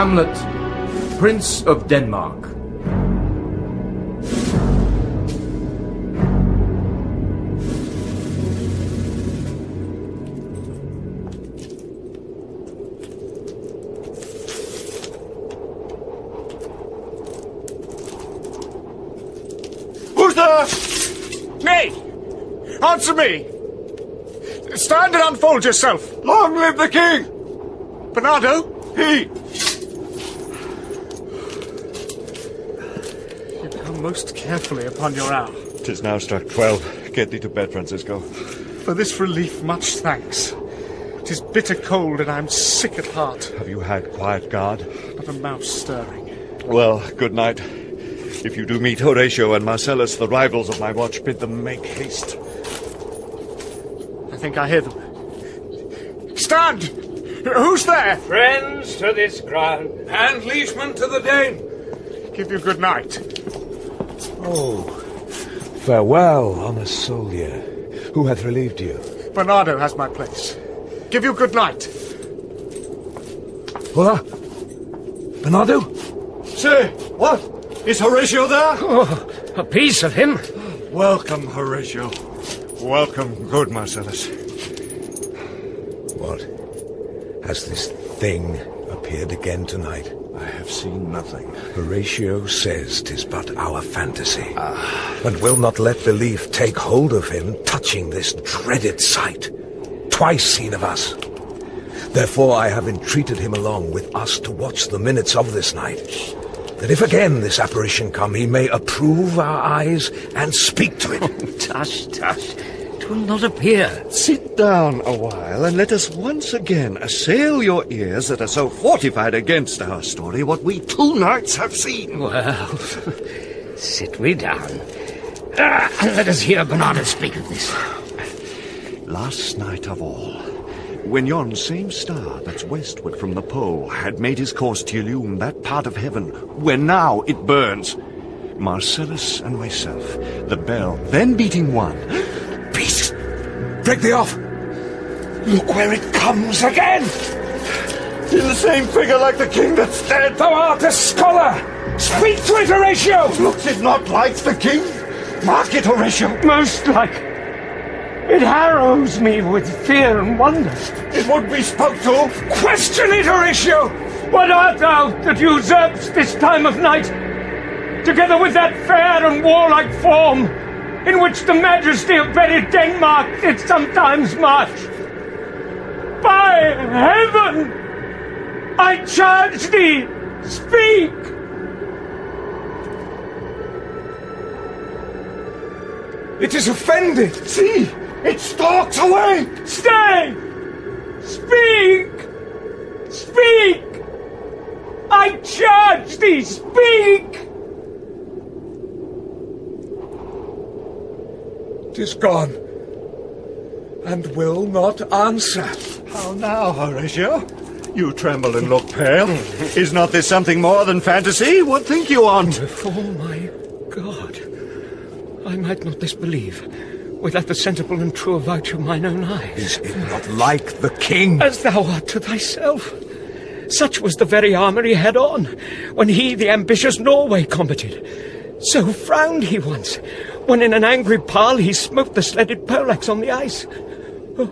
Hamlet, Prince of Denmark. Who's there? Me! Answer me! Stand and unfold yourself! Long live the king! Bernardo? He! You come most carefully upon your hour. 'Tis now struck 12. Get thee to bed, Francisco. For this relief, much thanks. 'Tis bitter cold, and I'm sick at heart. Have you had quiet guard? Not a mouse stirring. Well, good night. If you do meet Horatio and Marcellus, the rivals of my watch, bid them make haste. I think I hear them. Stand! Who's there? Friends to this ground, and liegemen to the Dane. Give you good night. Oh, farewell, honest soldier. Who hath relieved you? Bernardo has my place. Give you good night. Hola? Bernardo? Say, what? Is Horatio there? Oh, a piece of him. Welcome, Horatio. Welcome, good Marcellus. What? Has this thing appeared again tonight? I have seen nothing. Horatio says 'tis but our fantasy, and will not let belief take hold of him touching this dreaded sight, twice seen of us. Therefore I have entreated him along with us to watch the minutes of this night, that if again this apparition come, he may approve our eyes and speak to it. Tush, tush. 'Twill not appear. Sit down a while, and let us once again assail your ears that are so fortified against our story what we 2 nights have seen. Well, sit we down. And let us hear Bernardo speak of this. Last night of all, when yon same star that's westward from the pole had made his course to illume that part of heaven where now it burns, Marcellus and myself, the bell then beating 1... Beast! Break thee off! Look where it comes again! In the same figure like the king that's dead! Thou art a scholar! Speak to it, Horatio! Looks it not like the king? Mark it, Horatio! Most like. It harrows me with fear and wonder. It would be spoke to! Question it, Horatio! What art thou that usurps this time of night, together with that fair and warlike form, in which the majesty of very Denmark did sometimes march? By heaven, I charge thee, speak! It is offended! See! It stalks away! Stay! Speak! Speak! I charge thee, speak! 'Tis gone, and will not answer. How now, Horatio? You tremble and look pale. Is not this something more than fantasy? What think you on? Before my God, I might not disbelieve, without the sensible and true avouch of mine own eyes. Is it not like the king? As thou art to thyself. Such was the very armour he had on, when he the ambitious Norway combated. So frowned he once, when in an angry parle he smote the sledded poleaxe on the ice. Oh,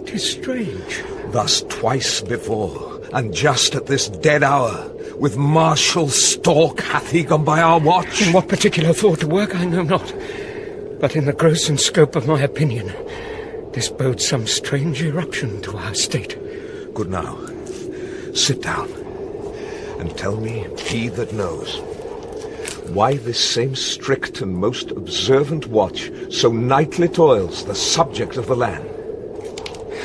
'tis strange. Thus twice before, and just at this dead hour, with martial stalk hath he gone by our watch. In what particular thought to work I know not, but in the gross and scope of my opinion, this bodes some strange eruption to our state. Good now, sit down, and tell me, he that knows, why this same strict and most observant watch so nightly toils the subject of the land,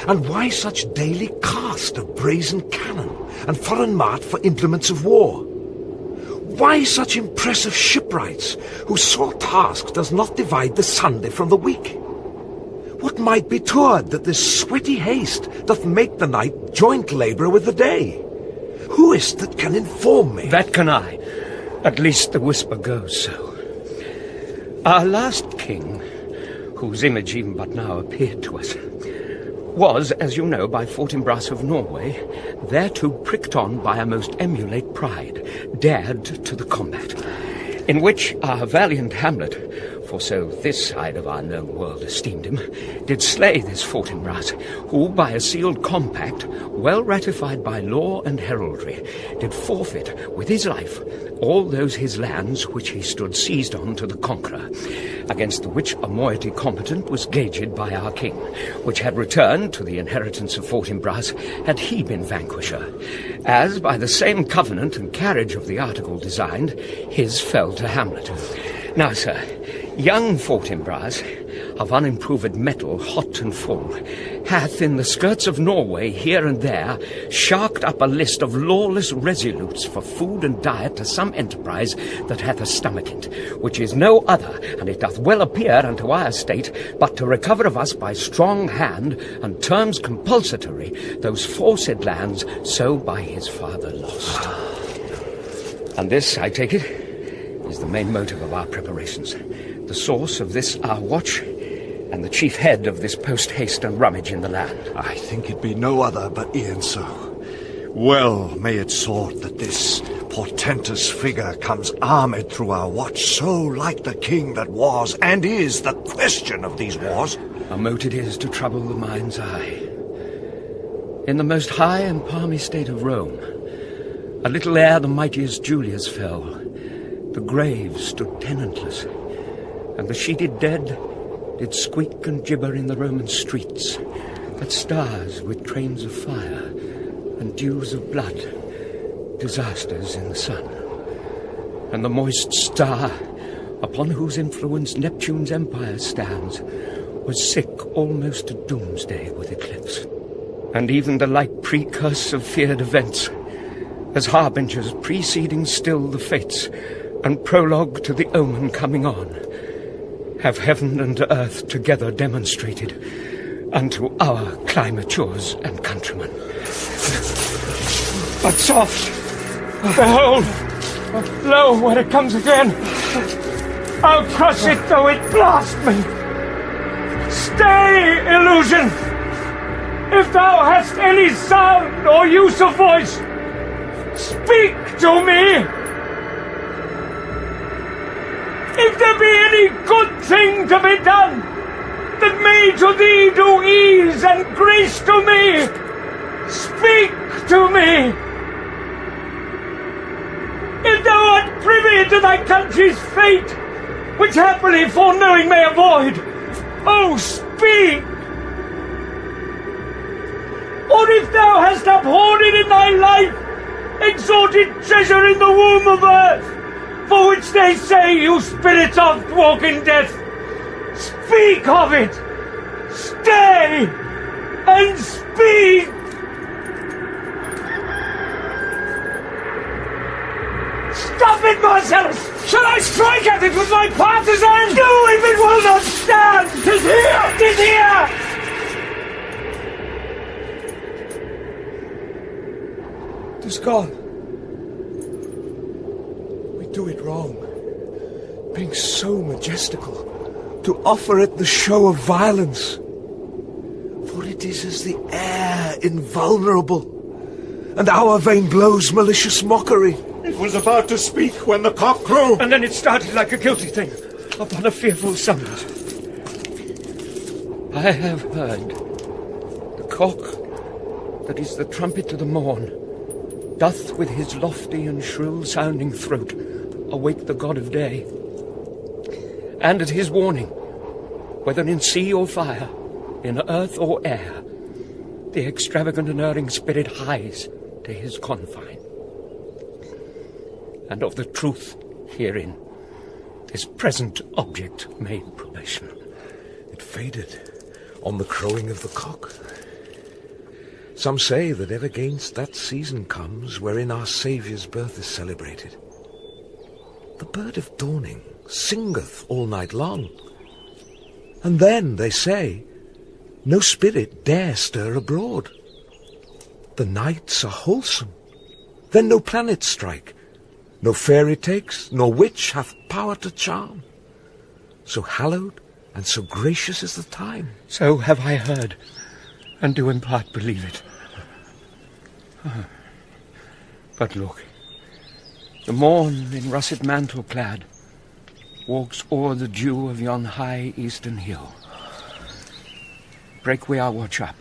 and why such daily cast of brazen cannon and foreign mart for implements of war? Why such impressive shipwrights, whose sole task does not divide the Sunday from the week? What might be toward that this sweaty haste doth make the night joint labour with the day? Who is't that can inform me? That can I. At least the whisper goes so. Our last king, whose image even but now appeared to us, was, as you know, by Fortinbras of Norway, thereto pricked on by a most emulate pride, dared to the combat, in which our valiant Hamlet, for so this side of our known world esteemed him, did slay this Fortinbras, who by a sealed compact, well ratified by law and heraldry, did forfeit with his life all those his lands which he stood seized on to the conqueror, against the which a moiety competent was gauged by our king, which had returned to the inheritance of Fortinbras had he been vanquisher, as by the same covenant and carriage of the article designed, his fell to Hamlet. Now, sir, young Fortinbras, of unimproved metal, hot and full, hath in the skirts of Norway here and there sharked up a list of lawless resolutes for food and diet to some enterprise that hath a stomach in't, which is no other, and it doth well appear unto our state, but to recover of us by strong hand and terms compulsatory those foresaid lands so by his father lost. And this, I take it, is the main motive of our preparations, the source of this our watch, and the chief head of this post-haste and rummage in the land. I think it be no other but e'en so. Well may it sort that this portentous figure comes armed through our watch, so like the king that was and is the question of these wars. A mote it is to trouble the mind's eye. In the most high and palmy state of Rome, a little ere the mightiest Julius fell, the graves stood tenantless, and the sheeted dead did squeak and gibber in the Roman streets, at stars with trains of fire and dews of blood, disasters in the sun. And the moist star, upon whose influence Neptune's empire stands, was sick almost to doomsday with eclipse. And even the light precurse of feared events, as harbingers preceding still the fates, and prologue to the omen coming on, have heaven and earth together demonstrated unto our climatures and countrymen. But soft! Behold! Lo, where it comes again! I'll crush it though it blast me! Stay, illusion! If thou hast any sound or use of voice, speak to me! If there be any good thing to be done, that may to thee do ease and grace to me, speak to me. If thou art privy to thy country's fate, which happily foreknowing may avoid, oh, speak! Or if thou hast uphoarded in thy life exalted treasure in the womb of earth, for which they say you spirits oft walk in death, speak of it! Stay and speak! Stop it, Marcellus! Shall I strike at it with my partisans? No, if it will not stand! 'Tis here! 'Tis here! 'Tis gone. Do it wrong, being so majestical, to offer it the show of violence. For it is as the air invulnerable, and our vein blows malicious mockery. It was about to speak when the cock crew. And then it started like a guilty thing, upon a fearful summons. I have heard the cock, that is the trumpet to the morn, doth with his lofty and shrill-sounding throat awake the god of day, and at his warning, whether in sea or fire, in earth or air, the extravagant and erring spirit hies to his confine. And of the truth herein, this present object made probation. It faded on the crowing of the cock. Some say that ever against that season comes wherein our Saviour's birth is celebrated. The bird of dawning singeth all night long. And then, they say, no spirit dare stir abroad. The nights are wholesome. Then no planets strike, no fairy takes, nor witch hath power to charm. So hallowed and so gracious is the time. So have I heard, and do in part believe it. But look, the morn in russet mantle clad walks o'er the dew of yon high eastern hill. Break we our watch up,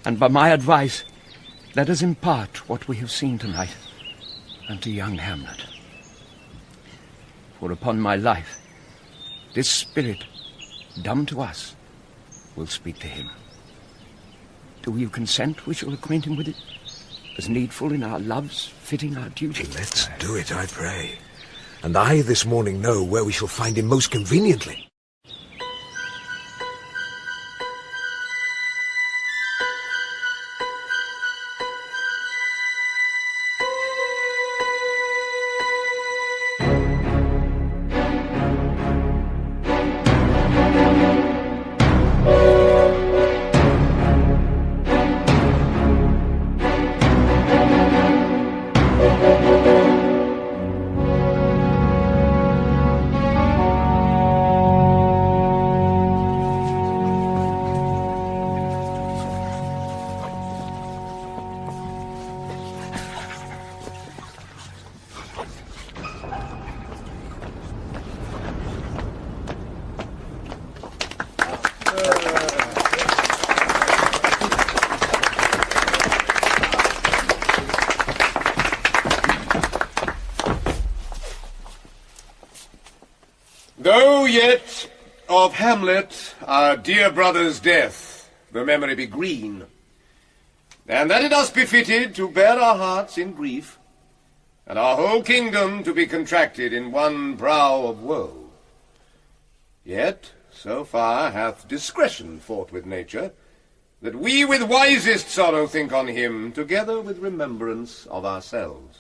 and by my advice, let us impart what we have seen tonight unto young Hamlet. For upon my life, this spirit, dumb to us, will speak to him. Do you consent we shall acquaint him with it, as needful in our loves, fitting our duty? Let's do it, I pray. And I this morning know where we shall find him most conveniently. Though yet of Hamlet, our dear brother's death, the memory be green, and that it us befitted to bear our hearts in grief, and our whole kingdom to be contracted in one brow of woe. Yet so far hath discretion fought with nature, that we with wisest sorrow think on him, together with remembrance of ourselves.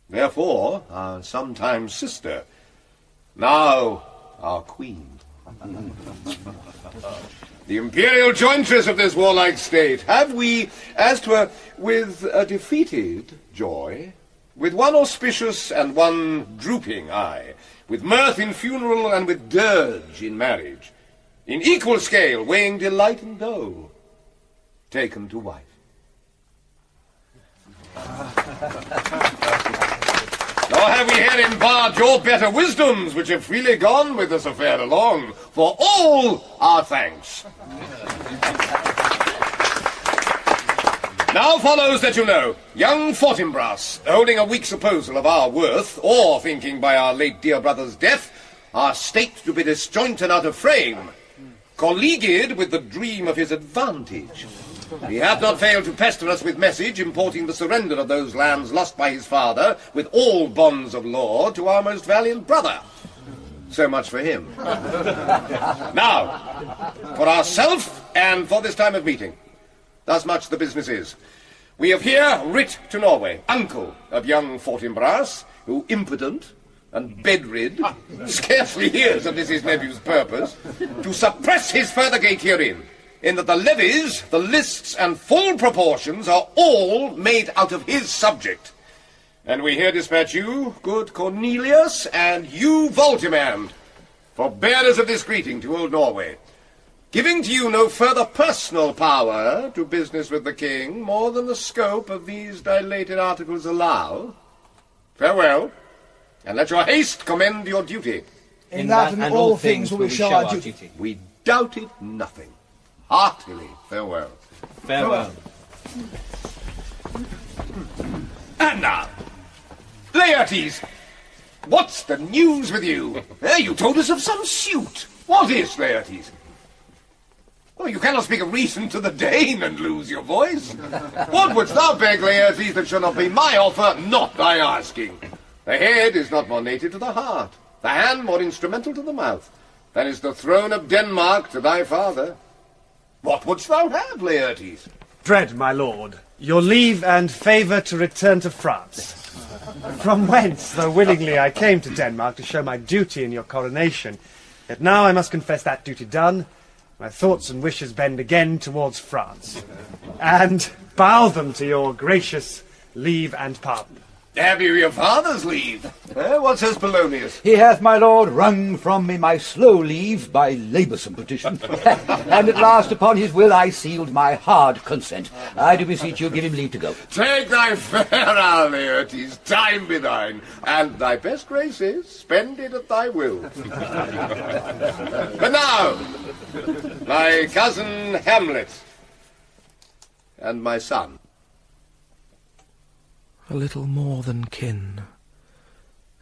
Therefore our sometime sister, now our queen, the imperial jointress of this warlike state, have we, as 'twere with a defeated joy, with one auspicious and one drooping eye, with mirth in funeral and with dirge in marriage, in equal scale weighing delight and dole, taken to wife. Nor have we herein barred your better wisdoms, which have freely gone with this affair along, for all our thanks. Now follows that you know, young Fortinbras, holding a weak supposal of our worth, or thinking by our late dear brother's death, our state to be disjoint and out of frame, colleagued with the dream of his advantage, he hath not failed to pester us with message importing the surrender of those lands lost by his father, with all bonds of law, to our most valiant brother. So much for him. Now, for ourself and for this time of meeting. Thus much the business is. We have here writ to Norway, uncle of young Fortinbras, who impotent and bedrid, scarcely hears of this his nephew's purpose, to suppress his further gait herein, in that the levies, the lists, and full proportions are all made out of his subject. And we here dispatch you, good Cornelius, and you, Voltimand, for bearers of this greeting to old Norway, giving to you no further personal power to business with the king, more than the scope of these dilated articles allow. Farewell, and let your haste commend your duty. In that and all things will we show our duty. We doubt it nothing. Heartily farewell. Farewell. And now, Laertes, what's the news with you? You told us of some suit. What is, Laertes? Oh, you cannot speak of reason to the Dane and lose your voice. What wouldst thou beg, Laertes, that shall not be my offer, not thy asking? The head is not more native to the heart, the hand more instrumental to the mouth, than is the throne of Denmark to thy father. What wouldst thou have, Laertes? Dread, my lord, your leave and favour to return to France. From whence, though willingly I came to Denmark to show my duty in your coronation, yet now I must confess that duty done, my thoughts and wishes bend again towards France, and bow them to your gracious leave and pardon. Have you your father's leave? What says Polonius? He hath, my lord, wrung from me my slow leave by laboursome petition. And at last upon his will I sealed my hard consent. I do beseech you, give him leave to go. Take thy fare, our Laertes, time be thine, and thy best graces spend it at thy will. But now, my cousin Hamlet, and my son. A little more than kin,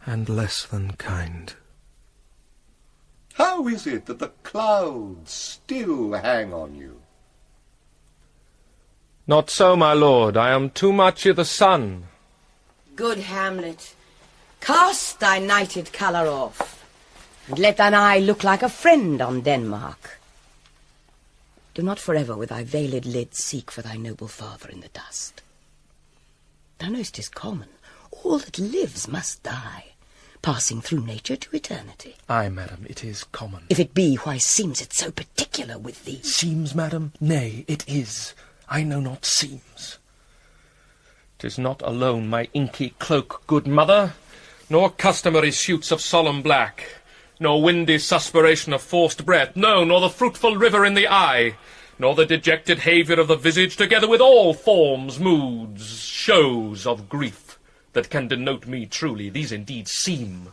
and less than kind. How is it that the clouds still hang on you? Not so, my lord. I am too much i' the sun. Good Hamlet, cast thy nighted colour off, and let thine eye look like a friend on Denmark. Do not forever with thy veiled lids seek for thy noble father in the dust. Thou know'st 'tis common, all that lives must die, passing through nature to eternity. Ay, madam, it is common. If it be, why seems it so particular with thee? Seems, madam? Nay, it is. I know not seems. 'Tis not alone my inky cloak, good mother, nor customary suits of solemn black, nor windy suspiration of forced breath, no, nor the fruitful river in the eye, nor the dejected haviour of the visage, together with all forms, moods, shows of grief that can denote me truly. These indeed seem,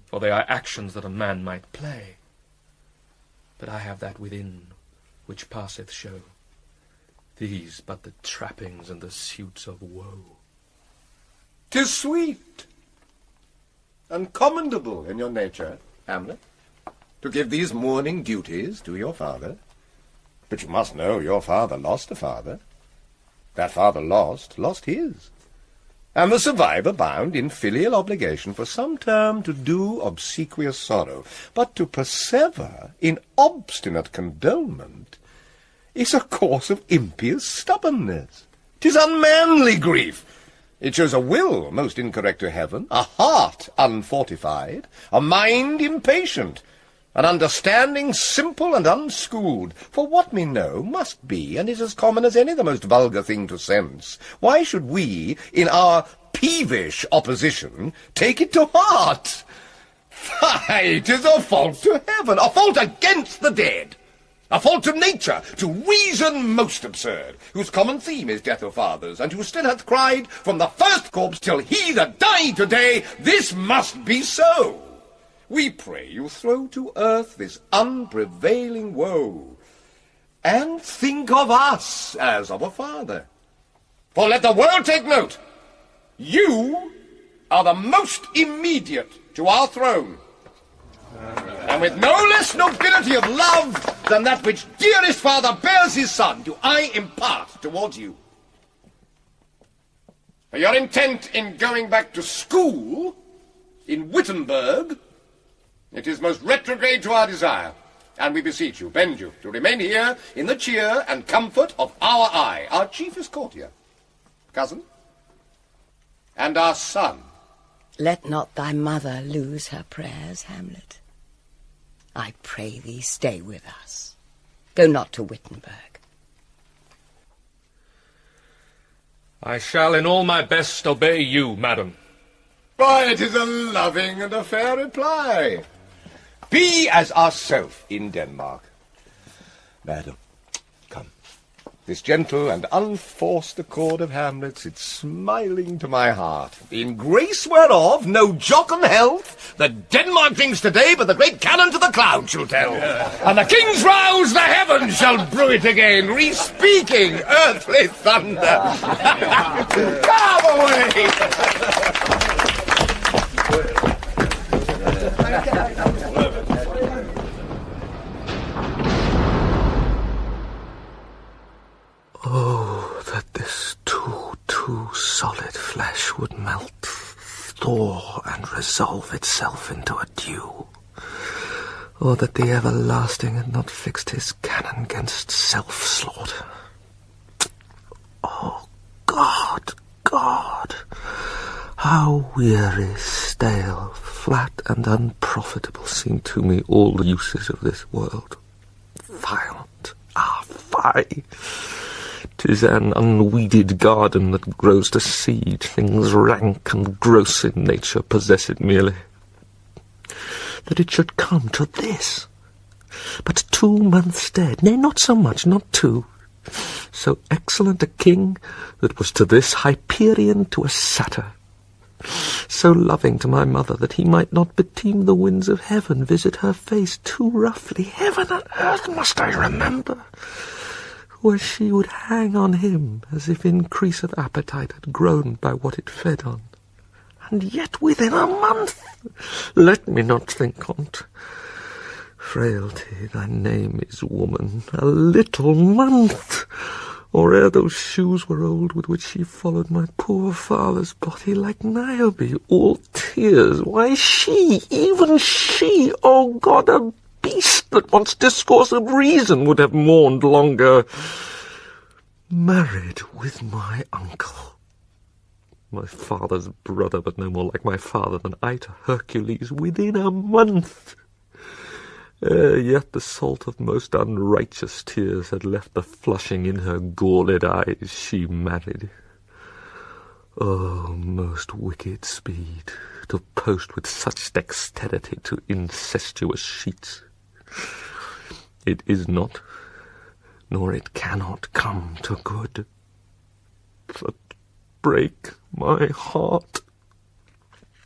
for they are actions that a man might play. But I have that within which passeth show. These but the trappings and the suits of woe. 'Tis sweet and commendable in your nature, Hamlet, to give these mourning duties to your father. But you must know your father lost a father. That father lost his. And the survivor bound in filial obligation for some term to do obsequious sorrow. But to persever in obstinate condolement is a course of impious stubbornness. 'Tis unmanly grief. It shows a will most incorrect to heaven, a heart unfortified, a mind impatient, an understanding simple and unschooled. For what we know must be, and is as common as any the most vulgar thing to sense. Why should we, in our peevish opposition, take it to heart? Fie, 'tis a fault to heaven, a fault against the dead, a fault to nature, to reason most absurd, whose common theme is death of fathers, and who still hath cried from the first corpse till he that died today, this must be so. We pray you throw to earth this unprevailing woe, and think of us as of a father. For let the world take note, you are the most immediate to our throne, and with no less nobility of love than that which dearest father bears his son, do I impart towards you. For your intent in going back to school in Wittenberg, it is most retrograde to our desire, and we beseech you, bend you, to remain here in the cheer and comfort of our eye, our chiefest courtier, cousin, and our son. Let not thy mother lose her prayers, Hamlet. I pray thee stay with us. Go not to Wittenberg. I shall in all my best obey you, madam. Why, it is a loving and a fair reply. Be as ourself in Denmark. Madam, come. This gentle and unforced accord of Hamlet's, it's smiling to my heart, in grace whereof no jocund health that Denmark drinks today, but the great cannon to the clouds shall tell. And the king's rouse the heavens shall brew it again, re-speaking earthly thunder. Come away! Oh, that this too solid flesh would melt, thaw, and resolve itself into a dew. Or that the everlasting had not fixed his cannon against self-slaughter. Oh, God, how weary, stale, flat, and unprofitable seem to me all the uses of this world. Violent, fie! 'Tis an unweeded garden that grows to seed. Things rank and gross in nature possess it merely. That it should come to this. But 2 months dead, nay, not so much, not 2. So excellent a king that was to this Hyperion to a satyr. So loving to my mother that he might not beteem the winds of heaven visit her face too roughly. Heaven and earth must I remember, where she would hang on him as if increase of appetite had grown by what it fed on. And yet within a month, let me not think on't. Frailty, thy name is woman, a little month, or ere those shoes were old with which she followed my poor father's body like Niobe, all tears. Why she, even she, O God, a beast that wants discourse of reason would have mourned longer, married with my uncle. My father's brother, but no more like my father than I to Hercules, within a month. Yet the salt of most unrighteous tears had left the flushing in her galled eyes. She married. Oh, most wicked speed, to post with such dexterity to incestuous sheets. It is not, nor it cannot come to good. But break my heart,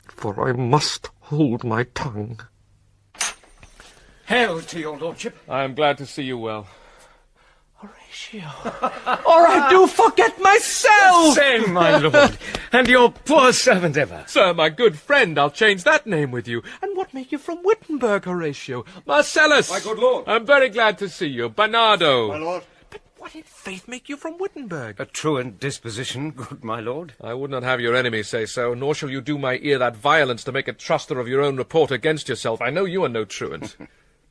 for I must hold my tongue. Hail to your lordship. I am glad to see you well. Horatio. Or I do forget myself! Same, my lord. And your poor servant ever. Sir, my good friend, I'll change that name with you. And what make you from Wittenberg, Horatio? Marcellus! My good lord. I'm very glad to see you. Bernardo! My lord. But what in faith make you from Wittenberg? A truant disposition, good my lord. I would not have your enemies say so, nor shall you do my ear that violence to make a truster of your own report against yourself. I know you are no truant.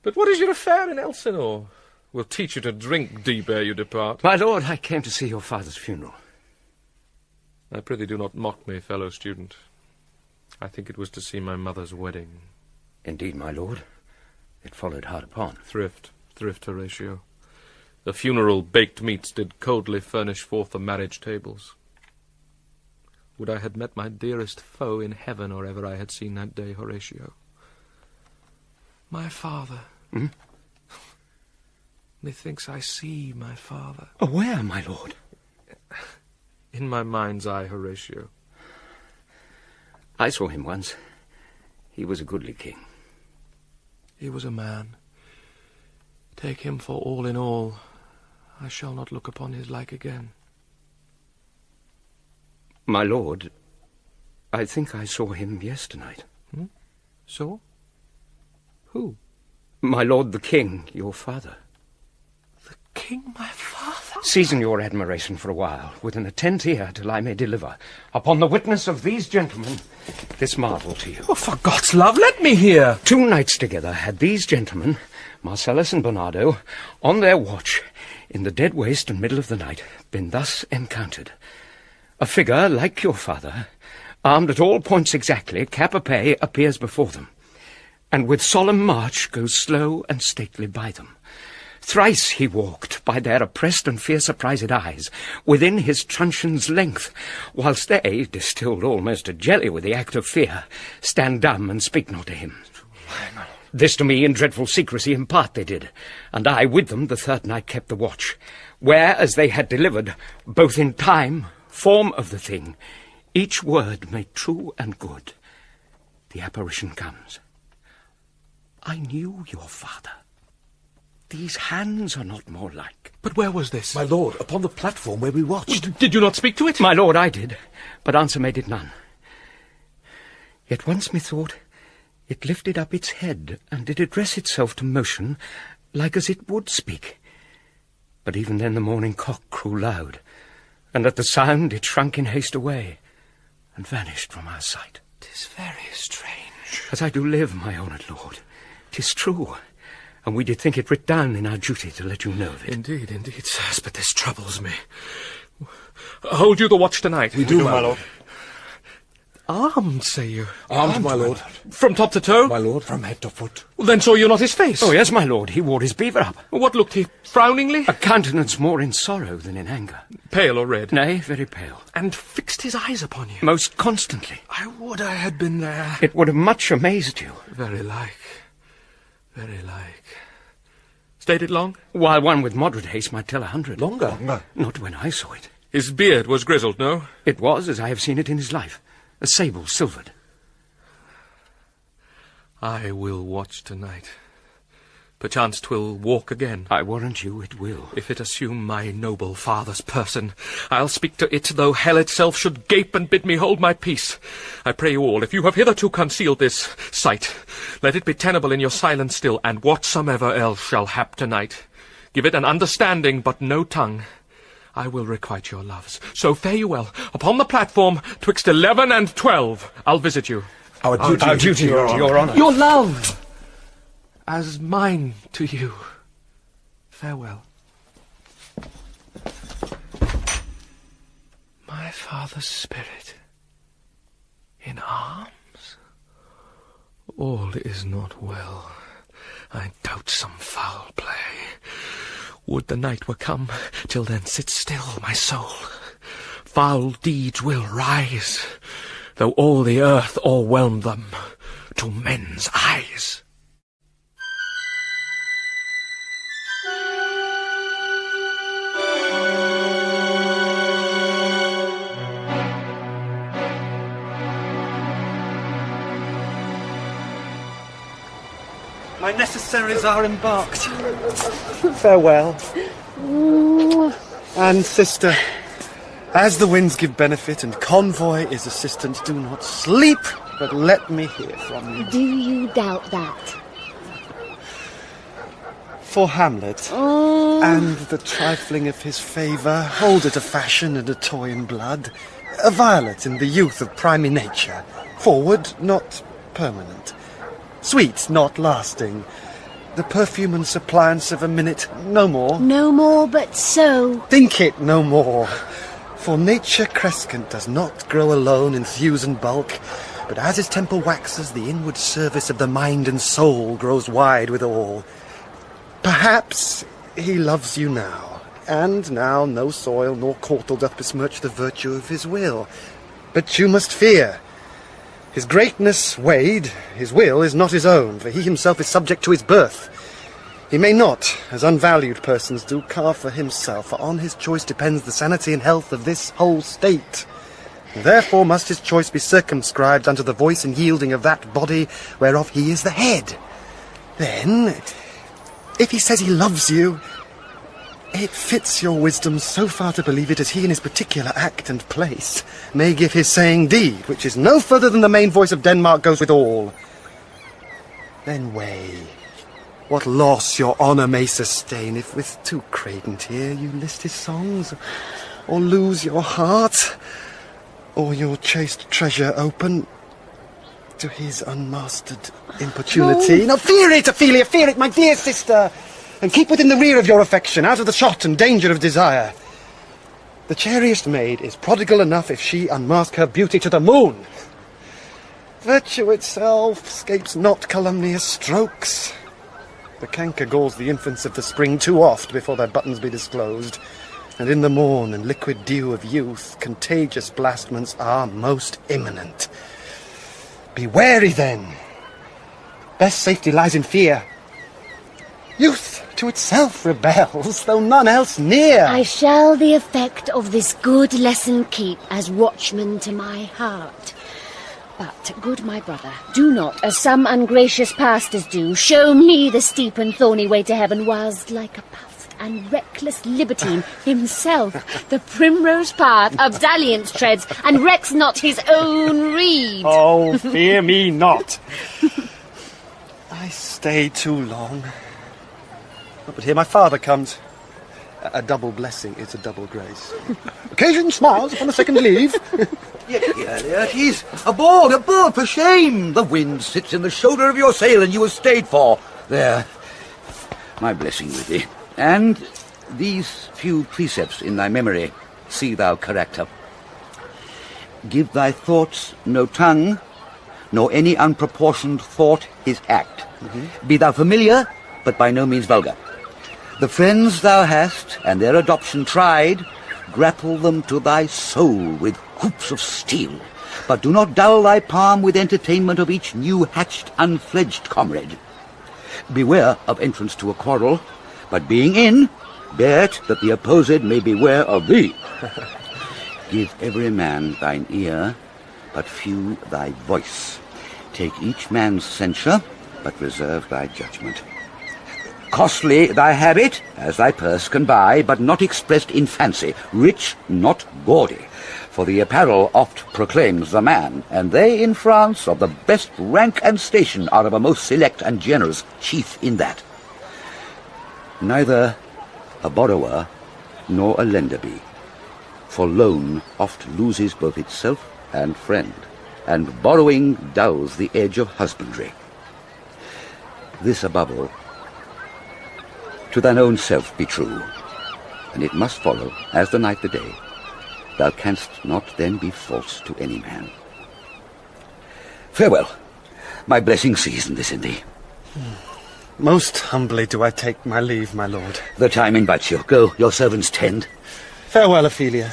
But what is your affair in Elsinore? We'll teach you to drink deep ere you depart. My lord, I came to see your father's funeral. I prithee do not mock me, fellow student. I think it was to see my mother's wedding. Indeed, my lord. It followed hard upon. Thrift, Horatio. The funeral baked meats did coldly furnish forth the marriage tables. Would I had met my dearest foe in heaven, or ever I had seen that day, Horatio. My father. Hmm? Methinks I see my father. Oh, where, my lord? In my mind's eye, Horatio. I saw him once. He was a goodly king. He was a man. Take him for all in all. I shall not look upon his like again. My lord, I think I saw him yesternight. Hmm? Saw? Who? My lord the king, your father. The king, my father? Season your admiration for a while, with an attent ear till I may deliver, upon the witness of these gentlemen, this marvel to you. Oh, for God's love, let me hear! 2 nights together had these gentlemen, Marcellus and Bernardo, on their watch, in the dead waste and middle of the night, been thus encountered. A figure, like your father, armed at all points exactly, cap a pay, appears before them, and with solemn march goes slow and stately by them. Thrice he walked by their oppressed and fear-surprised eyes, within his truncheon's length, whilst they, distilled almost to jelly with the act of fear, stand dumb and speak not to him. This to me in dreadful secrecy impart they did, and I with them the 3rd night kept the watch, where, as they had delivered, both in time, form of the thing, each word made true and good, the apparition comes. I knew your father. These hands are not more like. But where was this? My lord, upon the platform where we watched. Did you not speak to it? My lord, I did, but answer made it none. Yet once methought it lifted up its head, and did address itself to motion, like as it would speak. But even then the morning cock crew loud, and at the sound it shrunk in haste away, and vanished from our sight. 'Tis very strange. As I do live, my honoured lord, 'tis true, and we did think it writ down in our duty to let you know of it. Indeed, sirs, but this troubles me. Hold you the watch tonight. We do, my lord. Armed, say you? Armed, my lord. From top to toe? My lord, from head to foot. Well, then saw you not his face? Oh, yes, my lord. He wore his beaver up. What looked he? Frowningly? A countenance more in sorrow than in anger. Pale or red? Nay, very pale. And fixed his eyes upon you? Most constantly. I would I had been there. It would have much amazed you. Very like. Very like. Stayed it long? While one with moderate haste might tell 100. Longer? Not when I saw it. His beard was grizzled, no? It was, as I have seen it in his life. A sable silvered. I will watch tonight. Perchance 'twill walk again. I warrant you it will. If it assume my noble father's person, I'll speak to it, though hell itself should gape and bid me hold my peace. I pray you all, if you have hitherto concealed this sight, let it be tenable in your silence still, and whatsoever else shall hap tonight, give it an understanding, but no tongue. I will requite your loves. So fare you well. Upon the platform, 'twixt 11 and 12, I'll visit you. Our duty, your honour. Your love, as mine to you. Farewell. My father's spirit, in arms? All is not well. I doubt some foul play. Would the night were come, till then sit still, my soul. Foul deeds will rise, though all the earth o'erwhelm them, to men's eyes. My necessaries are embarked. Farewell. And, sister, as the winds give benefit and convoy is assistant, do not sleep, but let me hear from you. Do you doubt that? For Hamlet, and the trifling of his favour, hold it a fashion and a toy in blood, a violet in the youth of primy nature, forward, not permanent. Sweet, not lasting. The perfume and suppliance of a minute, no more. No more, but so. Think it no more. For nature crescent does not grow alone in thews and bulk, but as his temple waxes, the inward service of the mind and soul grows wide withal. Perhaps he loves you now, and now no soil nor courtal doth besmirch the virtue of his will. But you must fear. His greatness weighed, his will is not his own, for he himself is subject to his birth. He may not, as unvalued persons do, carve for himself, for on his choice depends the sanity and health of this whole state. Therefore must his choice be circumscribed unto the voice and yielding of that body whereof he is the head. Then, if he says he loves you, it fits your wisdom so far to believe it as he in his particular act and place may give his saying deed, which is no further than the main voice of Denmark goes with all. Then weigh what loss your honour may sustain if with too credent ear you list his songs, or lose your heart, or your chaste treasure open to his unmastered importunity. No, fear it, Ophelia, fear it, my dear sister! And keep within the rear of your affection, out of the shot and danger of desire. The cherished maid is prodigal enough if she unmask her beauty to the moon. Virtue itself escapes not calumnious strokes. The canker galls the infants of the spring too oft before their buttons be disclosed, and in the morn and liquid dew of youth, contagious blastments are most imminent. Be wary then. Best safety lies in fear. Youth to itself rebels, though none else near. I shall the effect of this good lesson keep as watchman to my heart. But, good my brother, do not, as some ungracious pastors do, show me the steep and thorny way to heaven, whilst, like a puffed and reckless libertine himself, the primrose path of dalliance treads, and recks not his own reed. Oh, fear me not. I stay too long. But here my father comes. A double blessing is a double grace. Occasion smiles upon a second leave. Laertes, aboard, for shame! The wind sits in the shoulder of your sail, and you have stayed for. There, my blessing with thee. And these few precepts in thy memory, see thou correct her. Give thy thoughts no tongue, nor any unproportioned thought his act. Be thou familiar, but by no means vulgar. The friends thou hast, and their adoption tried, grapple them to thy soul with hoops of steel, but do not dull thy palm with entertainment of each new-hatched, unfledged comrade. Beware of entrance to a quarrel, but being in, bear it that the opposed may beware of thee. Give every man thine ear, but few thy voice. Take each man's censure, but reserve thy judgment. Costly thy habit, as thy purse can buy, but not expressed in fancy, rich, not gaudy. For the apparel oft proclaims the man, and they in France of the best rank and station are of a most select and generous, chief in that. Neither a borrower nor a lender be, for loan oft loses both itself and friend, and borrowing dulls the edge of husbandry. This above all, to thine own self be true, and it must follow, as the night the day, thou canst not then be false to any man. Farewell. My blessing season this in thee. Most humbly do I take my leave, my lord. The time invites you. Go, your servants tend. Farewell, Ophelia.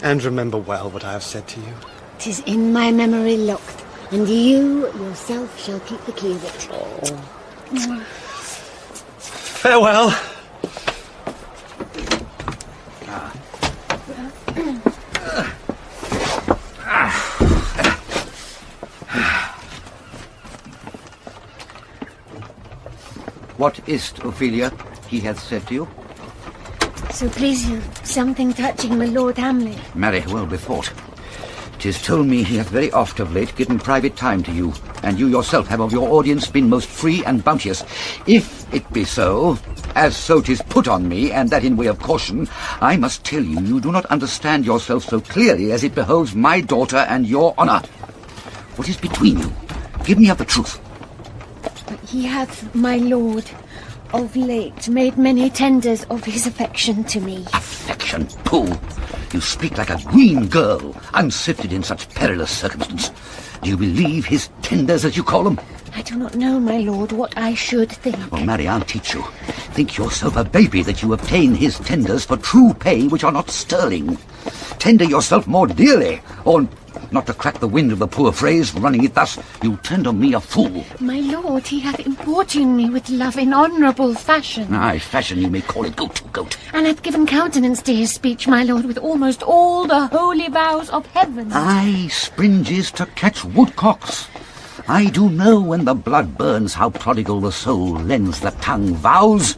And remember well what I have said to you. 'Tis in my memory locked, and you yourself shall keep the key of it. Oh. Farewell. What is't, Ophelia, he hath said to you? So please you, something touching my Lord Hamlet. Marry, well bethought. 'Tis told me he hath very oft of late given private time to you, and you yourself have of your audience been most free and bounteous. If it be so, as so 'tis put on me, and that in way of caution, I must tell you, you do not understand yourself so clearly as it behoves my daughter and your honour. What is between you? Give me of the truth. He hath, my lord, of late made many tenders of his affection to me. Affection? Pooh! You speak like a green girl, unsifted in such perilous circumstance. Do you believe his tenders, as you call them? I do not know, my lord, what I should think. Well, Mary, I'll teach you. Think yourself a baby that you obtain his tenders for true pay which are not sterling. Tender yourself more dearly, or, not to crack the wind of the poor phrase, running it thus, you tender me a fool. My lord, he hath importuned me with love in honourable fashion. Aye, fashion you may call it, goat. And hath given countenance to his speech, my lord, with almost all the holy vows of heaven. Aye, springes to catch woodcocks. I do know when the blood burns how prodigal the soul lends the tongue vows.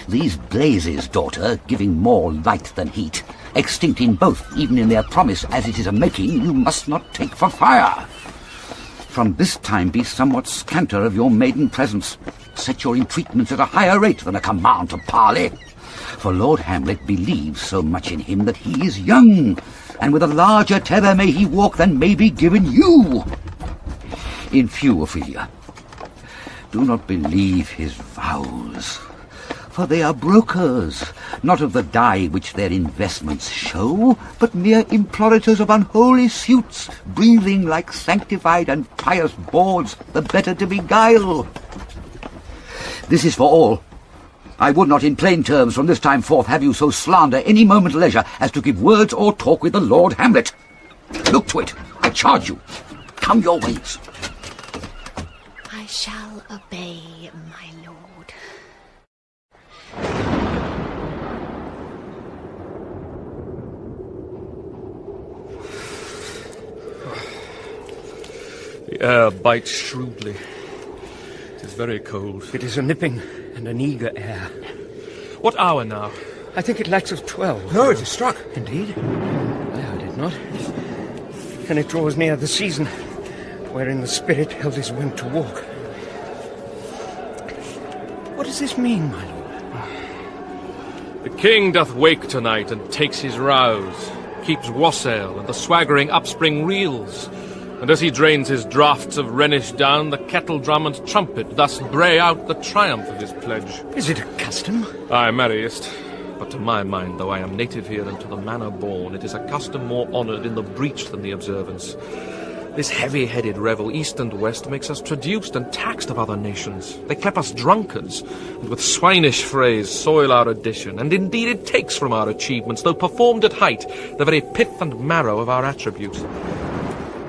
These blazes, daughter, giving more light than heat, extinct in both, even in their promise as it is a making, you must not take for fire. From this time be somewhat scanter of your maiden presence. Set your entreatments at a higher rate than a command to parley. For Lord Hamlet believes so much in him that he is young, and with a larger tether may he walk than may be given you. In few, Ophelia, do not believe his vows, for they are brokers, not of the dye which their investments show, but mere implorators of unholy suits, breathing like sanctified and pious bawds, the better to beguile. This is for all. I would not in plain terms from this time forth have you so slander any moment leisure as to give words or talk with the Lord Hamlet. Look to it, I charge you. Come your ways. I shall obey, my lord. The air bites shrewdly. It is very cold. It is a nipping and an eager air. What hour now? I think it lacks of 12. No, it is struck. Indeed? I heard it not. And it draws near the season wherein the spirit held his wont to walk. What does this mean, my lord? The king doth wake tonight and takes his rouse, keeps wassail and the swaggering upspring reels, and as he drains his draughts of Rhenish down, the kettle drum and trumpet thus bray out the triumph of his pledge. Is it a custom? Aye, merriest. But to my mind, though I am native here and to the manner born, it is a custom more honoured in the breach than the observance. This heavy-headed revel, east and west, makes us traduced and taxed of other nations. They clap us drunkards, and with swinish phrase soil our addition, and indeed it takes from our achievements, though performed at height, the very pith and marrow of our attributes.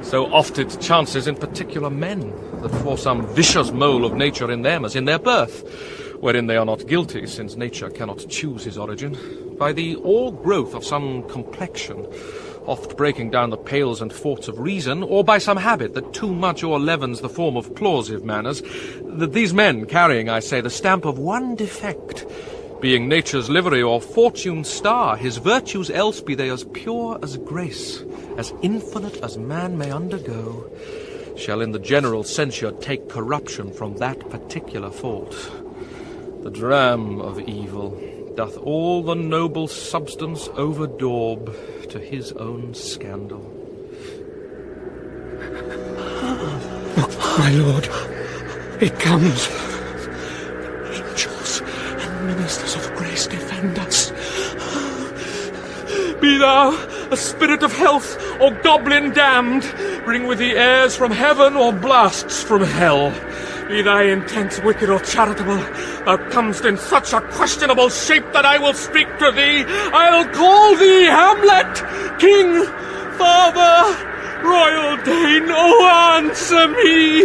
So oft it chances in particular men, that for some vicious mole of nature in them as in their birth, wherein they are not guilty, since nature cannot choose his origin, by the all-growth of some complexion, oft breaking down the pales and forts of reason, or by some habit that too much o'erleavens the form of plausive manners, that these men carrying, I say, the stamp of one defect, being nature's livery or fortune's star, his virtues else be they as pure as grace, as infinite as man may undergo, shall in the general censure take corruption from that particular fault. The dram of evil doth all the noble substance overdaub to his own scandal. Look, my lord, it comes. Angels and ministers of grace defend us. Be thou a spirit of health or goblin damned, bring with thee airs from heaven or blasts from hell. Be thy intent wicked or charitable, thou comest in such a questionable shape that I will speak to thee. I'll call thee Hamlet, king, father, royal Dane, oh answer me!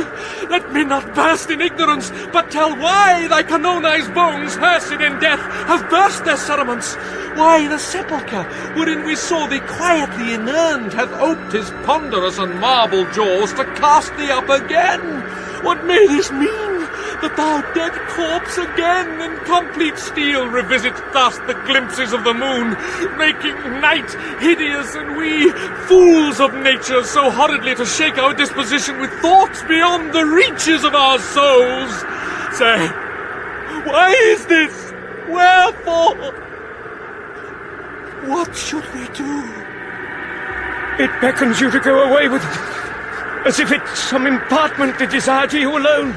Let me not burst in ignorance, but tell why thy canonized bones, hearsed in death, have burst their cerements. Why the sepulchre, wherein we saw thee quietly inurned, hath oped his ponderous and marble jaws to cast thee up again. What may this mean, that thou dead corpse again in complete steel revisit thus the glimpses of the moon, making night hideous, and we, fools of nature, so horridly to shake our disposition with thoughts beyond the reaches of our souls? Say, why is this? Wherefore? What should we do? It beckons you to go away with it, as if it's some impartment it desire to you alone.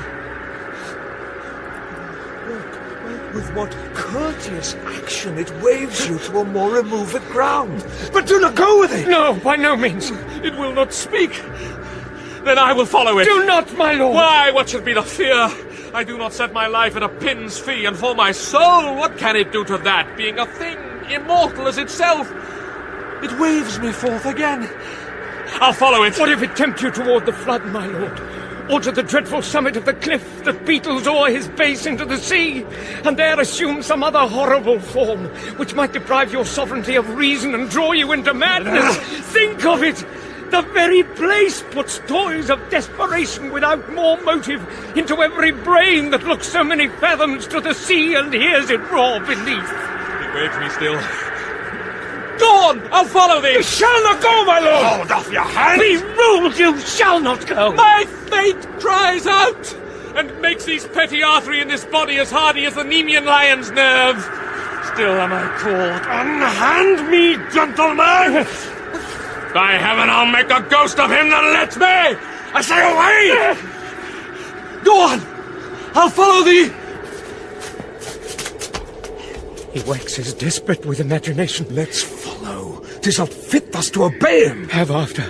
With what courteous action it waves you to a more removed ground. But do not go with it! No, by no means. It will not speak. Then I will follow it. Do not, my lord. Why, what should be the fear? I do not set my life at a pin's fee, and for my soul, what can it do to that, being a thing immortal as itself? It waves me forth again. I'll follow it. What if it tempt you toward the flood, my lord? Or to the dreadful summit of the cliff that beetles o'er his base into the sea, and there assume some other horrible form, which might deprive your sovereignty of reason and draw you into madness? Think of it! The very place puts toys of desperation without more motive into every brain that looks so many fathoms to the sea and hears it roar beneath. It waves me still. Go on! I'll follow thee! You shall not go, my lord! Hold off your hand! Be ruled, you shall not go! My fate cries out, and makes these petty artery in this body as hardy as the Nemean lion's nerve. Still am I called. Unhand me, gentlemen! By heaven, I'll make a ghost of him that lets me! I say away! Go on! I'll follow thee! He waxes desperate with imagination. Let's follow. 'Tis not fit thus to obey him. Have after.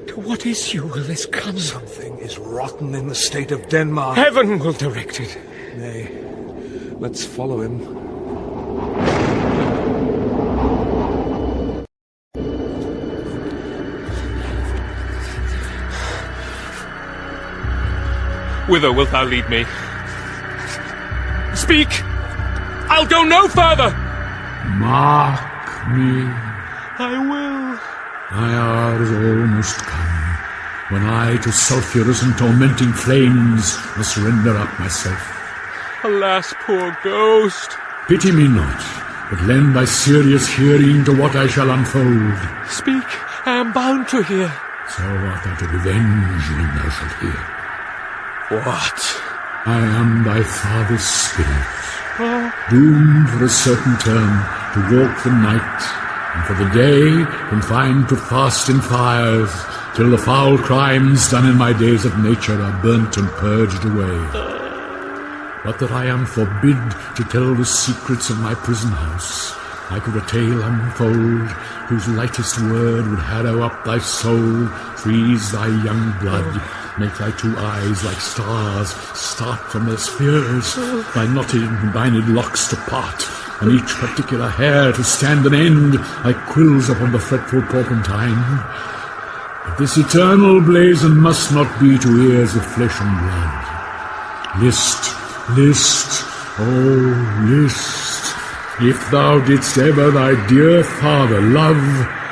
To what issue will this come? Something is rotten in the state of Denmark. Heaven will direct it. Nay, let's follow him. Whither wilt thou lead me? Speak! I'll go no further! Mark me. I will. My hour is almost come, when I to sulphurous and tormenting flames must render up myself. Alas, poor ghost. Pity me not, but lend thy serious hearing to what I shall unfold. Speak, I am bound to hear. So art thou to revenge when thou shalt hear. What? I am thy father's spirit, doomed for a certain term to walk the night, and for the day confined to fast in fires, till the foul crimes done in my days of nature are burnt and purged away. but that I am forbid to tell the secrets of my prison house. I could a tale unfold, whose lightest word would harrow up thy soul, freeze thy young blood, make thy two eyes like stars start from their spheres, thy knotted and binded locks to part, and each particular hair to stand an end, like quills upon the fretful porpentine. But this eternal blazon must not be to ears of flesh and blood. List, list, oh, list, if thou didst ever thy dear father love,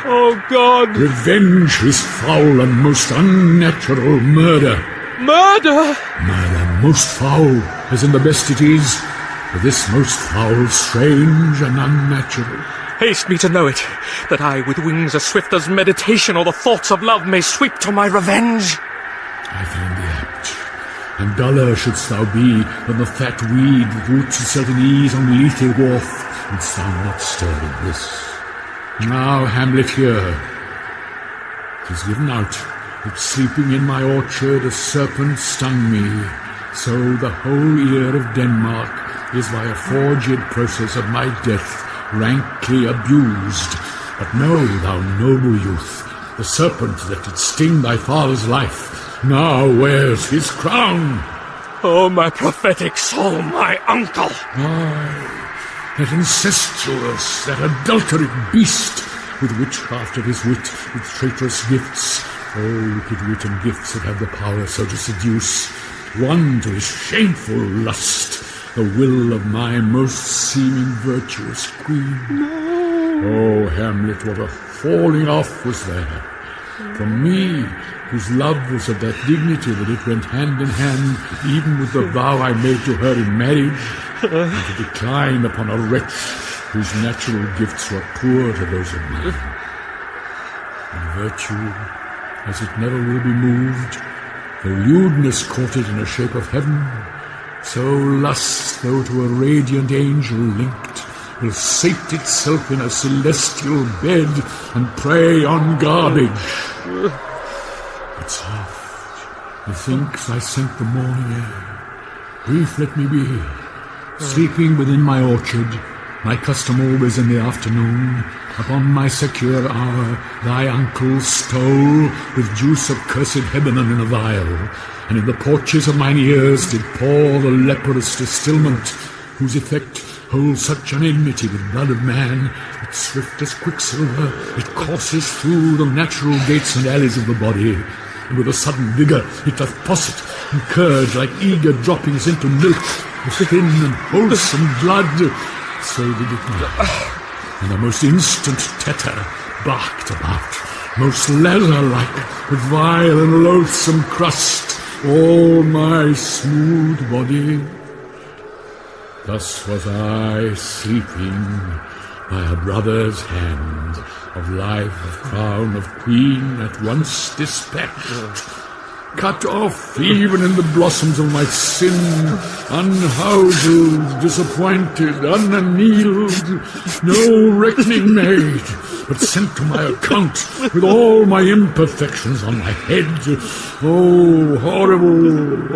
oh God, revenge his foul and most unnatural murder. Murder? Murder most foul, as in the best it is, but this most foul, strange, and unnatural. Haste me to know it, that I, with wings as swift as meditation or the thoughts of love, may sweep to my revenge. I find thee apt, and duller shouldst thou be than the fat weed that roots itself in ease on the lethal wharf, wouldst thou not stir in this. Now, Hamlet, here. 'Tis given out that sleeping in my orchard a serpent stung me, so the whole ear of Denmark is by a forged process of my death rankly abused. But know, thou noble youth, the serpent that did sting thy father's life now wears his crown. Oh, my prophetic soul, my uncle! Aye, that incestuous, that adulterate beast, with witchcraft of his wit, with traitorous gifts, oh, wicked wit and gifts that have the power so to seduce, won to his shameful lust the will of my most seeming virtuous queen. No. Oh, Hamlet, what a falling off was there! From me, whose love was of that dignity that it went hand in hand even with the vow I made to her in marriage, and to decline upon a wretch whose natural gifts were poor to those of mine. And virtue, as it never will be moved, though lewdness caught it in a shape of heaven, so lust, though to a radiant angel linked, will sate itself in a celestial bed and prey on garbage. But soft, methinks I scent the morning air. Brief let me be, sleeping within my orchard, my custom always in the afternoon. Upon my secure hour thy uncle stole with juice of cursed Lebanon in a vial, and in the porches of mine ears did pour the leprous distilment, whose effect holds such an enmity with blood of man, that swift as quicksilver it courses through the natural gates and alleys of the body, and with a sudden vigour it doth posset and curd like eager droppings into milk, of thin and wholesome blood. So did it not. And a most instant tetter barked about, most leather-like, with vile and loathsome crust, all my smooth body. Thus was I sleeping by a brother's hand, of life, of crown, of queen, at once dispatched, cut off even in the blossoms of my sin, unhoused, disappointed, unannealed, no reckoning made, but sent to my account with all my imperfections on my head. Oh, horrible,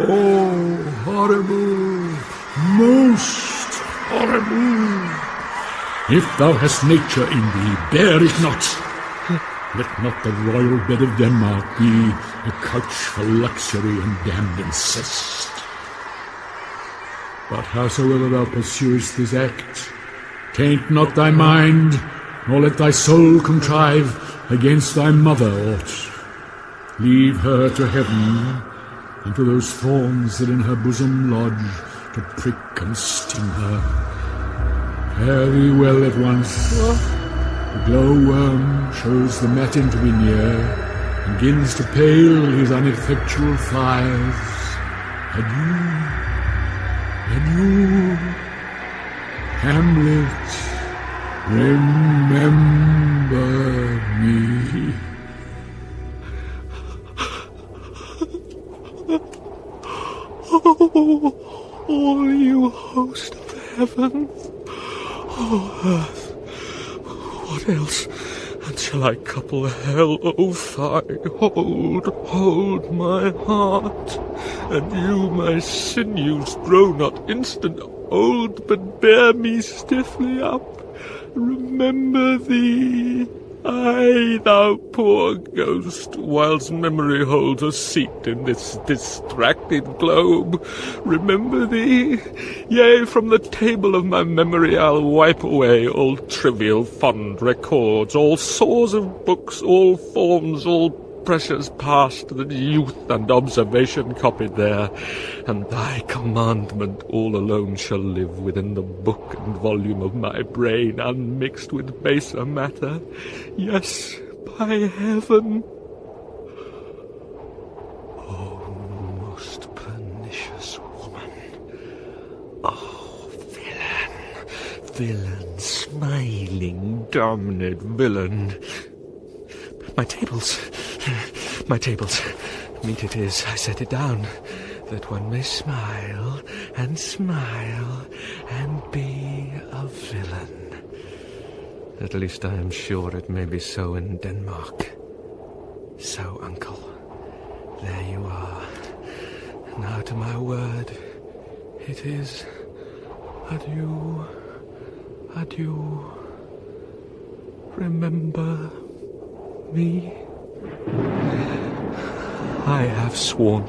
most horrible. If thou hast nature in thee, bear it not. Let not the royal bed of Denmark be a couch for luxury and damned incest. But howsoever thou pursuest this act, taint not thy mind, nor let thy soul contrive against thy mother aught. Leave her to heaven, and to those thorns that in her bosom lodge, to prick and sting her. Fare thee well at once. The glowworm shows the matin to be near, and begins to pale his ineffectual fires. Adieu, adieu, Hamlet, remember me. Oh, all you host of heaven, oh earth, what else? And shall I couple hell, O fie, hold my heart, And you, my sinews, grow not instant old, but bear me stiffly up. Remember thee, aye, thou poor ghost, whilst memory holds a seat in this distracted globe. Remember thee, yea, from the table of my memory I'll wipe away all trivial fond records, all sores of books, all forms, all pressures past that youth and observation copied there, and thy commandment all alone shall live within the book and volume of my brain, unmixed with baser matter. Yes, by heaven. Oh, most pernicious woman. Oh, villain, smiling, dominant villain. My tables. Meet it is, I set it down, that one may smile and be a villain. At least I am sure it may be so in Denmark. So, uncle, there you are. Now to my word, it is adieu, adieu. Remember me. I have sworn.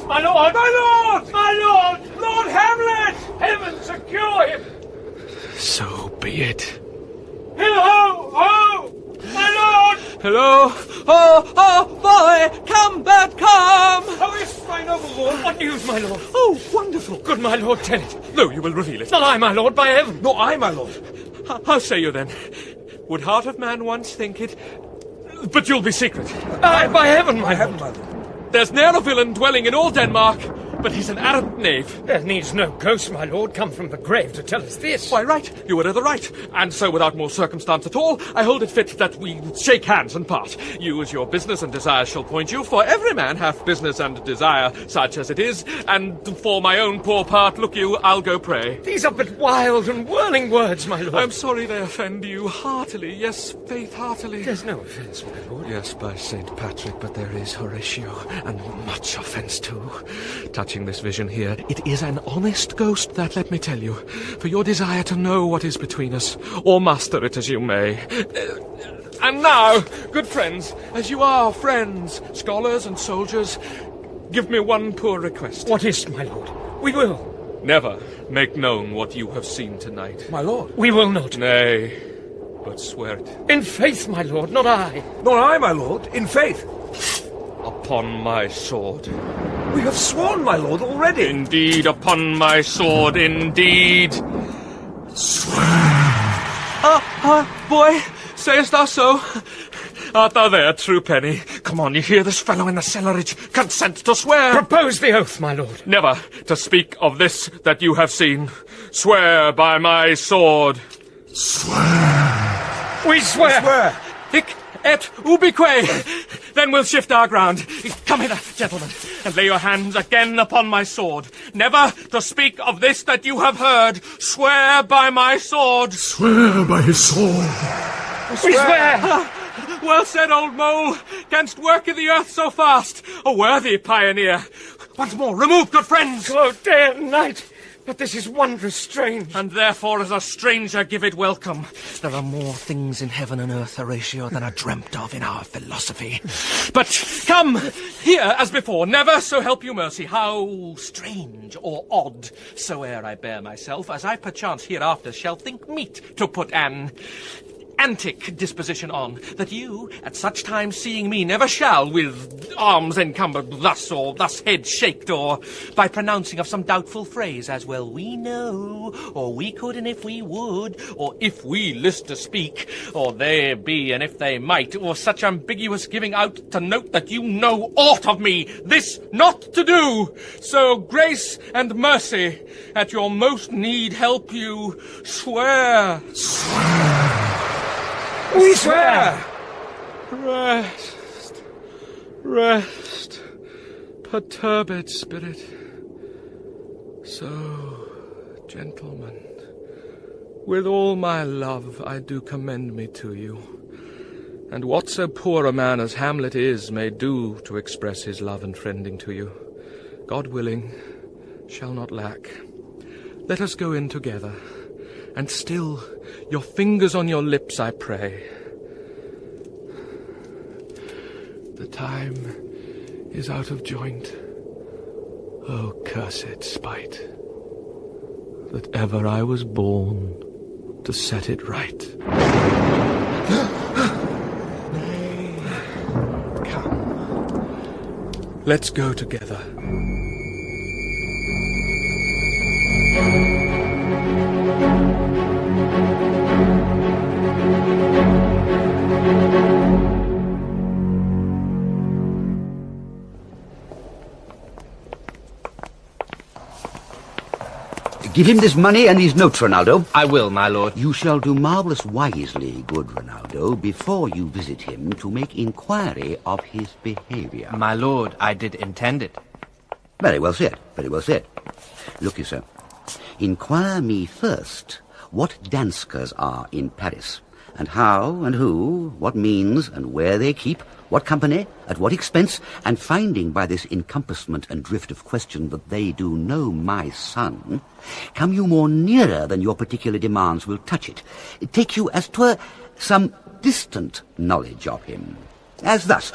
My lord! My lord! My lord! Lord Hamlet! Heaven secure him! So be it. Ho! Ho! My lord! Hello? Oh, boy! Come, Bert, come! Oh, yes, my noble lord. What news, my lord? Oh, wonderful. Good, my lord, tell it. No, you will reveal it. Not I, my lord, by heaven. Nor I, my lord. How say you then? Would heart of man once think it? But you'll be secret. By heaven, my lord. There's ne'er a villain dwelling in all Denmark, but he's an arrant knave. There needs no ghost, my lord, come from the grave to tell us this. Why, right. You were in the right. And so, without more circumstance at all, I hold it fit that we shake hands and part. You as your business and desire shall point you, for every man hath business and desire, such as it is, and for my own poor part, look you, I'll go pray. These are but wild and whirling words, my lord. I'm sorry they offend you, heartily, yes, faith, heartily. There's no offence, my lord. Yes, by St. Patrick, but there is, Horatio, and much offence too. Touching this vision here, it is an honest ghost, that, let me tell you, for your desire to know what is between us, or master it as you may. And now, good friends, as you are friends, scholars and soldiers, give me one poor request. What is't, my lord? We will. Never make known what you have seen tonight. My lord. We will not. Nay, but swear it. In faith, my lord, not I. Nor I, my lord, in faith. Upon my sword. We have sworn, my lord, already. Indeed, upon my sword, indeed. Swear. Boy, sayest thou so? Art thou there, true penny? Come on, you hear this fellow in the cellarage? Consent to swear. Propose the oath, my lord. Never to speak of this that you have seen. Swear by my sword. Swear. We swear. We swear. Hic et ubique. Then we'll shift our ground. Come hither, gentlemen, and lay your hands again upon my sword. Never to speak of this that you have heard. Swear by my sword. Swear by his sword. We swear. Well said, old mole. Canst work in the earth so fast. A worthy pioneer. Once more, remove, good friends. Oh, day and night. But this is wondrous strange. And therefore, as a stranger, give it welcome. There are more things in heaven and earth, Horatio, than are dreamt of in our philosophy. But come, here as before, never, so help you mercy, how strange or odd soe'er I bear myself, as I perchance hereafter shall think meet to put an antic disposition on, that you, at such time seeing me, never shall, with arms encumbered thus, or thus head shaked, or by pronouncing of some doubtful phrase, as well we know, or we could, and if we would, or if we list to speak, or they be, and if they might, or such ambiguous giving out to note that you know aught of me, this not to do. So grace and mercy at your most need help you. Swear. Swear. We swear! Rest, rest, perturbed spirit. So, gentlemen, with all my love I do commend me to you, and what so poor a man as Hamlet is may do to express his love and friending to you. God willing, shall not lack. Let us go in together, and still your fingers on your lips, I pray. The time is out of joint. O cursed spite, that ever I was born to set it right. Nay, come, let's go together. Give him this money and these notes, Ronaldo. I will, my lord. You shall do marvellous wisely, good Ronaldo, before you visit him to make inquiry of his behaviour. My lord, I did intend it. Very well said, very well said. Look you, sir. Inquire me first what danskers are in Paris, and how and who, what means and where they keep, what company, at what expense, and finding by this encompassment and drift of question that they do know my son, come you more nearer than your particular demands will touch it. Take you as 'twere some distant knowledge of him. As thus,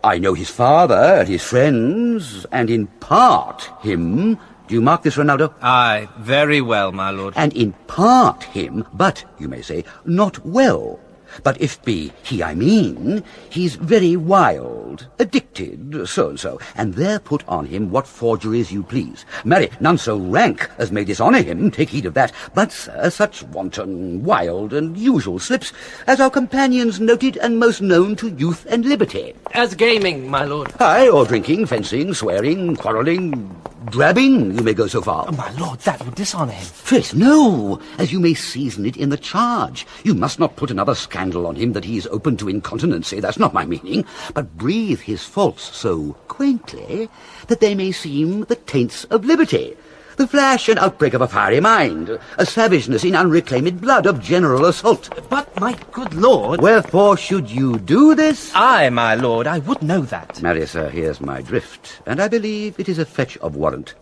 I know his father and his friends, and in part him. Do you mark this, Ronaldo? Aye, very well, my lord. And in part him, but, you may say, not well. But if be he I mean, he's very wild, addicted, so-and-so, and there put on him what forgeries you please. Marry, none so rank as may dishonour him, take heed of that, but, sir, such wanton, wild, and usual slips as our companions noted and most known to youth and liberty. As gaming, my lord. Aye, or drinking, fencing, swearing, quarrelling, drabbing, you may go so far. Oh, my lord, that would dishonour him. Faith, no, as you may season it in the charge. You must not put another scandal on him that he is open to incontinency, that's not my meaning, but breathe his faults so quaintly that they may seem the taints of liberty, the flash and outbreak of a fiery mind, a savageness in unreclaimed blood of general assault. But, my good lord... Wherefore should you do this? Aye, my lord, I would know that. Marry, sir, here's my drift, and I believe it is a fetch of warrant.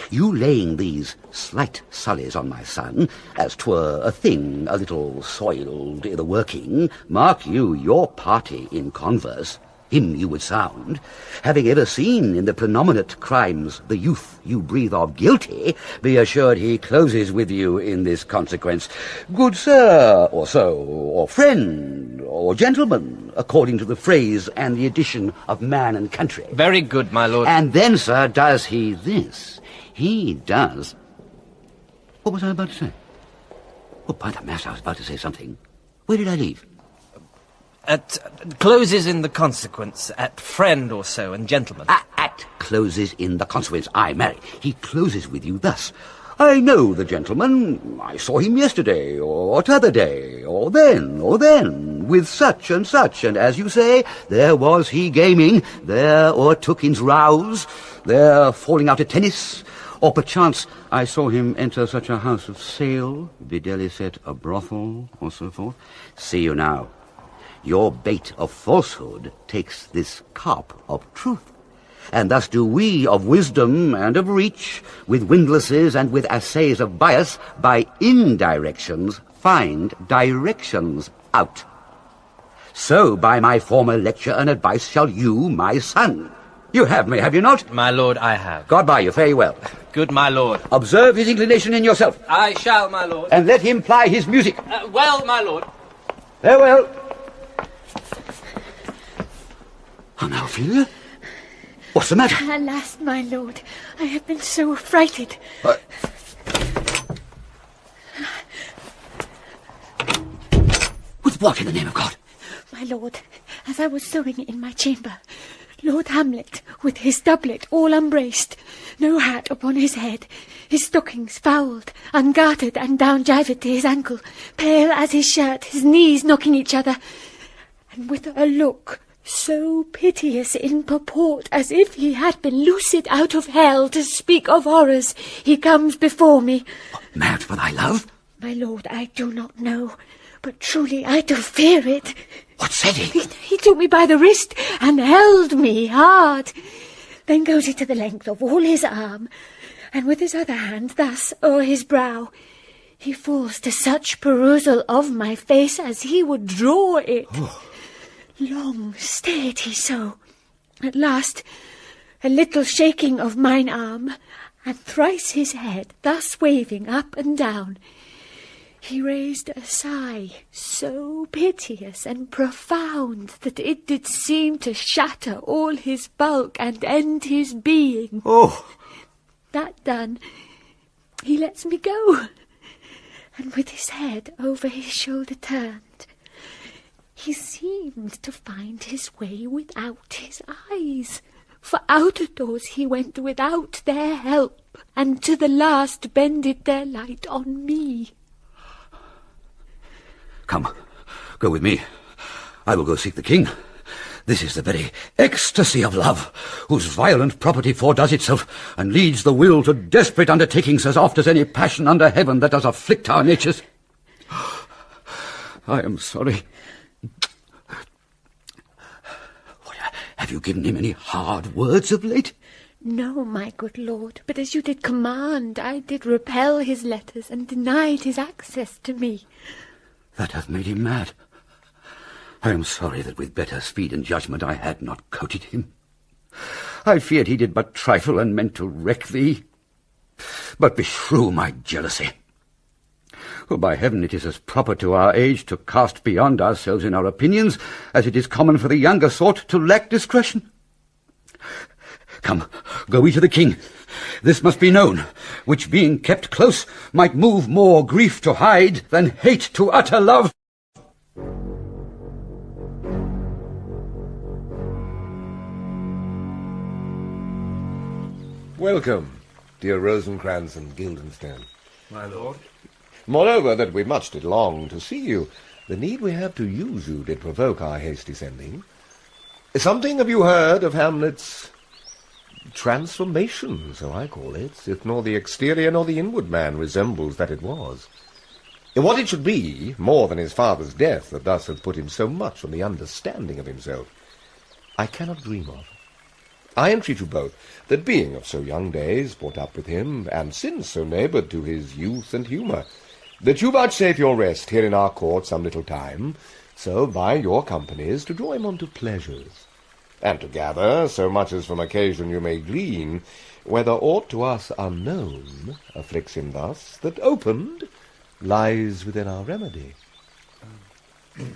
You laying these slight sullies on my son, as 'twere a thing a little soiled i' the working, mark you your party in converse, him you would sound, having ever seen in the prenominate crimes the youth you breathe of guilty, be assured he closes with you in this consequence. Good sir, or so, or friend, or gentleman, according to the phrase and the addition of man and country. Very good, my lord. And then, sir, does he this. He does... What was I about to say? Oh, by the mass, I was about to say something. Where did I leave? At closes in the consequence, at friend or so, and gentleman. At closes in the consequence, I marry. He closes with you thus. I know the gentleman, I saw him yesterday, or t'other day, or then, with such, and as you say, there was he gaming, there o'ertook in's rouse, there falling out at tennis, or perchance I saw him enter such a house of sale, videlicet a brothel, or so forth. See you now. Your bait of falsehood takes this carp of truth. And thus do we of wisdom and of reach, with windlasses and with assays of bias, by indirections find directions out. So by my former lecture and advice shall you, my son. You have me, have you not? My lord, I have. God by you, fare you well. Good, my lord. Observe his inclination in yourself. I shall, my lord. And let him ply his music. Well, my lord. Farewell. Oh, now, Ophelia? What's the matter? Alas, my lord, I have been so affrighted. With what, in the name of God? My lord, as I was sewing in my chamber, Lord Hamlet, with his doublet all unbraced, no hat upon his head, his stockings fouled, ungartered and down gyved to his ankle, pale as his shirt, his knees knocking each other, and with a look so piteous in purport, as if he had been loosed out of hell to speak of horrors, he comes before me. Mad for thy love? My lord, I do not know, but truly I do fear it. What said he? He took me by the wrist and held me hard. Then goes he to the length of all his arm, and with his other hand thus o'er his brow, he falls to such perusal of my face as he would draw it. Long stayed he so. At last, a little shaking of mine arm, and thrice his head thus waving up and down, he raised a sigh so piteous and profound that it did seem to shatter all his bulk and end his being. That done, he lets me go, and with his head over his shoulder turned, he seemed to find his way without his eyes, for out of doors he went without their help, and to the last bended their light on me. Come, go with me. I will go seek the king. This is the very ecstasy of love, whose violent property foredoes itself, and leads the will to desperate undertakings as oft as any passion under heaven that does afflict our natures. I am sorry. Have you given him any hard words of late? No, my good lord, but as you did command, I did repel his letters, and denied his access to me. That hath made him mad. I am sorry that with better speed and judgment I had not courted him. I feared he did but trifle, and meant to wreck thee. But beshrew my jealousy. For by heaven it is as proper to our age to cast beyond ourselves in our opinions, as it is common for the younger sort to lack discretion. Come, go we to the king. This must be known, which being kept close might move more grief to hide than hate to utter love. Welcome, dear Rosencrantz and Guildenstern. My lord. Moreover, that we much did long to see you, the need we have to use you did provoke our hasty sending. Something have you heard of Hamlet's transformation, so I call it, if nor the exterior nor the inward man resembles that it was? What it should be, more than his father's death, that thus hath put him so much on the understanding of himself, I cannot dream of. I entreat you both, that being of so young days brought up with him, and since so neighboured to his youth and humour, that you vouchsafe your rest here in our court some little time, so by your companies to draw him on to pleasures, and to gather so much as from occasion you may glean, whether aught to us unknown afflicts him thus, that opened lies within our remedy.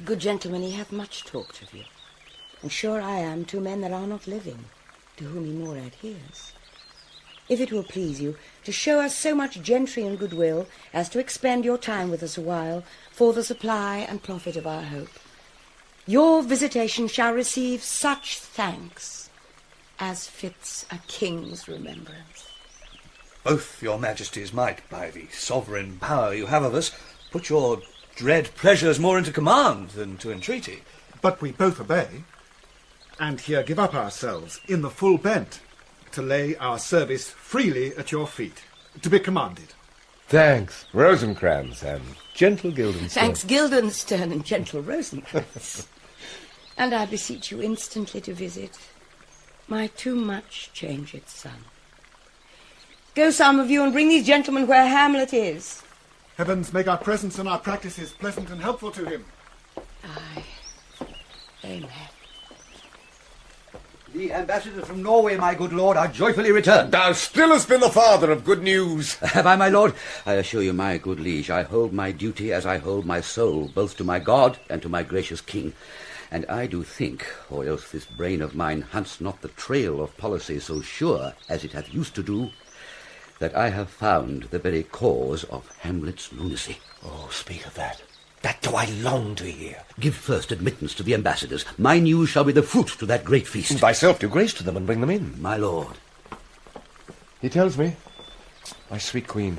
Good gentleman, he hath much talked of you, and sure I am two men that are not living, to whom he more adheres. If it will please you to show us so much gentry and goodwill as to expend your time with us a while for the supply and profit of our hope, your visitation shall receive such thanks as fits a king's remembrance. Both your majesties might, by the sovereign power you have of us, put your dread pleasures more into command than to entreaty. But we both obey, and here give up ourselves in the full bent, to lay our service freely at your feet, to be commanded. Thanks, Rosencrantz and gentle Guildenstern. Thanks, Guildenstern and gentle Rosencrantz. And I beseech you instantly to visit my too much changed son. Go, some of you, and bring these gentlemen where Hamlet is. Heavens make our presence and our practices pleasant and helpful to him. Aye. Amen. The ambassadors from Norway, my good lord, are joyfully returned. Thou still hast been the father of good news. Have I, my lord? I assure you, my good liege, I hold my duty as I hold my soul, both to my God and to my gracious king. And I do think, or else this brain of mine hunts not the trail of policy so sure as it hath used to do, that I have found the very cause of Hamlet's lunacy. Oh, speak of that. That do I long to hear. Give first admittance to the ambassadors. My news shall be the fruit to that great feast. Thyself do grace to them and bring them in. My lord. He tells me, my sweet queen,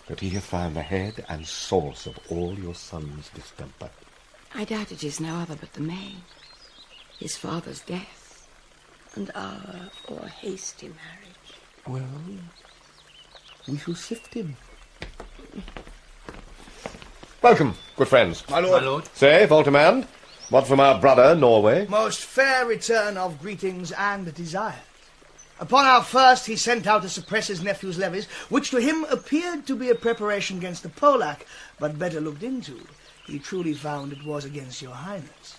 that he hath found the head and source of all your son's distemper. I doubt it is no other but the main, his father's death, and our or hasty marriage. Well, we shall sift him. Welcome, good friends. My lord. My lord. Say, Voltimand, what from our brother Norway? Most fair return of greetings and desire. Upon our first, he sent out to suppress his nephew's levies, which to him appeared to be a preparation against the Polack, but better looked into, he truly found it was against your highness.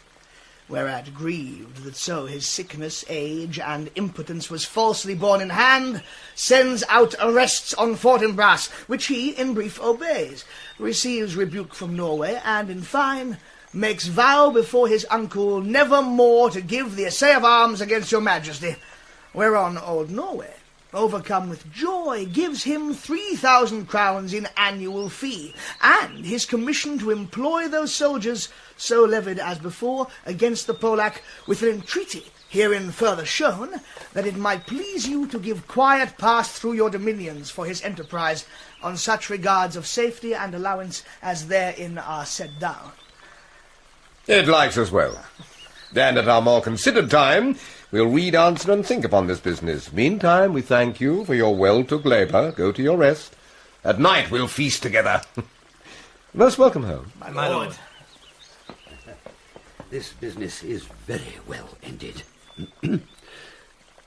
Whereat, grieved that so his sickness, age, and impotence was falsely borne in hand, sends out arrests on Fortinbras, which he, in brief, obeys, receives rebuke from Norway, and, in fine, makes vow before his uncle never more to give the assay of arms against your majesty, whereon old Norway, overcome with joy, gives him 3,000 crowns in annual fee, and his commission to employ those soldiers so levied as before against the Polack, with an entreaty, herein further shown, that it might please you to give quiet pass through your dominions for his enterprise, on such regards of safety and allowance as therein are set down. It likes us well. And at our more considered time, we'll read, answer, and think upon this business. Meantime, we thank you for your well-took labour. Go to your rest. At night we'll feast together. Most welcome home. My lord. This business is very well ended.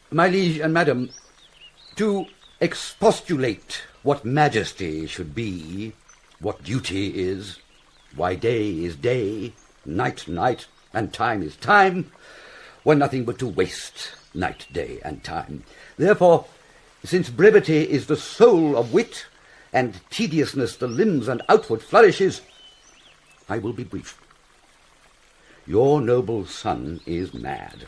My liege and madam, to expostulate what majesty should be, what duty is, why day is day, night night, and time is time, were nothing but to waste night, day, and time. Therefore, since brevity is the soul of wit, and tediousness the limbs and outward flourishes, I will be brief. Your noble son is mad.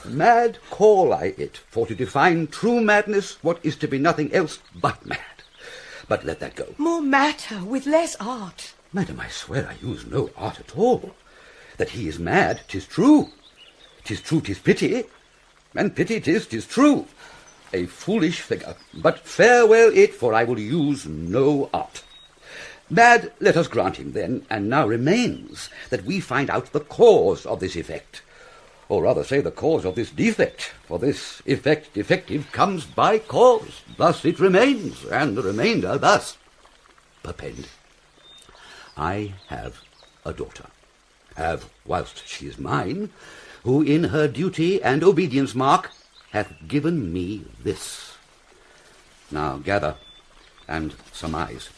Mad call I it, for to define true madness, what is to be nothing else but mad. But let that go. More matter, with less art. Madam, I swear I use no art at all. That he is mad, 'tis true. 'Tis true, 'tis pity, and pity 'tis true. A foolish figure, but farewell it, for I will use no art. Mad, let us grant him then, and now remains that we find out the cause of this effect, or rather say the cause of this defect, for this effect defective comes by cause. Thus it remains, and the remainder thus. Perpend. I have a daughter, have whilst she is mine, who in her duty and obedience mark hath given me this. Now gather and surmise.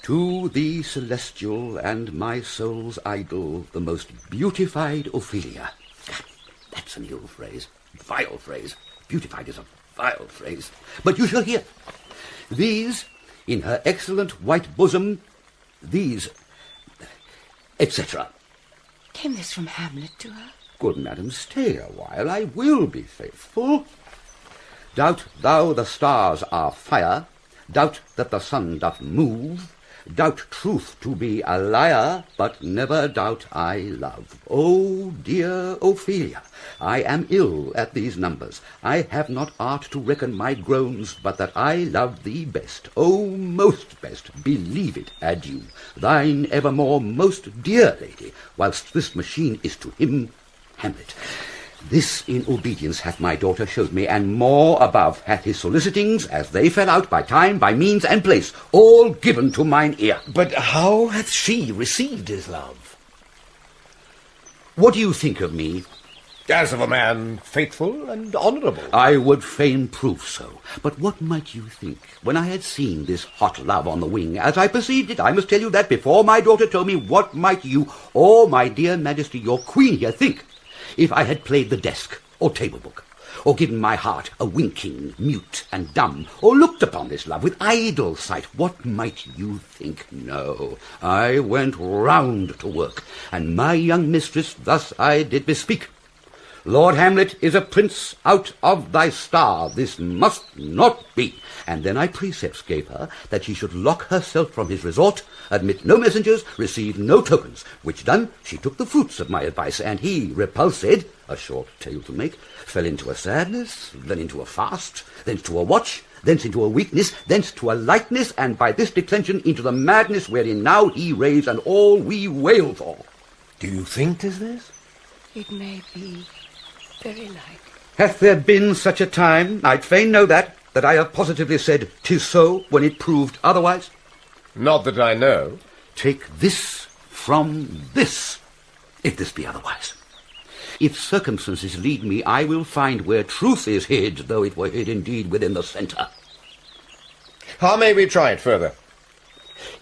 To the celestial and my soul's idol, the most beautified Ophelia. That's an ill phrase, vile phrase. Beautified is a vile phrase. But you shall hear. These, in her excellent white bosom, these, etc. Came this from Hamlet to her? Good madam, stay a while, I will be faithful. Doubt thou the stars are fire, doubt that the sun doth move, doubt truth to be a liar, but never doubt I love. O dear Ophelia, I am ill at these numbers. I have not art to reckon my groans, but that I love thee best. O most best, believe it, adieu. Thine evermore most dear lady, whilst this machine is to him Hamlet. This in obedience hath my daughter showed me, and more above hath his solicitings, as they fell out by time, by means, and place, all given to mine ear. But how hath she received his love? What do you think of me? As of a man faithful and honourable. I would fain prove so. But what might you think, when I had seen this hot love on the wing, as I perceived it, I must tell you that before my daughter told me, what might you, or my dear majesty, your queen here, think, if I had played the desk, or table book, or given my heart a winking, mute and dumb, or looked upon this love with idle sight, what might you think? No, I went round to work, and my young mistress thus I did bespeak. Lord Hamlet is a prince out of thy star. This must not be. And then I precepts gave her that she should lock herself from his resort, admit no messengers, receive no tokens, which done, she took the fruits of my advice, and he, repulsed, a short tale to make, fell into a sadness, then into a fast, thence to a watch, thence into a weakness, thence to a lightness, and by this declension into the madness wherein now he raves, and all we wail for. Do you think 'tis this? It may be very like. Hath there been such a time, I'd fain know that I have positively said 'tis so, when it proved otherwise? Not that I know. Take this from this, if this be otherwise. If circumstances lead me, I will find where truth is hid, though it were hid indeed within the centre. How may we try it further?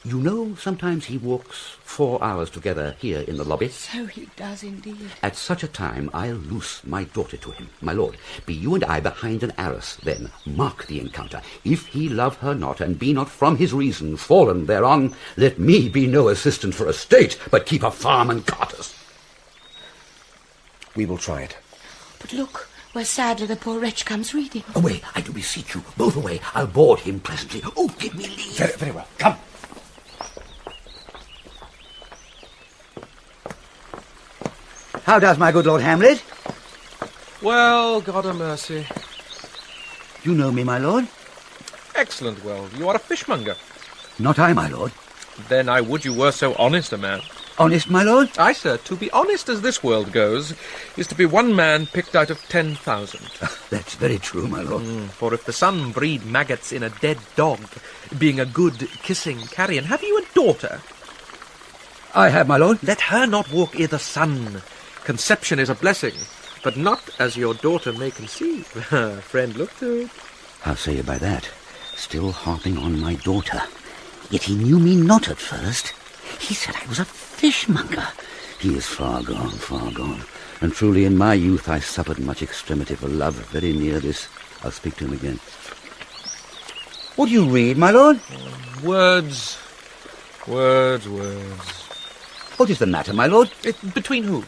You know, sometimes he walks 4 hours together here in the lobby. So he does indeed. At such a time, I'll loose my daughter to him. My lord, be you and I behind an arras, then. Mark the encounter. If he love her not, and be not from his reason fallen thereon, let me be no assistant for a state, but keep a farm and carters. We will try it. But look, where sadly the poor wretch comes reading. Away, I do beseech you, both away. I'll board him presently. Oh, give me leave. Very, very well. Come. How does my good Lord Hamlet? Well, God a mercy. You know me, my lord? Excellent, well, you are a fishmonger. Not I, my lord. Then I would you were so honest a man. Honest, my lord? Aye, sir, to be honest as this world goes, is to be one man picked out of 10,000. That's very true, my lord. For if the sun breed maggots in a dead dog, being a good kissing carrion, have you a daughter? I have, my lord. Let her not walk i' the sun. Conception is a blessing, but not as your daughter may conceive. Friend, look to it. How say you by that? Still harping on my daughter. Yet he knew me not at first. He said I was a fishmonger. He is far gone. And truly in my youth I suffered much extremity for love. Very near this. I'll speak to him again. What do you read, my lord? Words. What is the matter, my lord? Between who?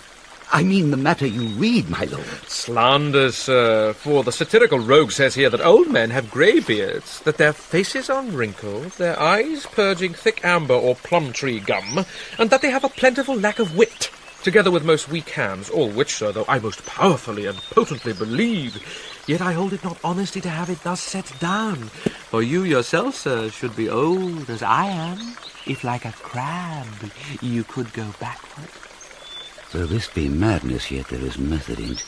I mean the matter you read, my lord. Slander, sir, for the satirical rogue says here that old men have grey beards, that their faces are wrinkled, their eyes purging thick amber or plum-tree gum, and that they have a plentiful lack of wit, together with most weak hands, all which, sir, though I most powerfully and potently believe, yet I hold it not honesty to have it thus set down. For you yourself, sir, should be old as I am, if like a crab you could go backward. Though this be madness, yet there is method in't.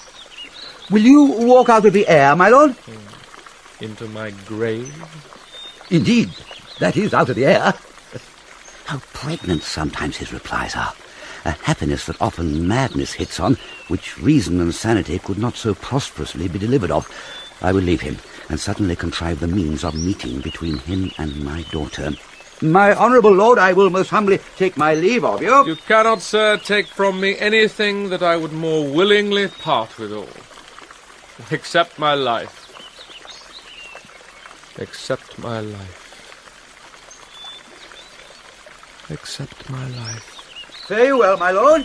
Will you walk out of the air, my lord? Into my grave? Indeed, that is out of the air. How pregnant sometimes his replies are. A happiness that often madness hits on, which reason and sanity could not so prosperously be delivered of. I will leave him, and suddenly contrive the means of meeting between him and my daughter. My honourable lord, I will most humbly take my leave of you. You cannot, sir, take from me anything that I would more willingly part withal. Except my life. Except my life. Except my life. Fare you well, my lord.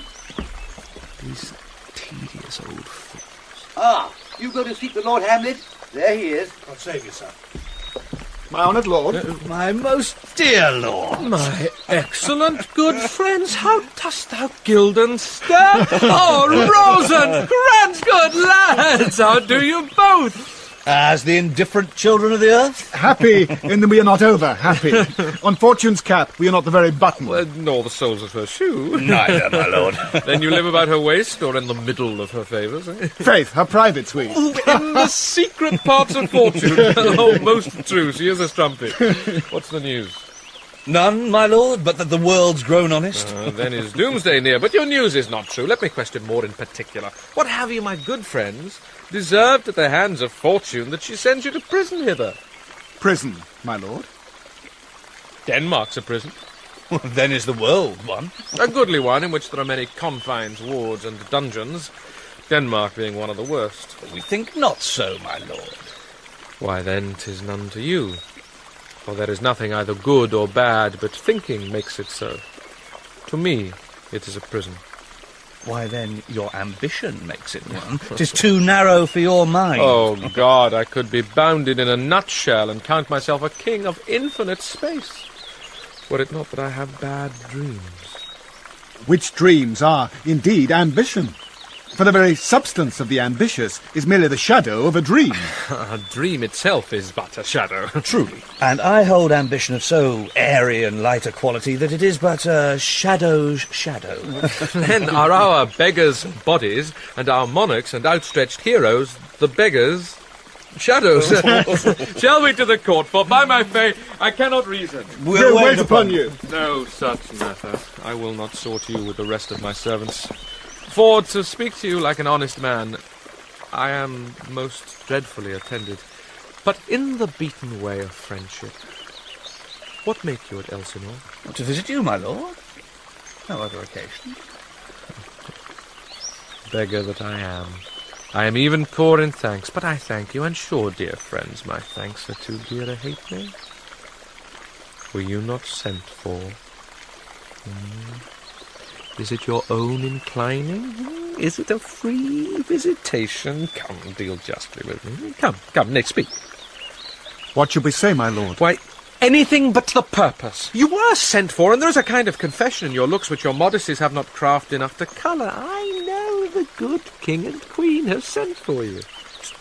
These tedious old fools. Ah, you go to seek the Lord Hamlet? There he is. God save you, sir. My honoured lord. My most dear lord. My excellent good friends, how dost thou Guildenstern? Oh, Rosencrantz, good lads, how do you both? As the indifferent children of the earth? Happy in that we are not over, happy. On Fortune's cap, we are not the very button. Nor the soles of her shoe. Neither, my lord. Then you live about her waist, or in the middle of her favours, eh? Faith, her privates we. In the secret parts of Fortune. Oh, most true, she is a strumpet. What's the news? None, my lord, but that the world's grown honest. Then is doomsday near, but your news is not true. Let me question more in particular. What have you, my good friends, deserved at the hands of Fortune that she sends you to prison hither? Prison, my lord. Denmark's a prison. Then is the world one. A goodly one, in which there are many confines, wards, and dungeons, Denmark being one of the worst. We think not so, my lord. Why, then, 'tis none to you. For there is nothing either good or bad, but thinking makes it so. To me, it is a prison. Why, then, your ambition makes it one. 'Tis too narrow for your mind. Oh, God, I could be bounded in a nutshell and count myself a king of infinite space, were it not that I have bad dreams. Which dreams are, indeed, ambition. For the very substance of the ambitious is merely the shadow of a dream. A dream itself is but a shadow. Truly. And I hold ambition of so airy and light a quality that it is but a shadow's shadow. Then are our beggars' bodies, and our monarchs and outstretched heroes the beggars' shadows. Shall we to the court? For by my faith, I cannot reason. We'll wait upon you. No such matter. I will not sort you with the rest of my servants. For to speak to you like an honest man, I am most dreadfully attended. But in the beaten way of friendship, what make you at Elsinore? To visit you, my lord. No other occasion. Beggar that I am. I am even poor in thanks, but I thank you, and sure, dear friends, my thanks are too dear to hate me. Were you not sent for? Is it your own inclining? Is it a free visitation? Come, deal justly with me. Come, nay, speak. What should we say, my lord? Why, anything but the purpose. You were sent for, and there is a kind of confession in your looks which your modesties have not craft enough to colour. I know the good king and queen have sent for you.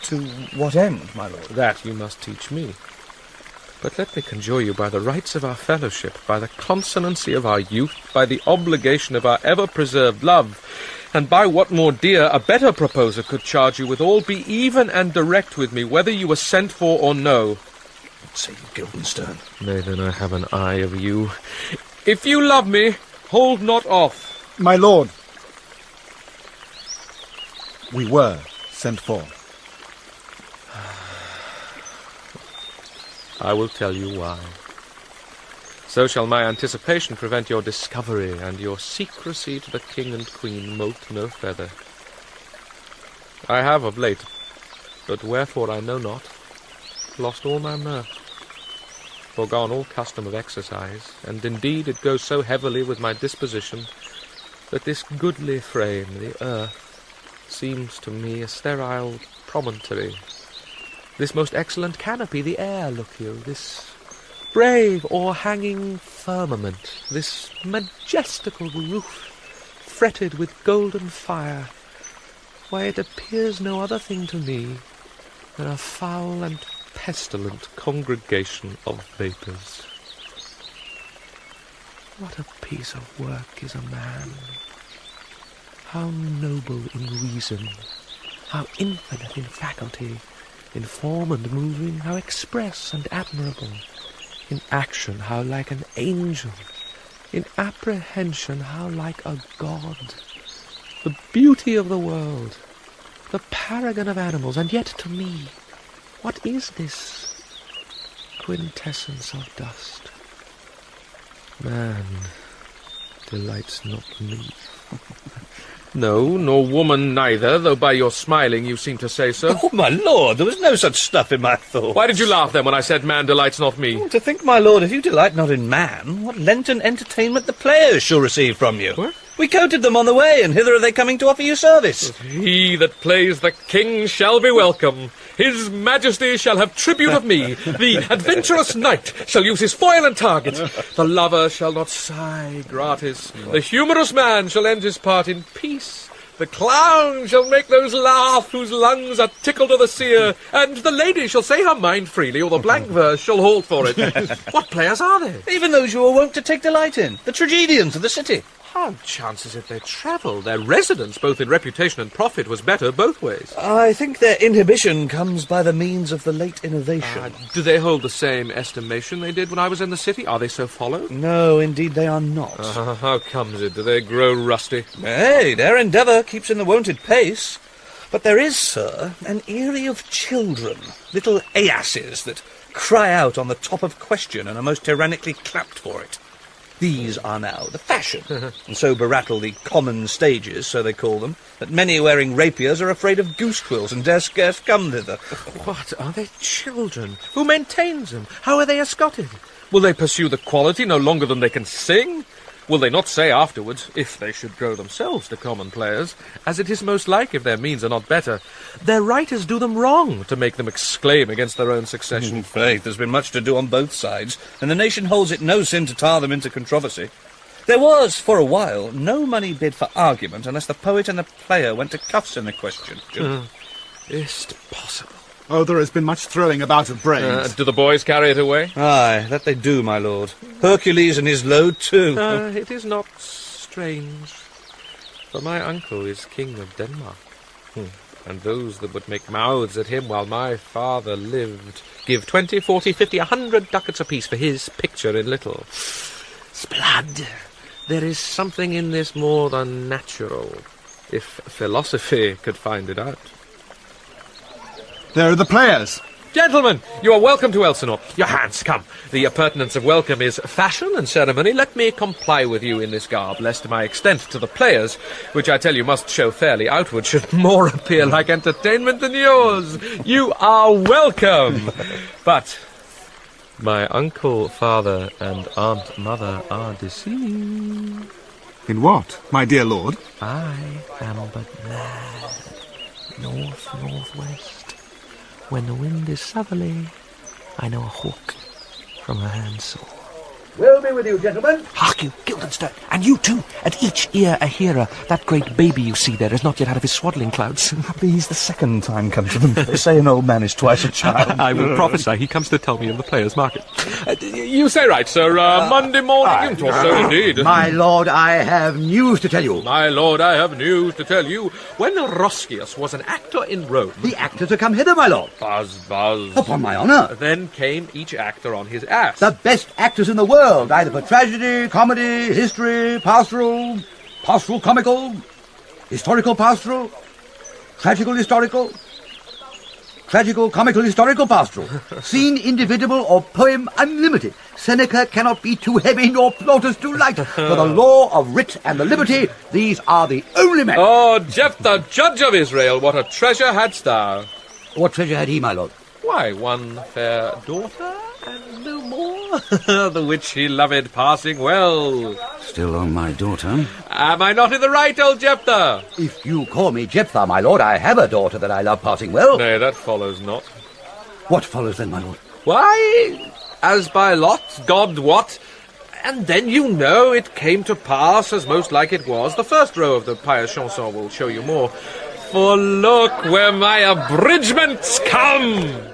To what end, my lord? That you must teach me. But let me conjure you by the rights of our fellowship, by the consonancy of our youth, by the obligation of our ever-preserved love, and by what more dear a better proposer could charge you withal, be even and direct with me, whether you were sent for or no. What say you, Guildenstern? Nay, then I have an eye of you. If you love me, hold not off. My lord, we were sent for. I will tell you why. So shall my anticipation prevent your discovery, and your secrecy to the king and queen moult no feather. I have of late, but wherefore I know not, lost all my mirth, forgone all custom of exercise, and indeed it goes so heavily with my disposition that this goodly frame, the earth, seems to me a sterile promontory. This most excellent canopy, the air, look you, this brave o'erhanging firmament, this majestical roof, fretted with golden fire, why it appears no other thing to me than a foul and pestilent congregation of vapours. What a piece of work is a man! How noble in reason, how infinite in faculty, in form and moving, how express and admirable, in action, how like an angel, in apprehension, how like a god, the beauty of the world, the paragon of animals, and yet to me, what is this quintessence of dust? Man delights not me. No, nor woman neither, though by your smiling you seem to say so. Oh, my lord, there was no such stuff in my thoughts. Why did you laugh then when I said man delights not me? Oh, to think, my lord, if you delight not in man, what Lenten entertainment the players shall receive from you. What? We courted them on the way, and hither are they coming to offer you service. He that plays the king shall be welcome. His majesty shall have tribute of me. The adventurous knight shall use his foil and target. The lover shall not sigh gratis. The humorous man shall end his part in peace. The clown shall make those laugh whose lungs are tickled to the seer, and the lady shall say her mind freely, or the blank verse shall halt for it. What players are they? Even those you are wont to take delight in, the tragedians of the city. How chances it they travel? Their residence, both in reputation and profit, was better both ways. I think their inhibition comes by the means of the late innovation. Do they hold the same estimation they did when I was in the city? Are they so followed? No, indeed they are not. How comes it? Do they grow rusty? Nay, their endeavour keeps in the wonted pace. But there is, sir, an eyrie of children, little aasses that cry out on the top of question and are most tyrannically clapped for it. These are now the fashion, and so berattle the common stages, so they call them, that many wearing rapiers are afraid of goose quills and dare scarce come thither. What, are they children? Who maintains them? How are they escorted? Will they pursue the quality no longer than they can sing? Will they not say afterwards, if they should grow themselves to common players, as it is most like if their means are not better, their writers do them wrong to make them exclaim against their own succession? Faith, there's been much to do on both sides, and the nation holds it no sin to tar them into controversy. There was, for a while, no money bid for argument unless the poet and the player went to cuffs in the question. Is't possible? Oh, there has been much throwing about of brains. Do the boys carry it away? Aye, that they do, my lord. Hercules and his load, too. It is not strange, for my uncle is king of Denmark, and those that would make mouths at him while my father lived give 20, 40, 50, 100 ducats apiece for his picture in little. Splud! There is something in this more than natural. if philosophy could find it out. There are the players. Gentlemen, you are welcome to Elsinore. Your hands, come. The appurtenance of welcome is fashion and ceremony. Let me comply with you in this garb, lest my extent to the players, which I tell you must show fairly outward, should more appear like entertainment than yours. You are welcome. But my uncle, father, and aunt, mother are deceived. In what, my dear lord? I am but mad. North, northwest. When the wind is southerly, I know a hawk from her handsaw. Wilby with you, gentlemen. Hark you, Guildenstern, and you too, at each ear a hearer. That great baby you see there is not yet out of his swaddling clouds. These the second time come to them. They say an old man is twice a child. I will prophesy he comes to tell me of the players' market. You say right, sir. Monday morning, so indeed. My lord, I have news to tell you. My lord, I have news to tell you. When Roscius was an actor in Rome... The actors are come hither, my lord. Buzz, buzz. Upon my honour. Then came each actor on his ass. The best actors in the world, either for tragedy, comedy, history, pastoral comical, historical pastoral, tragical comical historical pastoral, scene individual or poem unlimited. Seneca cannot be too heavy nor Plautus too light. For the law of writ and the liberty, these are the only men. Oh, Jephthah, judge of Israel, what a treasure hadst thou. What treasure had he, my lord? Why, one fair daughter, and no more, the which he loved passing well. Still on my daughter? Am I not in the right, old Jephthah? If you call me Jephthah, my lord, I have a daughter that I love passing well. Nay, that follows not. What follows then, my lord? Why, as by lot, God wot, and then you know it came to pass as most like it was. The first row of the pious chanson will show you more. For look where my abridgments come!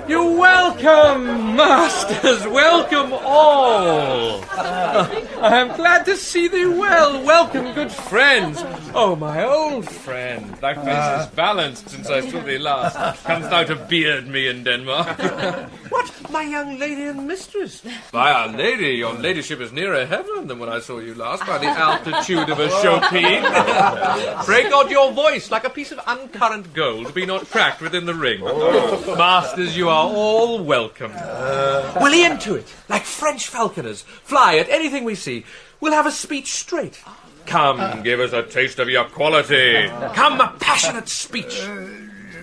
You're welcome, masters, welcome all. I am glad to see thee well. Welcome, good friends. Oh, my old friend, thy face is balanced since I saw thee last. Canst thou to beard me in Denmark? What, my young lady and mistress? By our lady, your ladyship is nearer heaven than when I saw you last, by the altitude of a chopine. Pray God your voice, like a piece of uncurrent gold, be not cracked within the ring. Masters, you are all welcome. We'll into it, like French falconers. Fly at anything we see. We'll have a speech straight. Come, give us a taste of your quality. Come, a passionate speech.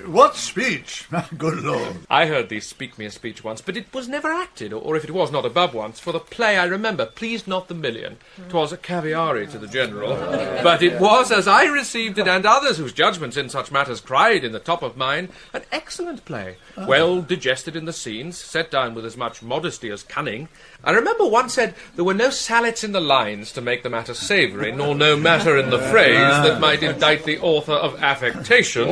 What speech? Good Lord. I heard thee speak me a speech once, but it was never acted, or if it was, not above once, for the play I remember pleased not the million. 'Twas a caviare to the general. But it was, as I received it, and others whose judgments in such matters cried in the top of mine, an excellent play, well digested in the scenes, set down with as much modesty as cunning. I remember one said there were no sallets in the lines to make the matter savoury, nor no matter in the phrase that might indict the author of affectation,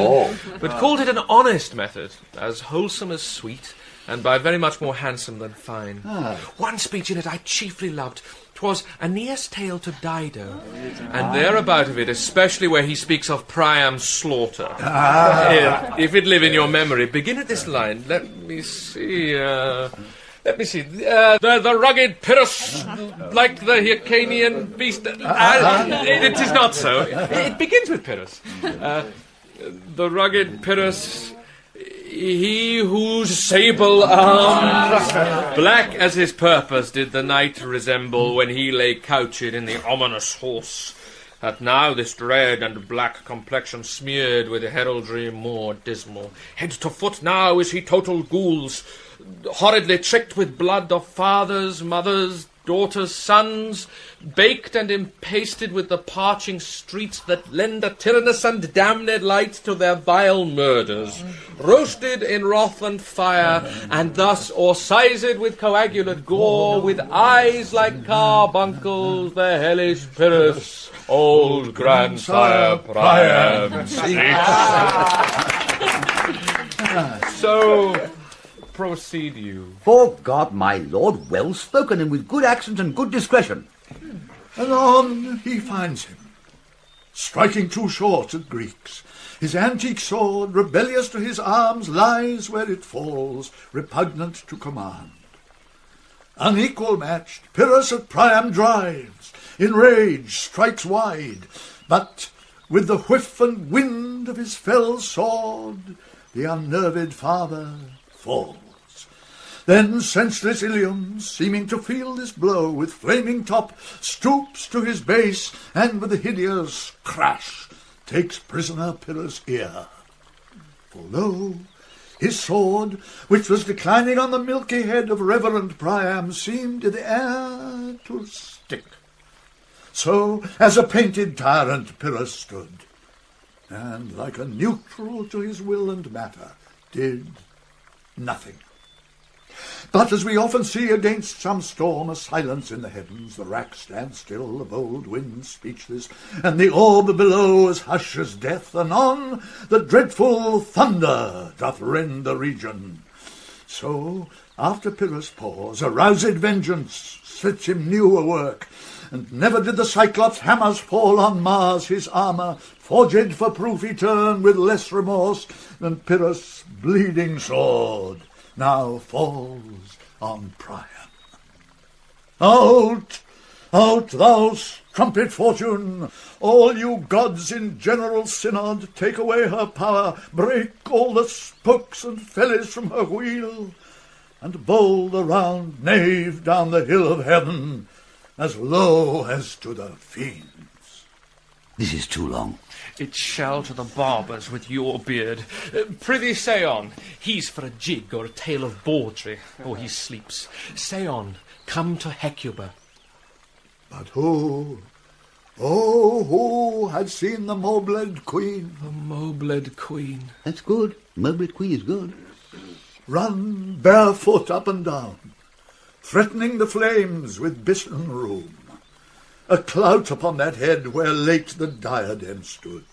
but called it an honest method, as wholesome as sweet, and by very much more handsome than fine. One speech in it I chiefly loved. 'Twas Aeneas' tale to Dido, and thereabout of it, especially where he speaks of Priam's slaughter. If it live in your memory, begin at this line. Let me see. The rugged Pyrrhus, like the Hyrcanian beast. It is not so. It begins with Pyrrhus. The rugged Pyrrhus, he whose sable arms, black as his purpose, did the night resemble when he lay couched in the ominous horse, that now this red and black complexion smeared with heraldry more dismal. Head to foot now is he total ghouls, horridly tricked with blood of fathers, mothers, daughters, sons, baked and impasted with the parching streets that lend a tyrannous and damned light to their vile murders, roasted in wrath and fire, and thus o'ersized with coagulate gore, with eyes like carbuncles, the hellish Pyrrhus, old grandsire Priam speaks. So, proceed you. For God, my lord, well spoken, and with good accent and good discretion. Anon he finds him, striking too short at Greeks. His antique sword, rebellious to his arms, lies where it falls, repugnant to command. Unequal matched, Pyrrhus at Priam drives, in rage strikes wide, But with the whiff and wind of his fell sword, the unnerved father falls. Then senseless Ilium, seeming to feel this blow, with flaming top, stoops to his base, and with a hideous crash takes prisoner Pyrrhus' ear. For lo, his sword, which was declining on the milky head of reverend Priam, seemed in the air to stick. So, as a painted tyrant, Pyrrhus stood, and like a neutral to his will and matter, did nothing. But as we often see against some storm, a silence in the heavens, the rack stands still, the bold wind speechless, and the orb below as hush as death, anon the dreadful thunder doth rend the region. So, after Pyrrhus' pause, aroused vengeance sets him new a work, and never did the Cyclops' hammers fall on Mars, his armour, forged for proof he turned with less remorse than Pyrrhus' bleeding sword now falls on Priam. Out, out, thou strumpet Fortune! All you gods in general synod, take away her power, break all the spokes and fellies from her wheel, and bowl the round nave down the hill of heaven, as low as to the fiends. This is too long. It shall to the barbers with your beard. Prithee, say on. He's for a jig or a tale of bawdry, or he sleeps. Say on. Come to Hecuba. But who, oh, who had seen the Mowbled Queen? The Mowbled Queen. That's good. Mowbled Queen is good. Run barefoot up and down, threatening the flames with bysson rheum. A clout upon that head where late the diadem stood,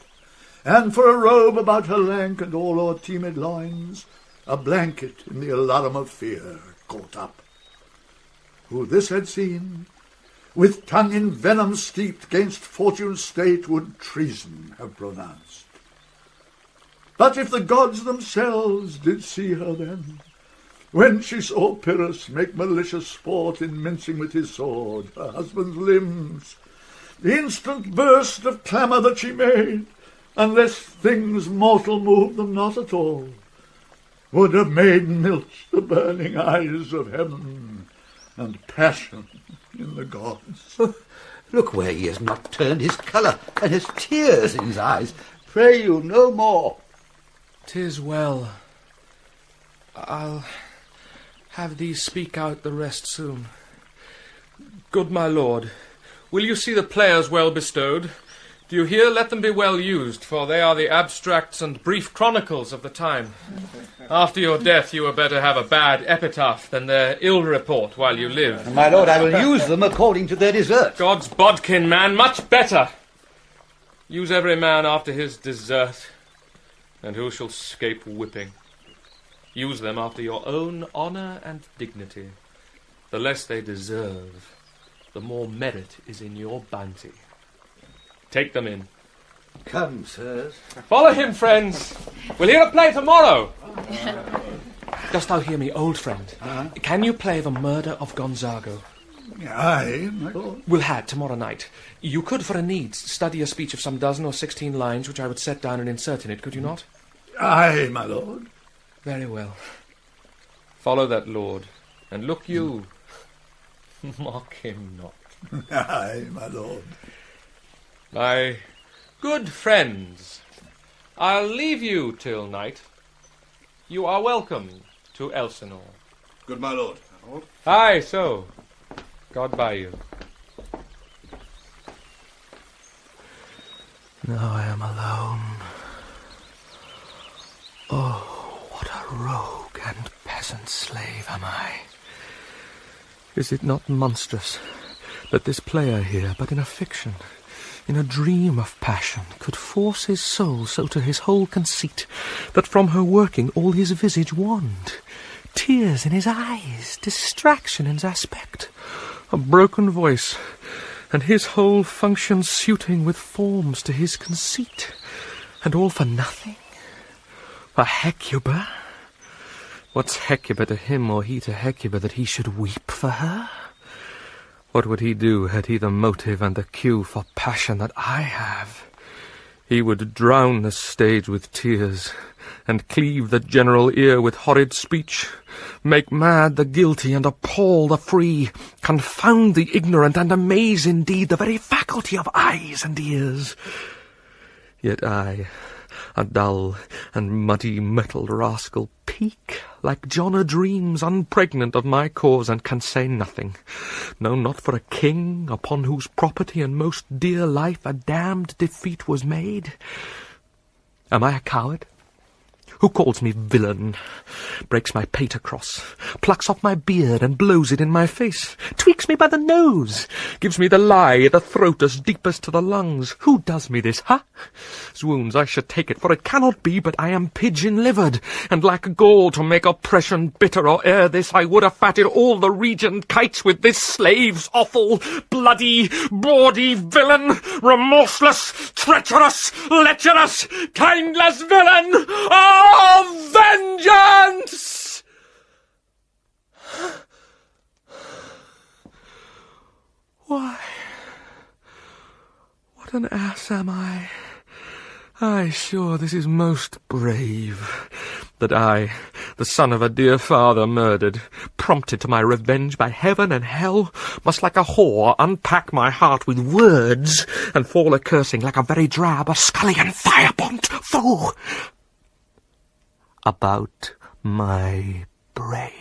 and for a robe about her lank and all o'er teamed loins, a blanket in the alarum of fear caught up. Who this had seen, with tongue in venom steeped, 'gainst Fortune's state would treason have pronounced. But if the gods themselves did see her then, when she saw Pyrrhus make malicious sport in mincing with his sword her husband's limbs, the instant burst of clamour that she made, unless things mortal moved them not at all, would have made milch the burning eyes of heaven and passion in the gods. Look where he has not turned his colour, and has tears in his eyes. Pray you no more. 'Tis well. I'll have thee speak out the rest soon. Good my lord, will you see the players well bestowed? Do you hear? Let them be well used, for they are the abstracts and brief chronicles of the time. After your death you were better have a bad epitaph than their ill report while you live. My lord, I will use them according to their desert. God's bodkin, man, much better. Use every man after his desert, and who shall scape whipping? Use them after your own honour and dignity. The less they deserve, the more merit is in your bounty. Take them in. Come, sirs. Follow him, friends. We'll hear a play tomorrow. Dost thou hear me, old friend? Can you play the murder of Gonzago? Aye, my lord. We'll have tomorrow night. You could, for a need, study a speech of some 12 or 16 lines, which I would set down and insert in it, could you not? Aye, my lord. Very well. Follow that lord, and look you, mock him not. Aye, my lord. My good friends, I'll leave you till night. You are welcome to Elsinore. Good my lord. Aye, so. God by you. Now I am alone. Oh, what a rogue and peasant slave am I. Is it not monstrous that this player here, but in a fiction, in a dream of passion, could force his soul so to his whole conceit, that from her working all his visage wanned, tears in his eyes, distraction in his aspect, a broken voice, and his whole function suiting with forms to his conceit, and all for nothing? For Hecuba? What's Hecuba to him, or he to Hecuba, that he should weep for her? What would he do had he the motive and the cue for passion that I have? He would drown the stage with tears, and cleave the general ear with horrid speech, make mad the guilty and appall the free, confound the ignorant and amaze indeed the very faculty of eyes and ears. Yet I, a dull and muddy-mettled rascal, peak like John a dreams, unpregnant of my cause, and can say nothing. No, not for a king, upon whose property and most dear life a damned defeat was made. Am I a coward? Who calls me villain, breaks my pater cross, plucks off my beard and blows it in my face, tweaks me by the nose, gives me the lie, the throat as deep as to the lungs? Who does me this, huh? Swoons, I should take it, for it cannot be but I am pigeon-livered, and lack gall to make oppression bitter, or ere this I would have fatted all the region kites with this slave's offal, bloody, bawdy villain, remorseless, treacherous, lecherous, kindless villain! Of vengeance! Why, what an ass am I! Ay, sure, this is most brave, that I, the son of a dear father murdered, prompted to my revenge by heaven and hell, must like a whore unpack my heart with words, and fall a-cursing like a very drab, a scullion firebomb fool about my brain.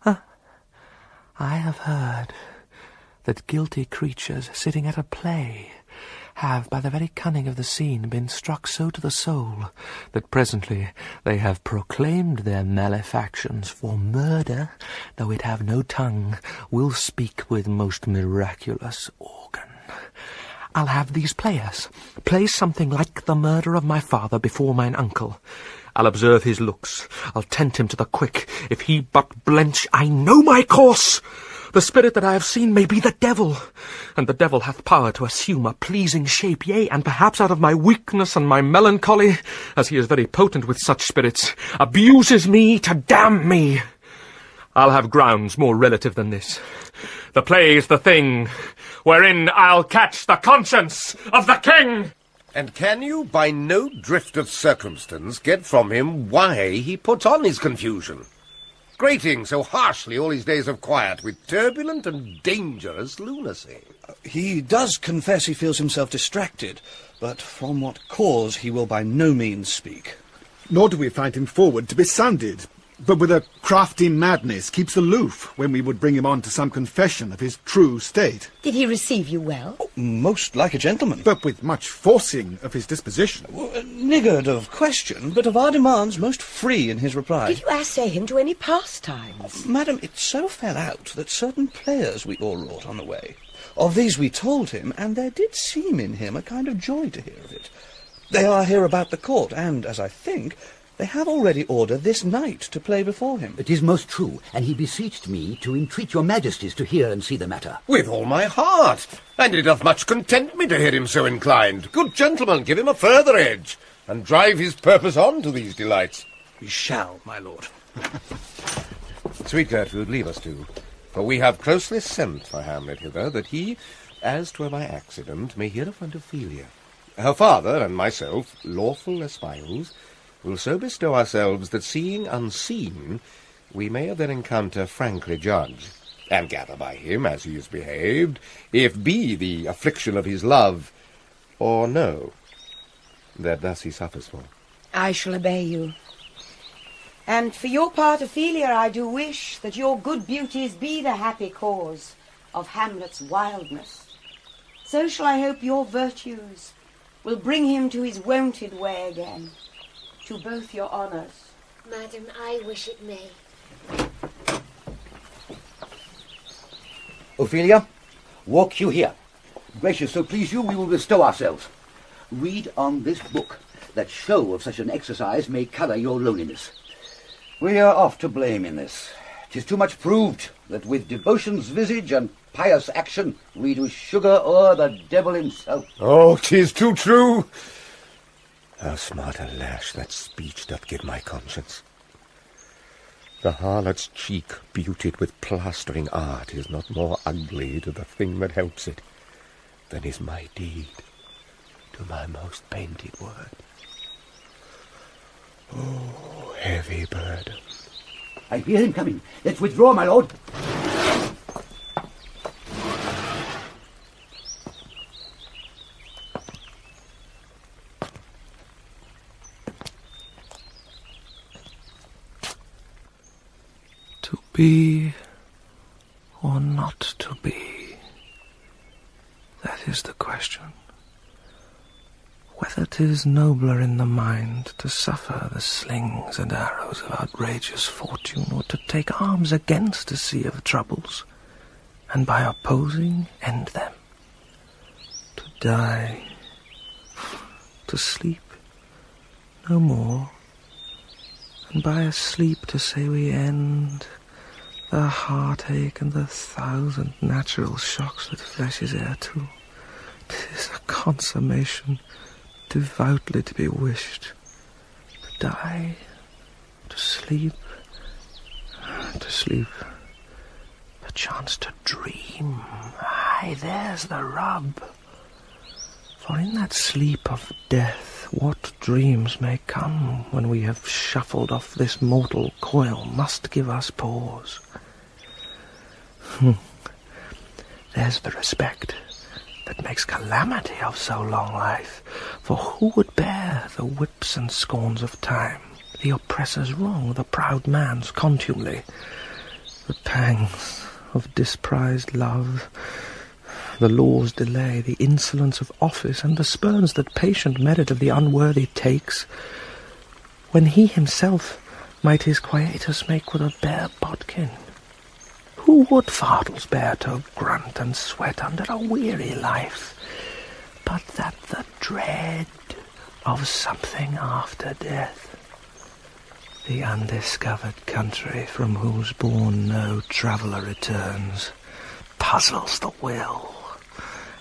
I have heard that guilty creatures sitting at a play have, by the very cunning of the scene, been struck so to the soul that presently they have proclaimed their malefactions, for murder, though it have no tongue, will speak with most miraculous organ. I'll have these players play something like the murder of my father before mine uncle. I'll observe his looks, I'll tempt him to the quick. If he but blench, I know my course. The spirit that I have seen may be the devil, and the devil hath power to assume a pleasing shape, yea, and perhaps out of my weakness and my melancholy, as he is very potent with such spirits, abuses me to damn me. I'll have grounds more relative than this. The play's the thing wherein I'll catch the conscience of the king. And can you, by no drift of circumstance, get from him why he puts on his confusion, grating so harshly all his days of quiet with turbulent and dangerous lunacy? He does confess he feels himself distracted, but from what cause he will by no means speak. Nor do we find him forward to be sounded, but with a crafty madness keeps aloof when we would bring him on to some confession of his true state. Did he receive you well? Oh, most like a gentleman. But with much forcing of his disposition. Niggard of question, but of our demands most free in his reply. Did you assay him to any pastimes? Madam, it so fell out that certain players we all wrought on the way. Of these we told him, and there did seem in him a kind of joy to hear of it. They are here about the court, and, as I think, they have already ordered this night to play before him. It is most true, and he beseeched me to entreat your majesties to hear and see the matter. With all my heart, and it doth much content me to hear him so inclined. Good gentlemen, give him a further edge, and drive his purpose on to these delights. We shall, my lord. Sweet Gertrude, leave us too, for we have closely sent for Hamlet hither, that he, as 'twere by accident, may hear of Ophelia. Her father and myself, lawful espials, will so bestow ourselves that, seeing unseen, we may of their encounter frankly judge, and gather by him, as he is behaved, if be the affliction of his love, or no, that thus he suffers for. I shall obey you. And for your part, Ophelia, I do wish that your good beauties be the happy cause of Hamlet's wildness. So shall I hope your virtues will bring him to his wonted way again, to both your honours. Madam, I wish it may. Ophelia, walk you here. Gracious, so please you, we will bestow ourselves. Read on this book, that show of such an exercise may colour your loneliness. We are oft to blame in this. 'Tis too much proved that with devotion's visage and pious action we do sugar o'er the devil himself. Oh, 'tis too true. How smart a lash that speech doth give my conscience. The harlot's cheek, beautied with plastering art, is not more ugly to the thing that helps it than is my deed to my most painted word. Oh, heavy burden. I hear him coming. Let's withdraw, my lord. To be or not to be, that is the question. Whether 'tis nobler in the mind to suffer the slings and arrows of outrageous fortune, or to take arms against a sea of troubles, and by opposing end them. To die, to sleep, no more, and by a sleep to say we end the heartache and the 1,000 natural shocks that flesh is heir to. 'Tis a consummation devoutly to be wished. To die, to sleep, perchance to dream. Aye, there's the rub. For in that sleep of death, what dreams may come when we have shuffled off this mortal coil must give us pause. There's the respect that makes calamity of so long life. For who would bear the whips and scorns of time, the oppressor's wrong, the proud man's contumely, the pangs of disprized love, the law's delay, the insolence of office, and the spurns that patient merit of the unworthy takes, when he himself might his quietus make with a bare bodkin? Who would fardels bear to grunt and sweat under a weary life, but that the dread of something after death, the undiscovered country from whose bourne no traveller returns, puzzles the will,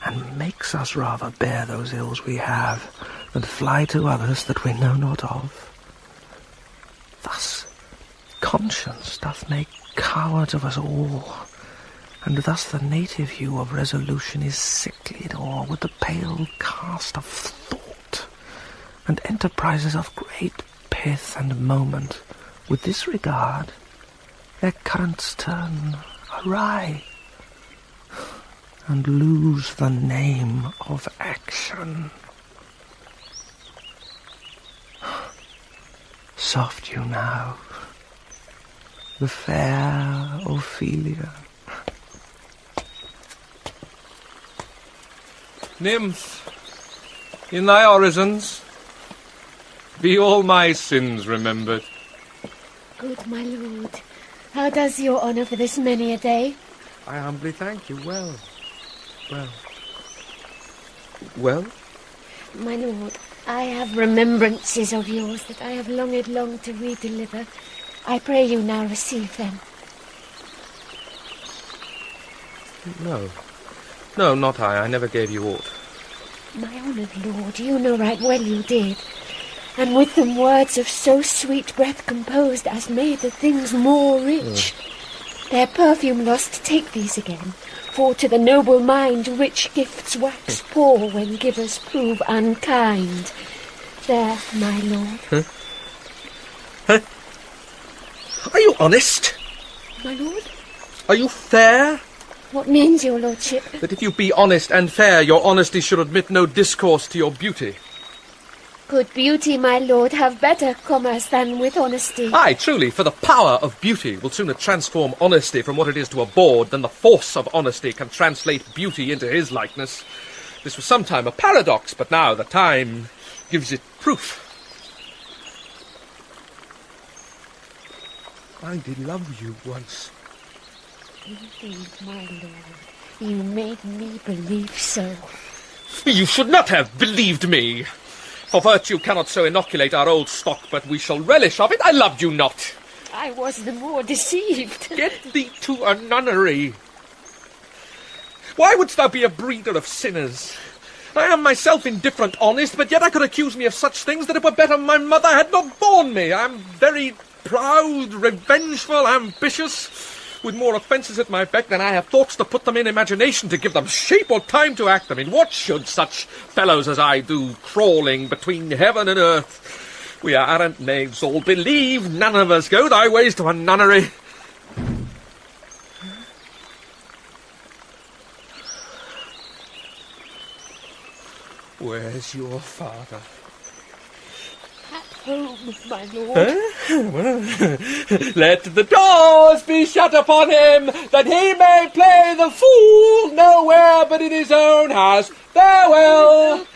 and makes us rather bear those ills we have than fly to others that we know not of. Thus conscience doth make cowards of us all, and thus the native hue of resolution is sicklied o'er with the pale cast of thought, and enterprises of great pith and moment, with this regard, their currents turn awry, and lose the name of action. Soft you now, the fair Ophelia. Nymph, in thy orisons, be all my sins remembered. Good my lord, how does your honour for this many a day? I humbly thank you. Well. My lord, I have remembrances of yours that I have longed long to redeliver. I pray you now receive them. No, not I. I never gave you aught. My honoured lord, you know right well you did. And with them words of so sweet breath composed as made the things more rich. Their perfume lost, take these again. For to the noble mind rich gifts wax poor when givers prove unkind. There, my lord. Huh? Are you honest? My lord? Are you fair? What means your lordship? That if you be honest and fair, your honesty should admit no discourse to your beauty. Could beauty, my lord, have better commerce than with honesty? Aye, truly, for the power of beauty will sooner transform honesty from what it is to a bawd than the force of honesty can translate beauty into his likeness. This was sometime a paradox, but now the time gives it proof. I did love you once. Indeed, my lord, you made me believe so. You should not have believed me. For virtue cannot so inoculate our old stock, but we shall relish of it. I loved you not. I was the more deceived. Get thee to a nunnery. Why wouldst thou be a breeder of sinners? I am myself indifferent honest, but yet I could accuse me of such things that it were better my mother had not borne me. I am very proud, revengeful, ambitious, with more offences at my beck than I have thoughts to put them in imagination, to give them shape or time to act them in. What should such fellows as I do, crawling between heaven and earth? We are arrant knaves, all believe, none of us go thy ways to a nunnery. Where's your father? Home, my lord. Well, let the doors be shut upon him, that he may play the fool nowhere but in his own house. Farewell!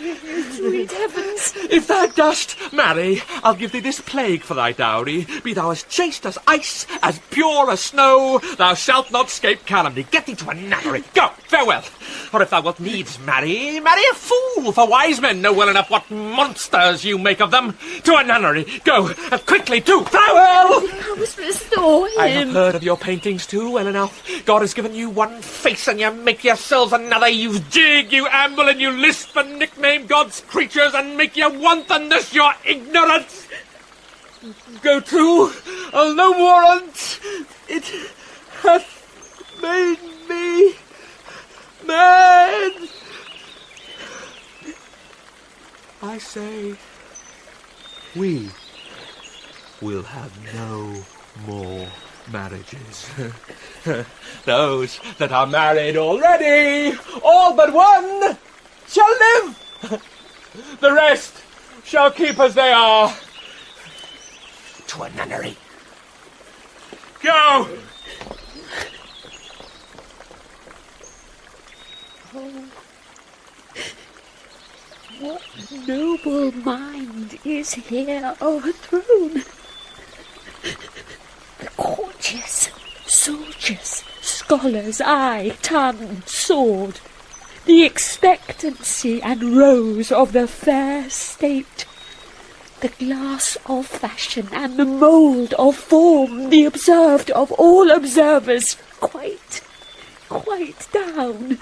Sweet heavens! If thou dost marry, I'll give thee this plague for thy dowry. Be thou as chaste as ice, as pure as snow, thou shalt not scape calumny. Get thee to a nunnery. Go, farewell! Or if thou wilt needs marry a fool, for wise men know well enough what monsters you make of them. To a nunnery, go, and quickly too. Farewell! I must restore him. I have heard of your paintings too, well enough. God has given you one face, and you make yourselves another. You jig, you amble, and you lisp and nickname God's creatures, and make your wantonness your ignorance. Go to, I'll no warrant. It hath made me mad. I say, we will have no more marriages. Those that are married already, all but one, shall live. The rest shall keep as they are. To a nunnery. Go! Oh, what noble mind is here overthrown? The courtiers, soldiers, scholars, eye, tongue, sword, the expectancy and rose of the fair state, the glass of fashion and the mould of form, the observed of all observers, quite down.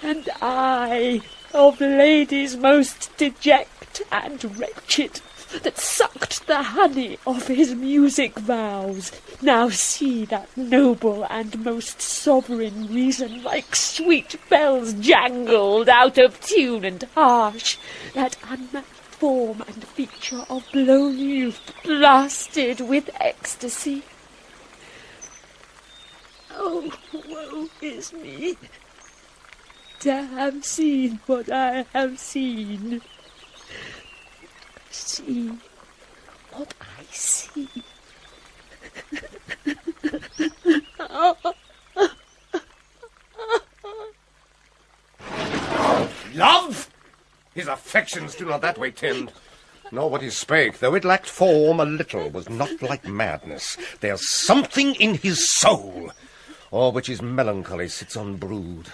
And I, of ladies most deject and wretched, that sucked the honey of his music vows, now see that noble and most sovereign reason like sweet bells jangled out of tune and harsh, that unmatched form and feature of blown youth blasted with ecstasy. Oh, woe is me, to have seen what I have seen. See what I see. Love? His affections do not that way tend. Nor what he spake, though it lacked form a little, was not like madness. There's something in his soul, o'er which his melancholy sits unbrood.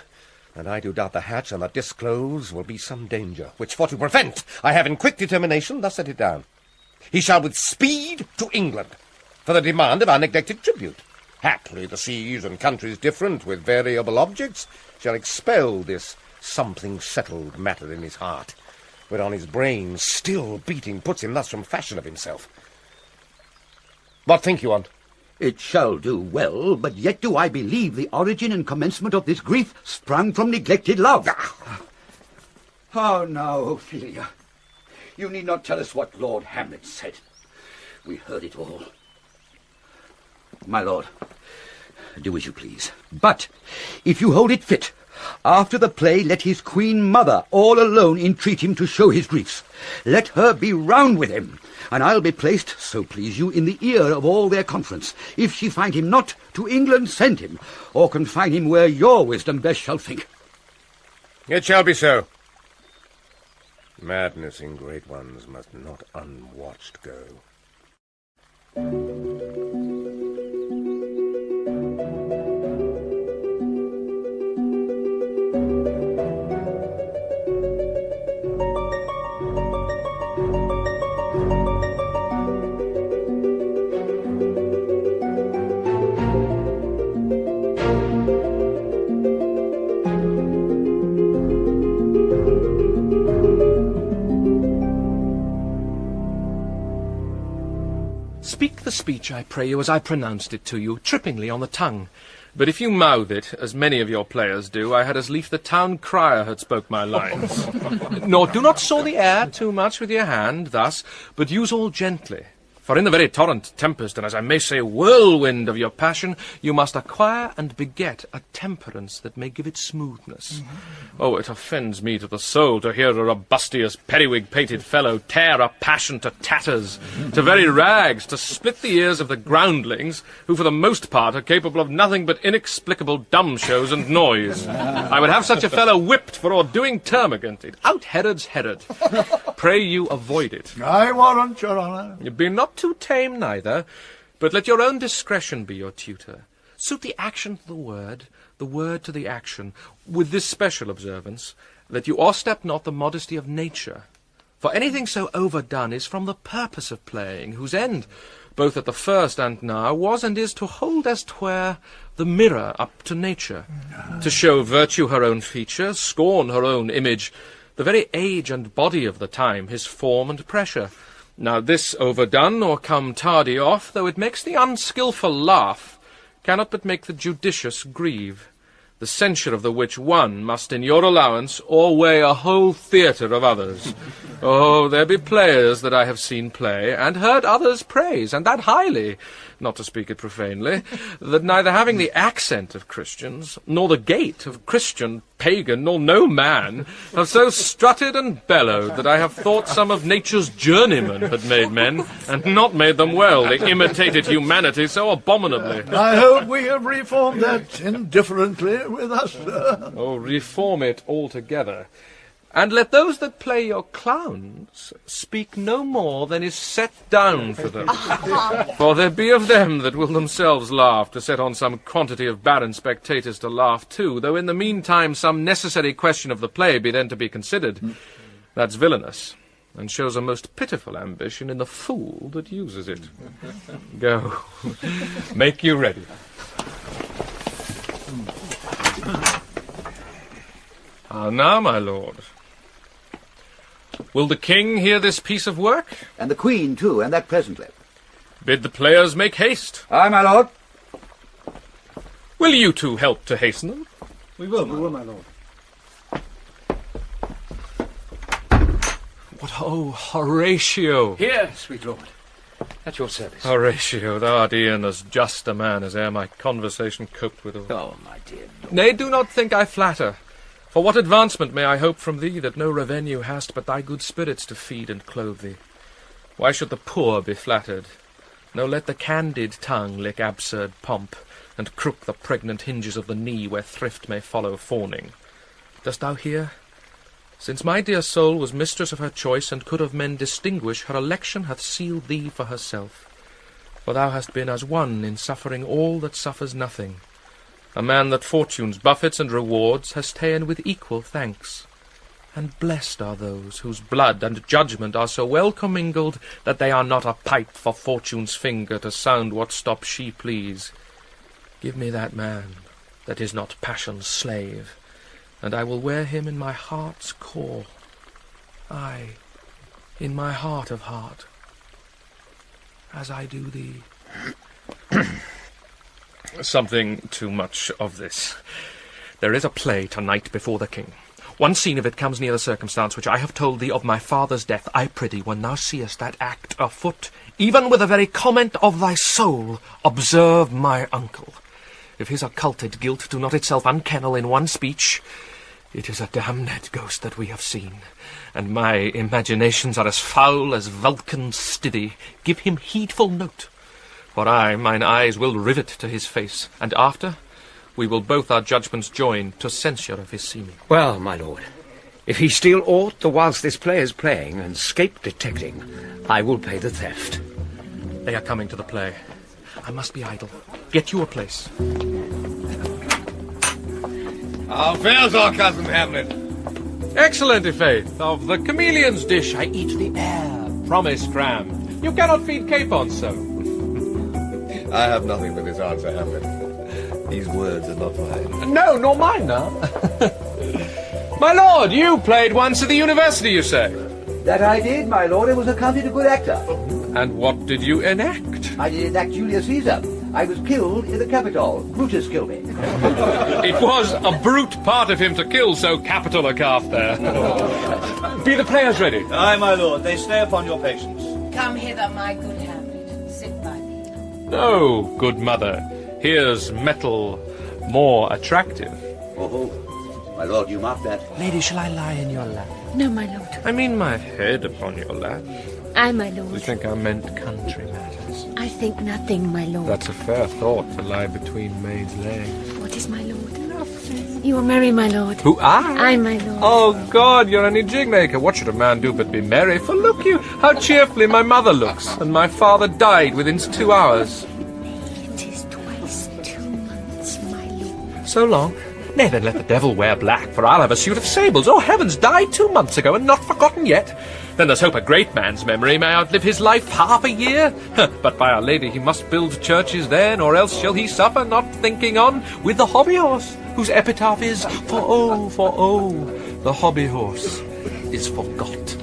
And I do doubt the hatch and the disclose will be some danger, which for to prevent, I have in quick determination thus set it down. He shall with speed to England, for the demand of our neglected tribute. Haply the seas and countries different, with variable objects, shall expel this something settled matter in his heart, whereon his brain, still beating, puts him thus from fashion of himself. What think you on't? It shall do well, but yet do I believe the origin and commencement of this grief sprung from neglected love. How now, Ophelia? You need not tell us what Lord Hamlet said. We heard it all. My lord, do as you please. But, if you hold it fit, after the play let his queen mother all alone entreat him to show his griefs. Let her be round with him, and I'll be placed, so please you, in the ear of all their conference. If she find him not, to England send him, or confine him where your wisdom best shall think. It shall be so. Madness in great ones must not unwatched go. Speak speech, I pray you, as I pronounced it to you, trippingly on the tongue. But if you mouth it, as many of your players do, I had as lief the town crier had spoke my lines. Nor do not saw the air too much with your hand, thus, but use all gently. For in the very torrent, tempest, and as I may say, whirlwind of your passion, you must acquire and beget a temperance that may give it smoothness. Oh, it offends me to the soul to hear a robustious, periwig-pated fellow tear a passion to tatters, to very rags, to split the ears of the groundlings, who for the most part are capable of nothing but inexplicable dumb shows and noise. I would have such a fellow whipped for all doing termagant. It out Herod's Herod. Pray you avoid it. I warrant, your honour. Be not too tame neither, but let your own discretion be your tutor. Suit the action to the word to the action, with this special observance, that you o'erstep not the modesty of nature. For anything so overdone is from the purpose of playing, whose end, both at the first and now, was and is to hold as 'twere the mirror up to nature, to show virtue her own feature, scorn her own image, the very age and body of the time, his form and pressure. Now this overdone, or come tardy off, though it makes the unskilful laugh, cannot but make the judicious grieve, the censure of the which one must in your allowance o'erweigh a whole theatre of others. Oh, there be players that I have seen play, and heard others praise, and that highly, not to speak it profanely, that neither having the accent of Christians, nor the gait of Christian, pagan, nor no man, have so strutted and bellowed that I have thought some of nature's journeymen had made men, and not made them well. They imitated humanity so abominably. I hope we have reformed that indifferently with us, sir. Oh, reform it altogether. And let those that play your clowns speak no more than is set down for them. For there be of them that will themselves laugh, to set on some quantity of barren spectators to laugh too, though in the meantime some necessary question of the play be then to be considered. That's villainous, and shows a most pitiful ambition in the fool that uses it. Go, make you ready. Ah, now, my lord, will the king hear this piece of work? And the queen, too, and that presently. Bid the players make haste. Aye, my lord. Will you two help to hasten them? We will, my lord. What, oh, Horatio! Here, sweet lord. At your service. Horatio, thou art e'en as just a man as e'er my conversation coped withal. Oh, my dear lord. Nay, do not think I flatter. For what advancement may I hope from thee, that no revenue hast but thy good spirits to feed and clothe thee? Why should the poor be flattered? No, let the candid tongue lick absurd pomp, and crook the pregnant hinges of the knee where thrift may follow fawning. Dost thou hear? Since my dear soul was mistress of her choice, and could of men distinguish, her election hath sealed thee for herself. For thou hast been as one in suffering all that suffers nothing. A man that fortune's buffets and rewards has ta'en with equal thanks. And blessed are those whose blood and judgment are so well commingled that they are not a pipe for fortune's finger to sound what stop she please. Give me that man that is not passion's slave, and I will wear him in my heart's core, aye, in my heart of heart, as I do thee. Something too much of this. There is a play tonight before the king. One scene of it comes near the circumstance which I have told thee of my father's death. I prithee, when thou seest that act afoot, even with the very comment of thy soul, observe my uncle. If his occulted guilt do not itself unkennel in one speech, it is a damned ghost that we have seen, and my imaginations are as foul as Vulcan's stiddy. Give him heedful note. For mine eyes will rivet to his face, and after, we will both our judgments join to censure of his seeming. Well, my lord, if he steal aught the whilst this play is playing, and scape detecting, I will pay the theft. They are coming to the play. I must be idle. Get you a place. How fares our cousin Hamlet? Excellent, i' faith. Of the chameleon's dish I eat the air. Promise, cram. You cannot feed capons so. I have nothing for this answer, Hamlet. These words are not mine. No, nor mine now. My lord, you played once at the university, you say? That I did, my lord, and was accounted a good actor. And what did you enact? I did enact Julius Caesar. I was killed in the Capitol. Brutus killed me. It was a brute part of him to kill so capital a calf there. Be the players ready? Aye, my lord. They stay upon your patience. Come hither, my good Hamlet. Sit by me. No, good mother. Here's metal more attractive. Oh, my lord, you mark that. Lady, shall I lie in your lap? No, my lord. I mean my head upon your lap. Aye, my You lord. think I meant country matters? I think nothing, my lord. That's a fair thought to lie between maids' legs. What is my lord? Nothing. You are merry, my lord. Who, I? Aye, my lord. Oh, God, you're any jig maker. What should a man do but be merry? For look you, how cheerfully my mother looks, and my father died within 2 hours. It is twice 2 months, my lord. So long? Nay, then let the devil wear black, for I'll have a suit of sables. Oh, heavens, died 2 months ago and not forgotten yet. Then there's hope a great man's memory may outlive his life half a year. But by Our Lady he must build churches then, or else shall he suffer, not thinking on, with the hobby horse, whose epitaph is, for oh, the hobby horse is forgot.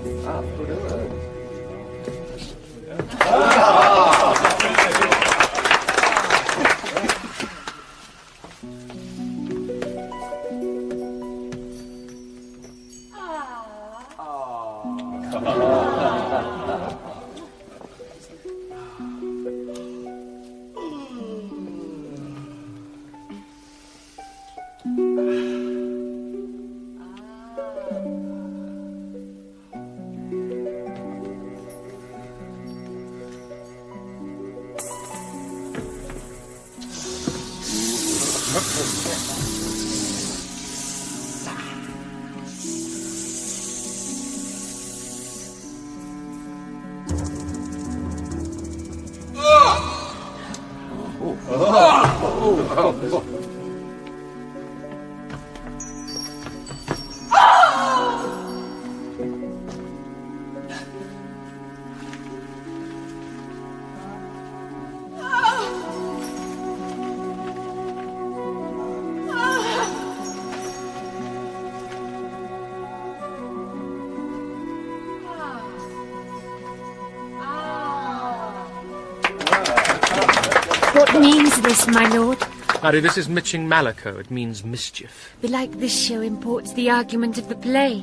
What means this, my lord? Harry, this is Mitching Malachor. It means mischief. Belike this show imports the argument of the play.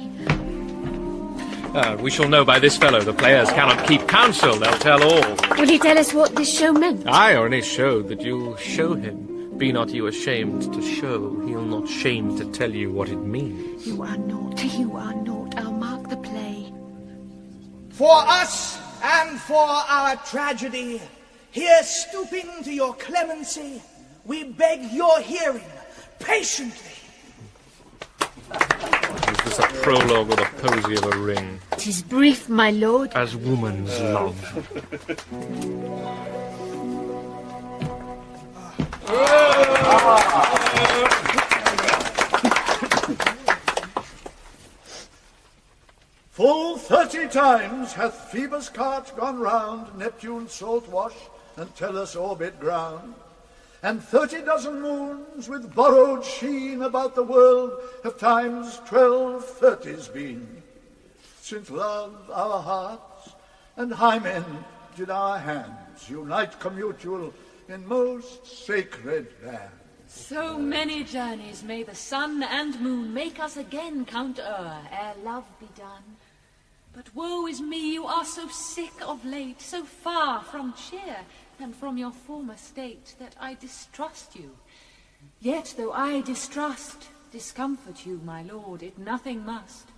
We shall know by this fellow. The players cannot keep counsel. They'll tell all. Will he tell us what this show meant? I only showed that you'll show him. Be not you ashamed to show. He'll not shame to tell you what it means. You are naught, you are naught. I'll mark the play. For us and for our tragedy, here stooping to your clemency, we beg your hearing patiently. Is this a prologue or the posy of a ring? 'Tis brief, my lord. As woman's love. Full 30 times hath Phoebus' cart gone round Neptune's salt wash and Tellus' orbit ground, and 30 dozen moons with borrowed sheen about the world have times 12 30s been, since love our hearts and hymen did our hands unite commutual in most sacred bands. So many journeys may the sun and moon make us again count o'er, ere love be done. But woe is me, you are so sick of late, so far from cheer, and from your former state, that I distrust you. Yet though I distrust, discomfort you, my lord, it nothing must.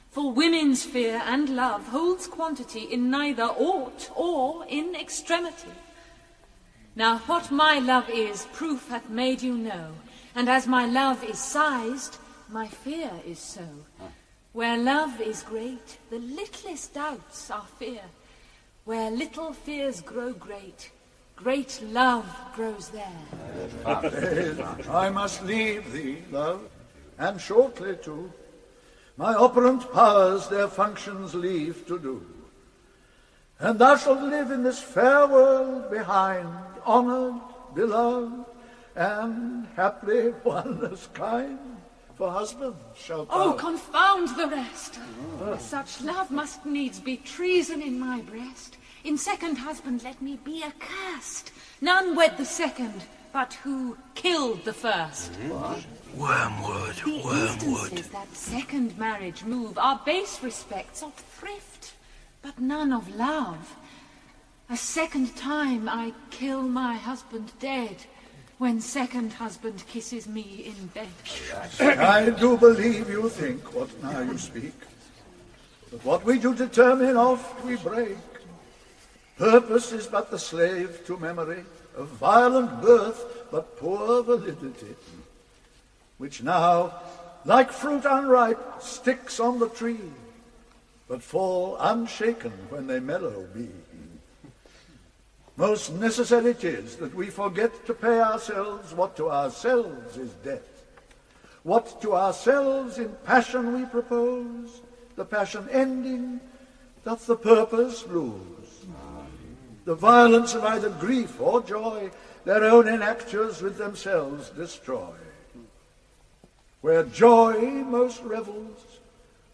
For women's fear and love holds quantity in neither aught or in extremity. Now what my love is, proof hath made you know, and as my love is sized, my fear is so. Where love is great, the littlest doubts are fear. Where little fears grow great, great love grows there. I must leave thee, love, and shortly too. My operant powers their functions leave to do. And thou shalt live in this fair world behind, honoured, beloved, and haply one as kind. For husband shalt thou... Oh, confound the rest! Such love must needs be treason in my breast. In second husband let me be accursed. None wed the second, but who killed the first. Wormwood, The instances that second marriage move are base respects of thrift, but none of love. A second time I kill my husband dead, when second husband kisses me in bed. I do believe you think what now you speak, but what we do determine oft we break. Purpose is but the slave to memory, of violent birth but poor validity, which now, like fruit unripe, sticks on the tree, but fall unshaken when they mellow be. Most necessary 'tis that we forget to pay ourselves what to ourselves is debt. What to ourselves in passion we propose, the passion ending, doth the purpose lose. The violence of either grief or joy their own enactures with themselves destroy. Where joy most revels,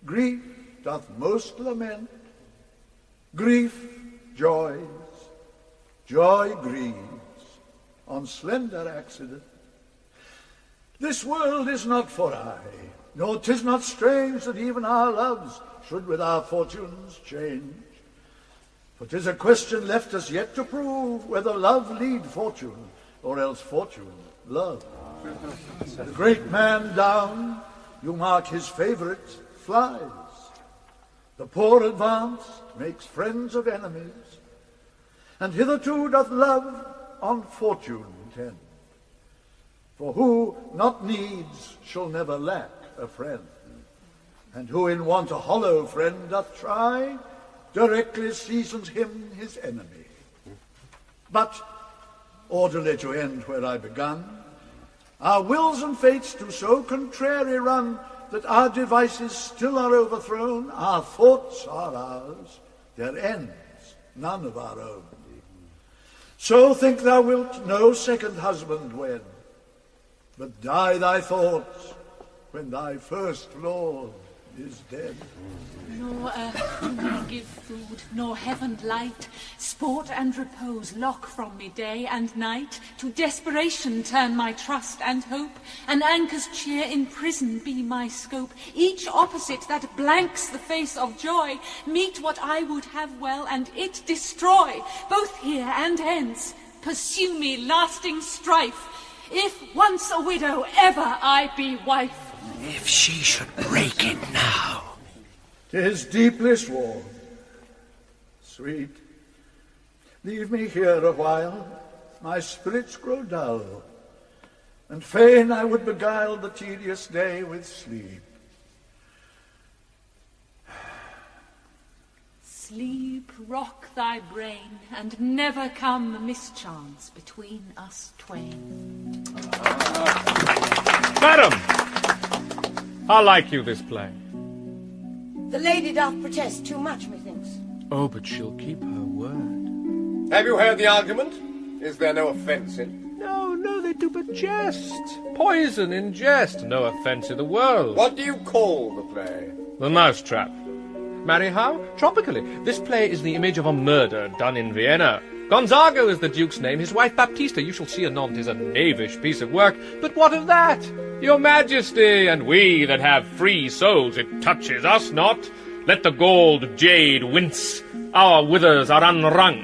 grief doth most lament. Grief joys, joy grieves on slender accident. This world is not for aye, nor 'tis not strange that even our loves should with our fortunes change. For 'tis a question left us yet to prove, whether love lead fortune, or else fortune love. The great man down, you mark his favourite, flies. The poor advanced makes friends of enemies, and hitherto doth love on fortune tend. For who not needs shall never lack a friend, and who in want a hollow friend doth try, directly seasons him his enemy. But, orderly to end where I begun, our wills and fates do so contrary run, that our devices still are overthrown, our thoughts are ours, their ends none of our own. So think thou wilt no second husband wed, but die thy thoughts when thy first lord is dead. Nor earth to me give food, nor heaven light. Sport and repose lock from me day and night. To desperation turn my trust and hope. An anchor's cheer in prison be my scope. Each opposite that blanks the face of joy, meet what I would have well, and it destroy. Both here and hence, pursue me lasting strife. If once a widow, ever I be wife. If she should break it now. 'Tis deeply sworn. Sweet, leave me here a while, my spirits grow dull, and fain I would beguile the tedious day with sleep. Sleep, rock thy brain, and never come mischance between us twain. Madam! How like you this play? The lady doth protest too much, methinks. Oh, but she'll keep her word. Have you heard the argument? Is there no offence in? No, they do but jest. Poison in jest. No offence in the world. What do you call the play? The Mousetrap. Marry how? Tropically. This play is the image of a murder done in Vienna. Gonzago is the Duke's name, his wife Baptista. You shall see anon 'tis a knavish piece of work. But what of that? Your Majesty, and we that have free souls, it touches us not. Let the gold jade wince. Our withers are unwrung.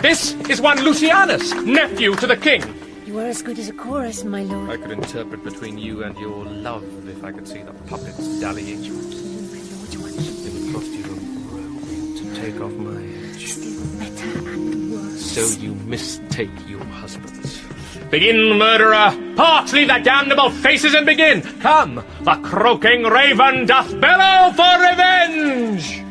This is one Lucianus, nephew to the king. You are as good as a chorus, my lord. I could interpret between you and your love if I could see the puppets dallying. In the frosty room, robe to take off my edge. Still better and worse. So you mistake your husbands. Begin, murderer! Parts, leave thy damnable faces and begin! Come, the croaking raven doth bellow for revenge!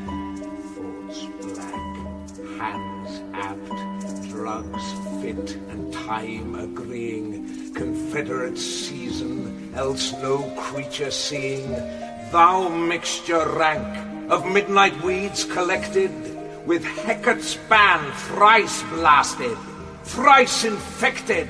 Thoughts black, hands apt, drugs fit, and time agreeing, confederate season, else no creature seeing. Thou mixture rank of midnight weeds collected, with Hecate's ban thrice blasted, thrice infected,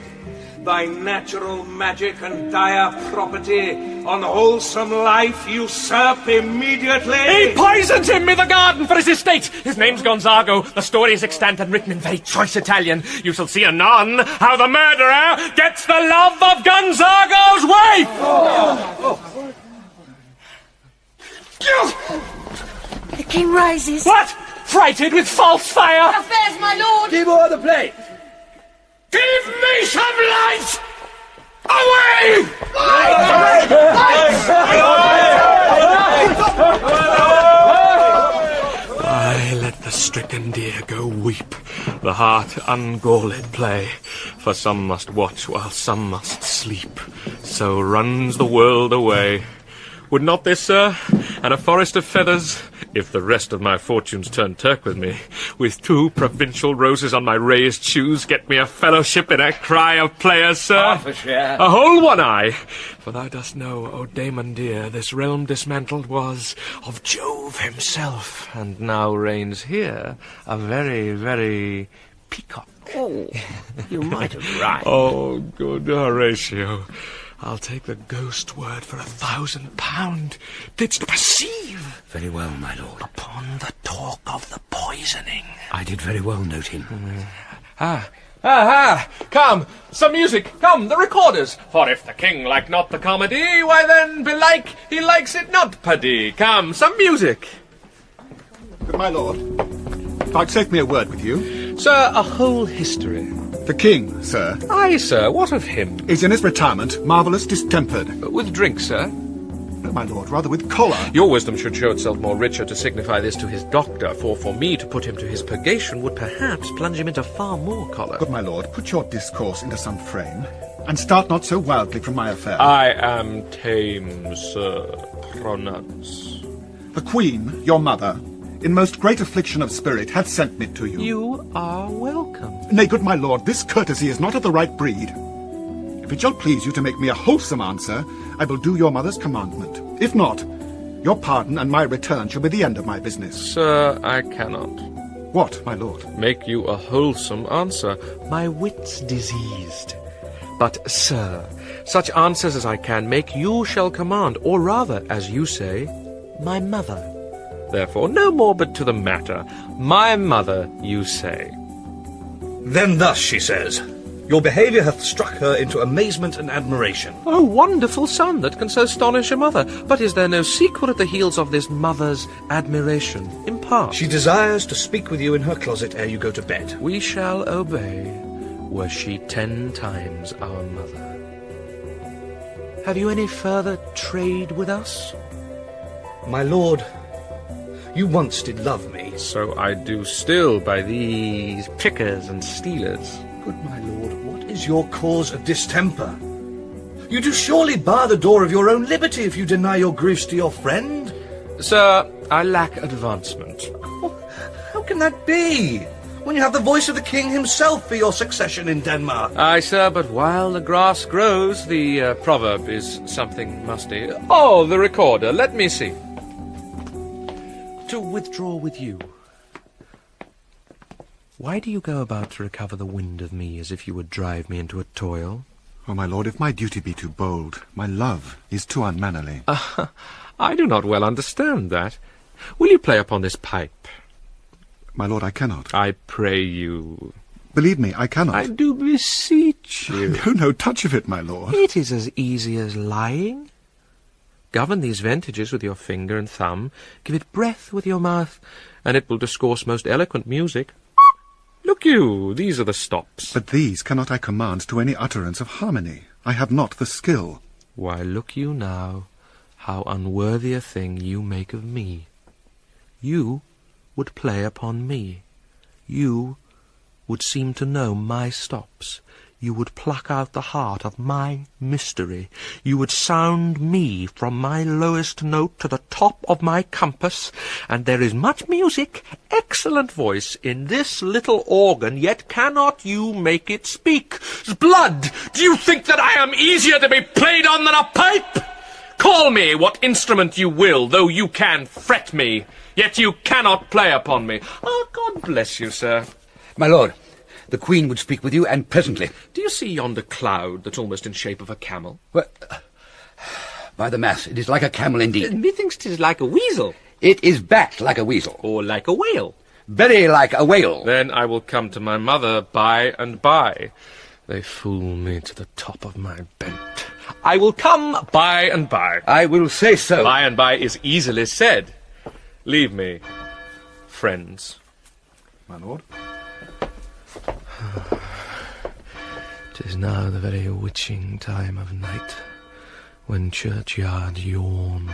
thy natural magic and dire property on wholesome life usurp immediately. He poisoned him in the garden for his estate. His name's Gonzago. The story is extant and written in very choice Italian. You shall see anon how the murderer gets the love of Gonzago's wife. The king rises. What? Frighted with false fire? Affairs, my lord! Keep order, play! Give me some light! Away! Why let the stricken deer go weep, the heart ungalled play? For some must watch while some must sleep, so runs the world away. Would not this, sir, and a forest of feathers, if the rest of my fortunes turn Turk with me, with 2 provincial roses on my raised shoes, get me a fellowship in a cry of players, sir? Half a share. A whole one eye. For thou dost know, O Damon dear, this realm dismantled was of Jove himself, and now reigns here a very, very peacock. Oh, you might have rhymed. Oh, good Horatio. I'll take the ghost word for £1,000. Didst perceive? Very well, my lord. Upon the talk of the poisoning. I did very well note him. Come, some music. Come, the recorders. For if the king like not the comedy, why then, belike, he likes it not, paddy. Come, some music. My lord, vouchsafe me a word with you. Sir, a whole history. The king, sir. Aye, sir, what of him? Is in his retirement, marvellous distempered. With drink, sir? No, my lord, rather with choler. Your wisdom should show itself more richer to signify this to his doctor, for me to put him to his purgation would perhaps plunge him into far more choler. But, my lord, put your discourse into some frame, and start not so wildly from my affair. I am tame, sir. Pronounce. The queen, your mother, in most great affliction of spirit, hath sent me to you. You are welcome. Nay, good my lord, this courtesy is not of the right breed. If it shall please you to make me a wholesome answer, I will do your mother's commandment. If not, your pardon and my return shall be the end of my business. Sir, I cannot. What, my lord? Make you a wholesome answer. My wit's diseased. But, sir, such answers as I can make you shall command, or rather, as you say, my mother. Therefore, no more but to the matter. My mother, you say. Then thus she says, your behaviour hath struck her into amazement and admiration. Oh, wonderful son that can so astonish a mother. But is there no sequel at the heels of this mother's admiration? Impart. She desires to speak with you in her closet ere you go to bed. We shall obey, were she 10 times our mother. Have you any further trade with us? My lord, you once did love me. So I do still by these pickers and stealers. Good my lord, what is your cause of distemper? You do surely bar the door of your own liberty if you deny your griefs to your friend. Sir, I lack advancement. How can that be, when you have the voice of the king himself for your succession in Denmark? Aye, sir, but while the grass grows, the proverb is something musty. Oh, the recorder, let me see. To withdraw with you. Why do you go about to recover the wind of me as if you would drive me into a toil? Oh, my lord, if my duty be too bold, my love is too unmannerly. I do not well understand that. Will you play upon this pipe? My lord, I cannot. I pray you. Believe me, I cannot. I do beseech you. No touch of it, my lord. It is as easy as lying. Govern these ventages with your finger and thumb, give it breath with your mouth, and it will discourse most eloquent music. Look you, these are the stops. But these cannot I command to any utterance of harmony. I have not the skill. Why, look you now, how unworthy a thing you make of me. You would play upon me. You would seem to know my stops. You would pluck out the heart of my mystery. You would sound me from my lowest note to the top of my compass, and there is much music, excellent voice, in this little organ, yet cannot you make it speak. Blood, do you think that I am easier to be played on than a pipe? Call me what instrument you will, though you can fret me, yet you cannot play upon me. Oh, God bless you, sir. My lord, The Queen would speak with you, and presently. Do you see yonder cloud that's almost in shape of a camel? Well, by the mass, it is like a camel indeed. Methinks 'tis like a weasel. It is backed like a weasel. Or like a whale. Very like a whale. Then I will come to my mother by and by. They fool me to the top of my bent. I will come by and by. I will say so. By and by is easily said. Leave me, friends. My lord. 'Tis now the very witching time of night, when churchyards yawn,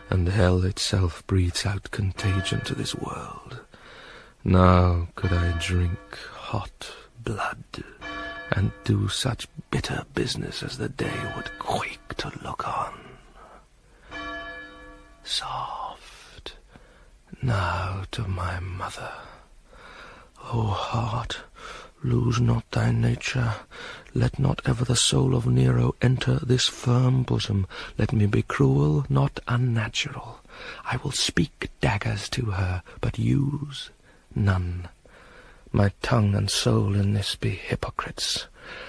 and hell itself breathes out contagion to this world. Now could I drink hot blood, and do such bitter business as the day would quake to look on. Soft, now to my mother. O heart, lose not thy nature. Let not ever the soul of Nero enter this firm bosom. Let me be cruel, not unnatural. I will speak daggers to her, but use none. My tongue and soul in this be hypocrites.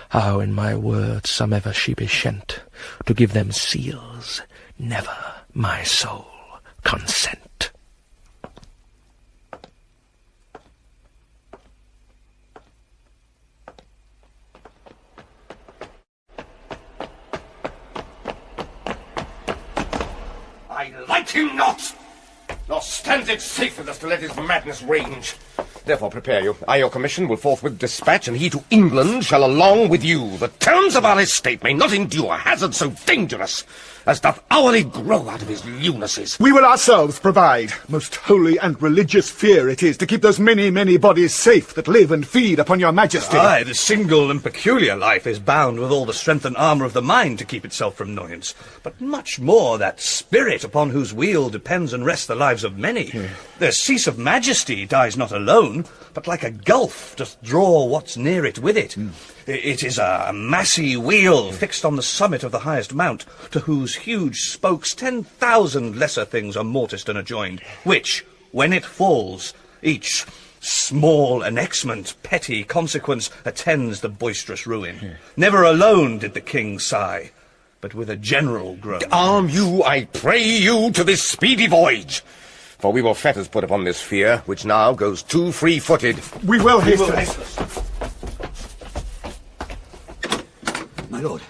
How in my words somever she be shent, to give them seals, never my soul consent. I like him not, nor stands it safe with us to let his madness range. Therefore prepare you. I, your commission, will forthwith dispatch, and he to England shall along with you. The terms of our estate may not endure hazard so dangerous as doth hourly grow out of his lunacies. We will ourselves provide. Most holy and religious fear it is to keep those many, many bodies safe that live and feed upon your majesty. Aye, the single and peculiar life is bound with all the strength and armour of the mind to keep itself from annoyance, but much more that spirit upon whose weal depends and rests the lives of many. Their cease of majesty dies not alone, but like a gulf doth draw what's near it with it. It is a massy wheel fixed on the summit of the highest mount, to whose huge spokes 10,000 lesser things are morticed and adjoined, which, when it falls, each small annexment, petty consequence, attends the boisterous ruin. Never alone did the king sigh, but with a general groan. Arm you, I pray you, to this speedy voyage. For we will fetters put upon this fear, which now goes too free-footed. We will hasten. My lord,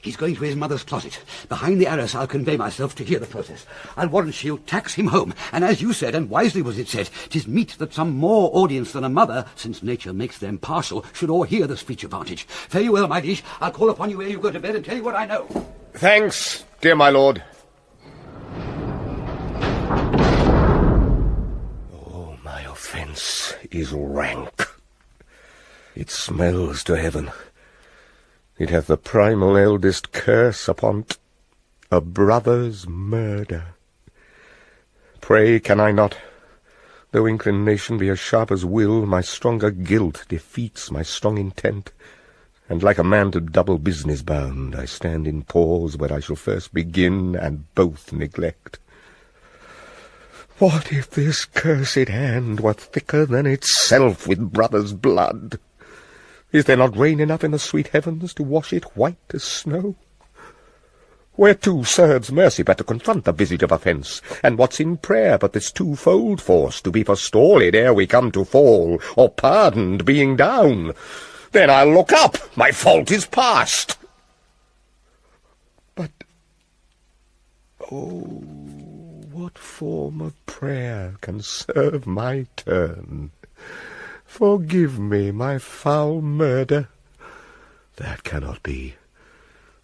he's going to his mother's closet. Behind the arras I'll convey myself to hear the process. I'll warrant she'll tax him home, and as you said, and wisely was it said, 'tis meet that some more audience than a mother, since nature makes them partial, should o'erhear the speech of vantage. Fare you well, my liege. I'll call upon you ere you go to bed and tell you what I know. Thanks, dear my lord. Oh, my offence is rank. It smells to heaven. It hath the primal eldest curse upon't, a brother's murder. Pray, can I not, though inclination be as sharp as will, my stronger guilt defeats my strong intent, and like a man to double business bound, I stand in pause where I shall first begin and both neglect. What if this cursed hand were thicker than itself with brother's blood? Is there not rain enough in the sweet heavens to wash it white as snow? Whereto serves mercy but to confront the visage of offence? And what's in prayer but this twofold force, to be forestalled ere we come to fall, or pardoned being down? Then I'll look up, my fault is past. But, oh, what form of prayer can serve my turn? Forgive me my foul murder. That cannot be,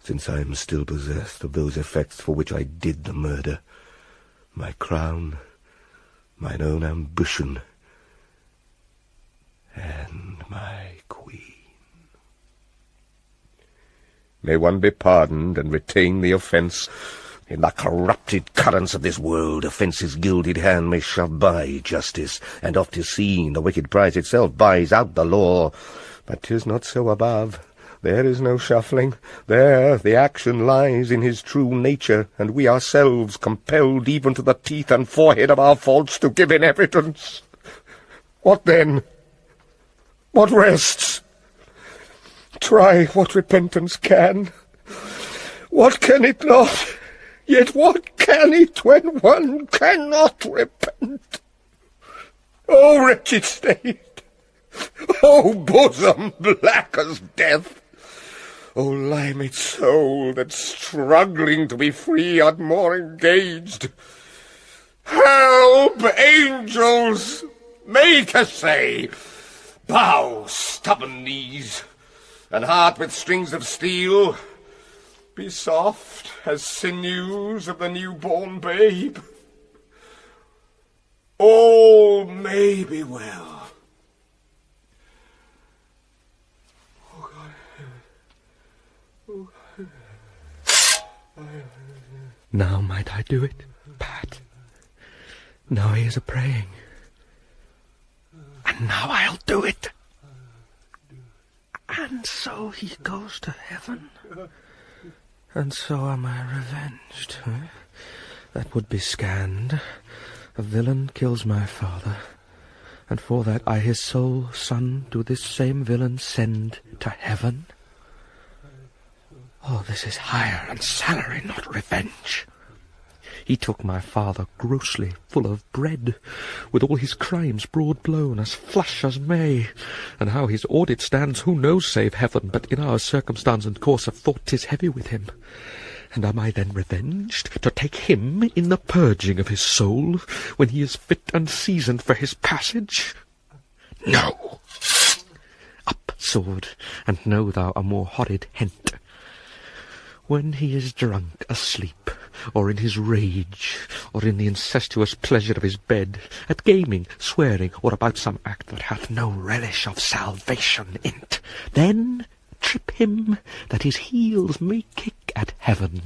since I am still possessed of those effects for which I did the murder. My crown, mine own ambition, and my queen. May one be pardoned and retain the offence. In the corrupted currents of this world, offence's gilded hand may shove by justice, and oft is seen the wicked prize itself buys out the law. But 'tis not so above. There is no shuffling. There the action lies in his true nature, and we ourselves compelled even to the teeth and forehead of our faults to give in evidence. What then? what rests. Try what repentance can. What can it not? Yet what can it when one cannot repent? O wretched state! O bosom black as death! O limate soul that struggling to be free art more engaged! Help, angels! Make essay! Bow, stubborn knees, and heart with strings of steel, be soft as sinews of the newborn babe. All may be well. Now might I do it, Pat. Now he is a-praying. And now I'll do it. And so he goes to heaven. And so am I revenged. Huh? That would be scanned. A villain kills my father, and for that I his sole son do this same villain send to heaven. Oh, this is hire and salary, not revenge. He took my father grossly, full of bread, with all his crimes broad blown, as flush as May. And how his audit stands, who knows save heaven, but in our circumstance and course of thought 'tis heavy with him. And am I then revenged, to take him in the purging of his soul, when he is fit and seasoned for his passage? No! Up, sword, and know thou a more horrid hint. When he is drunk, asleep, or in his rage, or in the incestuous pleasure of his bed, at gaming, swearing, or about some act that hath no relish of salvation in't, then trip him, that his heels may kick at heaven,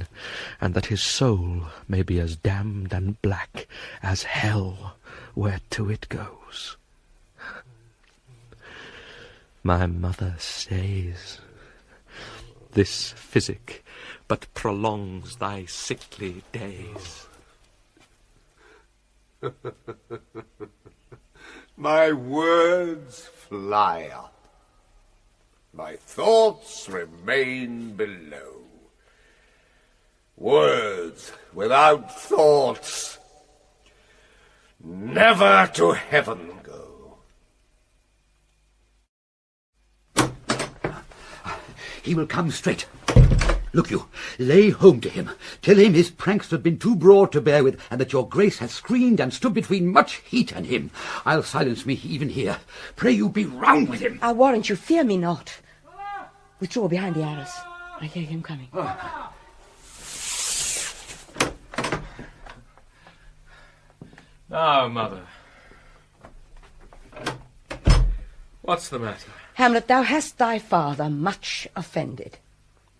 and that his soul may be as damned and black as hell whereto it goes. My mother stays. This physic but prolongs thy sickly days. My words fly up. My thoughts remain below. Words without thoughts never to heaven go. He will come straight. Look you, lay home to him. Tell him his pranks have been too broad to bear with, and that your grace hath screened and stood between much heat and him. I'll silence me even here. Pray you be round with him. I warrant you, fear me not. Withdraw behind the arras. I hear him coming. Now, mother. What's the matter? Hamlet, thou hast thy father much offended.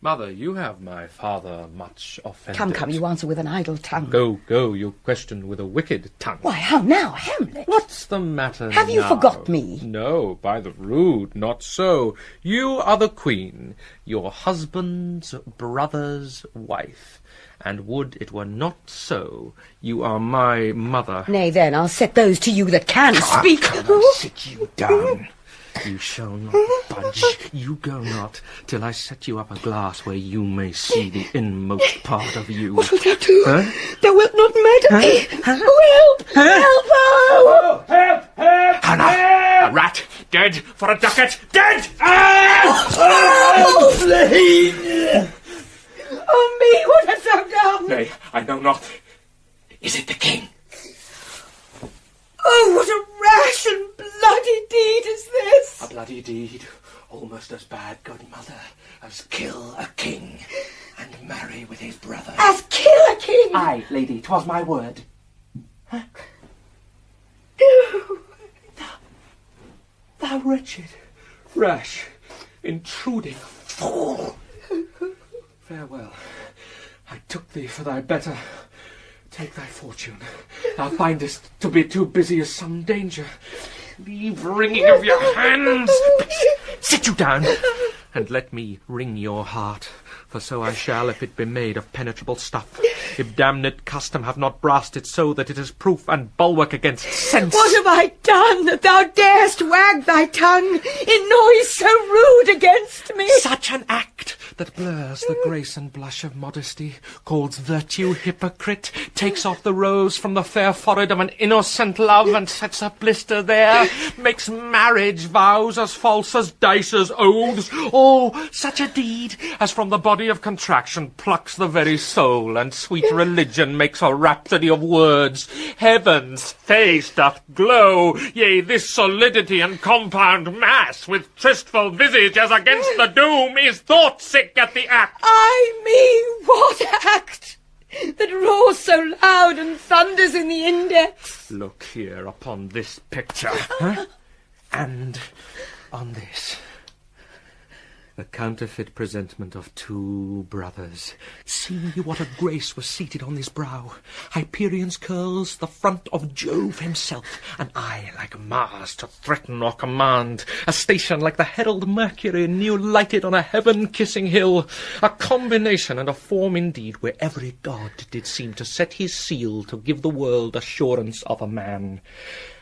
Mother, you have my father much offended. Come, you answer with an idle tongue. Go, you question with a wicked tongue. Why, how now, Hamlet? What's the matter Have you forgot me? No, by the rood, not so. You are the queen, your husband's brother's wife, and would it were not so, you are my mother. Nay, then, I'll set those to you that can speak. Come and sit you down. You shall not budge. You go not till I set you up a glass where you may see the inmost part of you. What wilt thou do? Huh? Thou wilt not murder me. Oh, help! Oh, help! Hannah! A rat! Dead for a ducat! Dead! Oh, Blaine! Oh, me! What hast thou done? Nay, I know not. Is it the king? Oh, what a rash and bloody deed is this! A bloody deed, almost as bad, good mother, as kill a king and marry with his brother. As kill a king? Aye, lady, 'twas my word. Huh? Thou wretched, rash, intruding fool. Farewell. I took thee for thy better. Take thy fortune. Thou findest to be too busy as some danger. Leave wringing of your hands. Sit you down, and let me wring your heart, for so I shall, if it be made of penetrable stuff. if damned custom have not brassed it so that it is proof and bulwark against sense. What have I done that thou darest wag thy tongue in noise so rude against me? Such an act that blurs the grace and blush of modesty, calls virtue hypocrite, takes off the rose from the fair forehead of an innocent love and sets a blister there, makes marriage vows as false as dice's oaths. Oh, such a deed as from the body of contraction plucks the very soul, and sweet religion makes a rhapsody of words. Heaven's face doth glow, yea, this solidity and compound mass, with tristful visage as against the doom, is thought sick at the act. Ay me, what act that roars so loud and thunders in the index? Look here upon this picture, and on this. The counterfeit presentment of two brothers. See what a grace was seated on his brow. Hyperion's curls, the front of Jove himself, an eye like Mars to threaten or command, a station like the herald Mercury new lighted on a heaven-kissing hill, a combination and a form indeed where every god did seem to set his seal to give the world assurance of a man.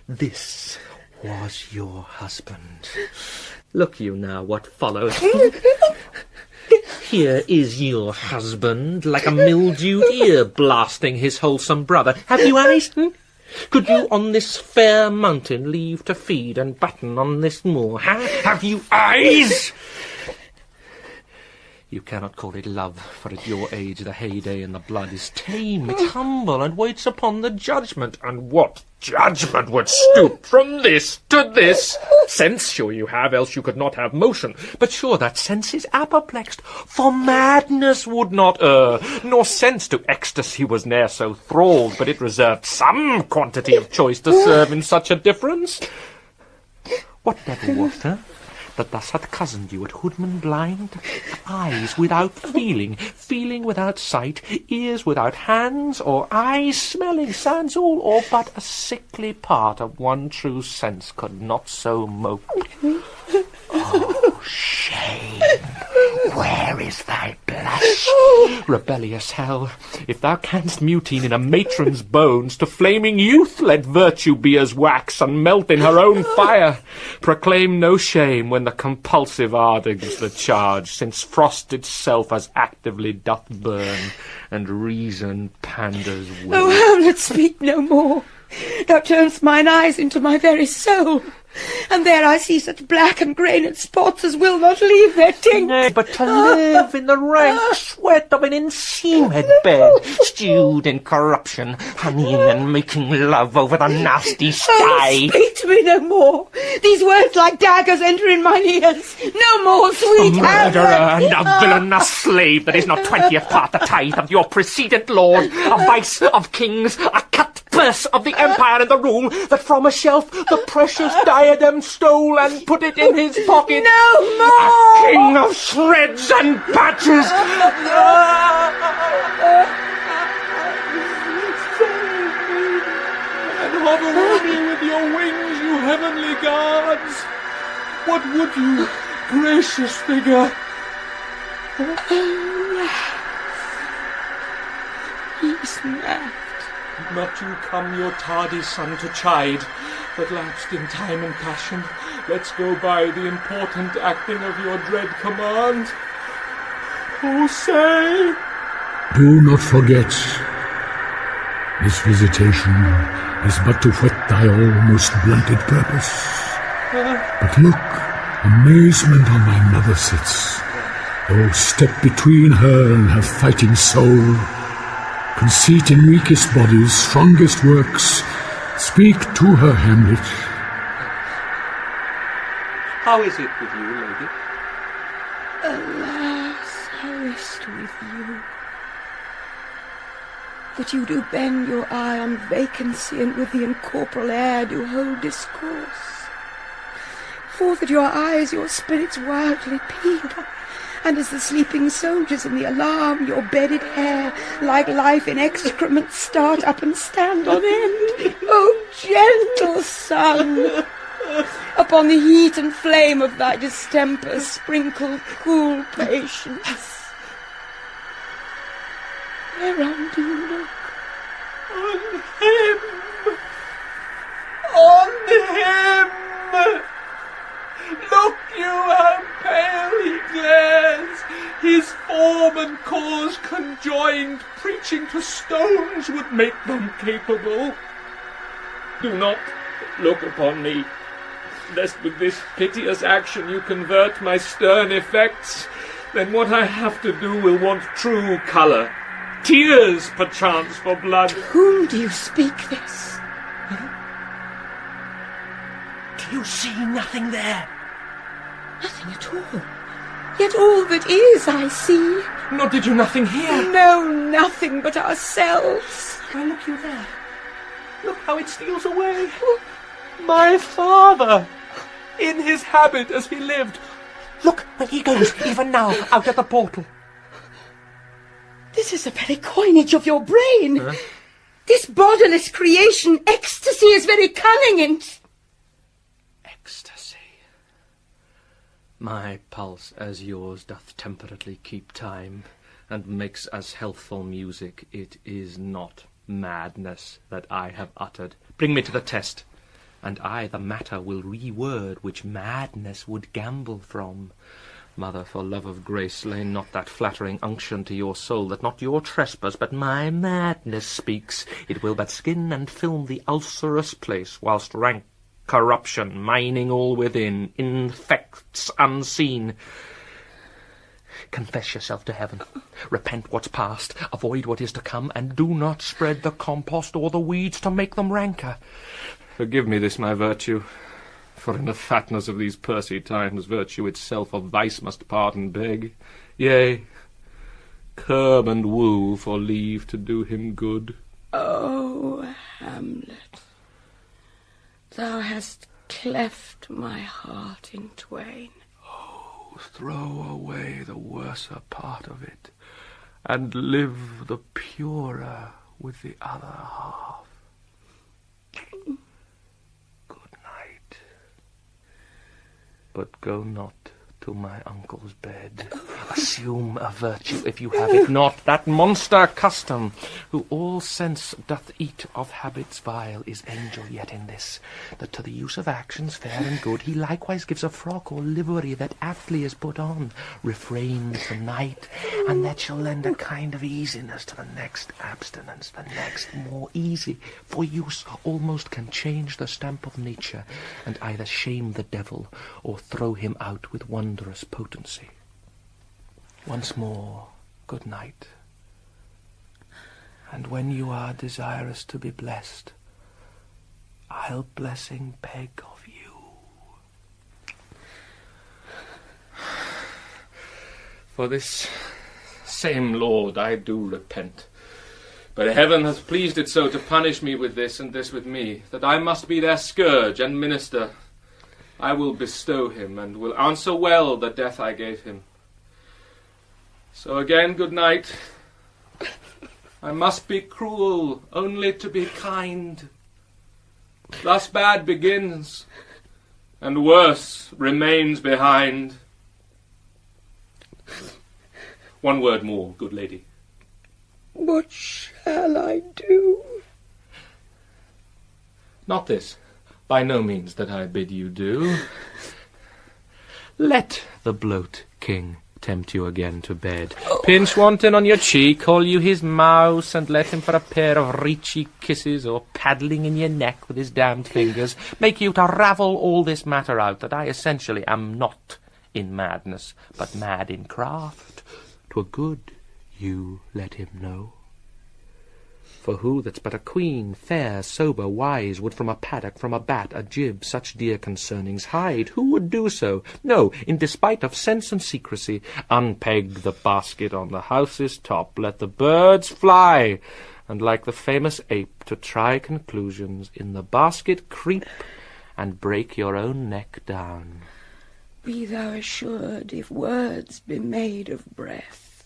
This was your husband. Look you now what follows. Here is your husband, like a mildewed ear, blasting his wholesome brother. Have you eyes? Could you on this fair mountain leave to feed and batten on this moor? Have you eyes? You cannot call it love, for at your age the heyday and the blood is tame. It's humble and waits upon the judgment. And what judgment would stoop from this to this? Sense sure you have, else you could not have motion. But sure that sense is apoplexed, for madness would not err, nor sense to ecstasy was ne'er so thralled, but it reserved some quantity of choice to serve in such a difference. What devil was there that thus hath cozened you at hoodman blind? Eyes without feeling, feeling without sight, ears without hands or eyes, smelling sans all, or but a sickly part of one true sense could not so mope. Oh, shame! Where is thy blush? Rebellious hell, if thou canst mutine in a matron's bones, to flaming youth let virtue be as wax, and melt in her own fire. Proclaim no shame when the compulsive ardour gives the charge, since frost itself as actively doth burn, and reason panders will. Oh, Hamlet, speak no more. Thou turn'st mine eyes into my very soul, and there I see such black and grained spots as will not leave their tint. Nay, but to live in the rank sweat of an enseamed bed, stewed in corruption, honeying and making love over the nasty sty. Oh, speak to me no more. These words like daggers enter in mine ears. No more, sweet A murderer Hamlet. and a villain, a slave that is not 20th part the tithe of your precedent lord, a vice of kings, a cut purse of the empire and the rule, that from a shelf the precious diadem stole and put it in his pocket. No more! A king of shreds and patches. And hover over me with your wings, you heavenly gods! What would you, gracious figure? He's mad. Not you come your tardy son to chide, but lapsed in time and passion. Let's go by the important acting of your dread command. Oh, say! Do not forget, this visitation is but to whet thy almost blunted purpose. But look, amazement on my mother sits. Oh, step between her and her fighting soul. Conceit in weakest bodies, strongest works. Speak to her, Hamlet. How is it with you, lady? Alas, how is't with you? That you do bend your eye on vacancy, and with the incorporeal air do hold discourse. For that your eyes your spirits wildly peal, and as the sleeping soldiers in the alarm, your bedded hair, like life in excrement, start up and stand on end. O gentle sun, upon the heat and flame of thy distemper sprinkle cool patience. Whereon do you look? On him! On him! Look you how pale he glares! His form and cause conjoined, preaching to stones would make them capable. Do not look upon me, lest with this piteous action you convert my stern effects. Then what I have to do will want true colour, tears perchance for blood. To whom do you speak this? Do you see nothing there? Nothing at all. Yet all that is I see. Nor did you nothing hear? No, nothing but ourselves. Why, look you there. Look how it steals away. My father, in his habit as he lived. Look when he goes, even now, out at the portal. This is the very coinage of your brain. Huh? This bodiless creation, ecstasy, is very cunning and... Ecstasy. My pulse as yours doth temperately keep time, and makes as healthful music. It is not madness that I have uttered. Bring me to the test, and I the matter will reword which madness would gamble from. Mother, for love of grace, lay not that flattering unction to your soul, that not your trespass, but my madness speaks. It will but skin and film the ulcerous place, whilst rank corruption, mining all within, infects unseen. Confess yourself to heaven, repent what's past, avoid what is to come, and do not spread the compost or the weeds to make them ranker. Forgive me this my virtue, for in the fatness of these pursy times virtue itself of vice must pardon beg, yea, curb and woo for leave to do him good. Oh, Hamlet, thou hast cleft my heart in twain. Oh, throw away the worser part of it, and live the purer with the other half. Good night. But go not to my uncle's bed. Assume a virtue if you have it not. That monster custom, who all sense doth eat of habits vile, is angel yet in this, that to the use of actions fair and good he likewise gives a frock or livery that aptly is put on. Refrain tonight, and that shall lend a kind of easiness to the next abstinence, the next more easy, for use almost can change the stamp of nature, and either shame the devil or throw him out with wondrous potency. Once more, good night. And when you are desirous to be blessed, I'll blessing beg of you. For this same Lord I do repent. But heaven hath pleased it so to punish me with this, and this with me, that I must be their scourge and minister. I will bestow him, and will answer well the death I gave him. So again, good night. I must be cruel, only to be kind. Thus bad begins, and worse remains behind. One word more, good lady. What shall I do? Not this, by no means that I bid you do. Let the bloat king tempt you again to bed. Pinch wanton on your cheek, call you his mouse, and let him for a pair of reechy kisses, or paddling in your neck with his damned fingers, make you to ravel all this matter out, that I essentially am not in madness, but mad in craft. 'Twere good you let him know. For who that's but a queen, fair, sober, wise, would from a paddock, from a bat, a jib, such dear concernings hide? Who would do so? No, in despite of sense and secrecy, unpeg the basket on the house's top, let the birds fly, and like the famous ape, to try conclusions, in the basket creep, and break your own neck down. Be thou assured, if words be made of breath,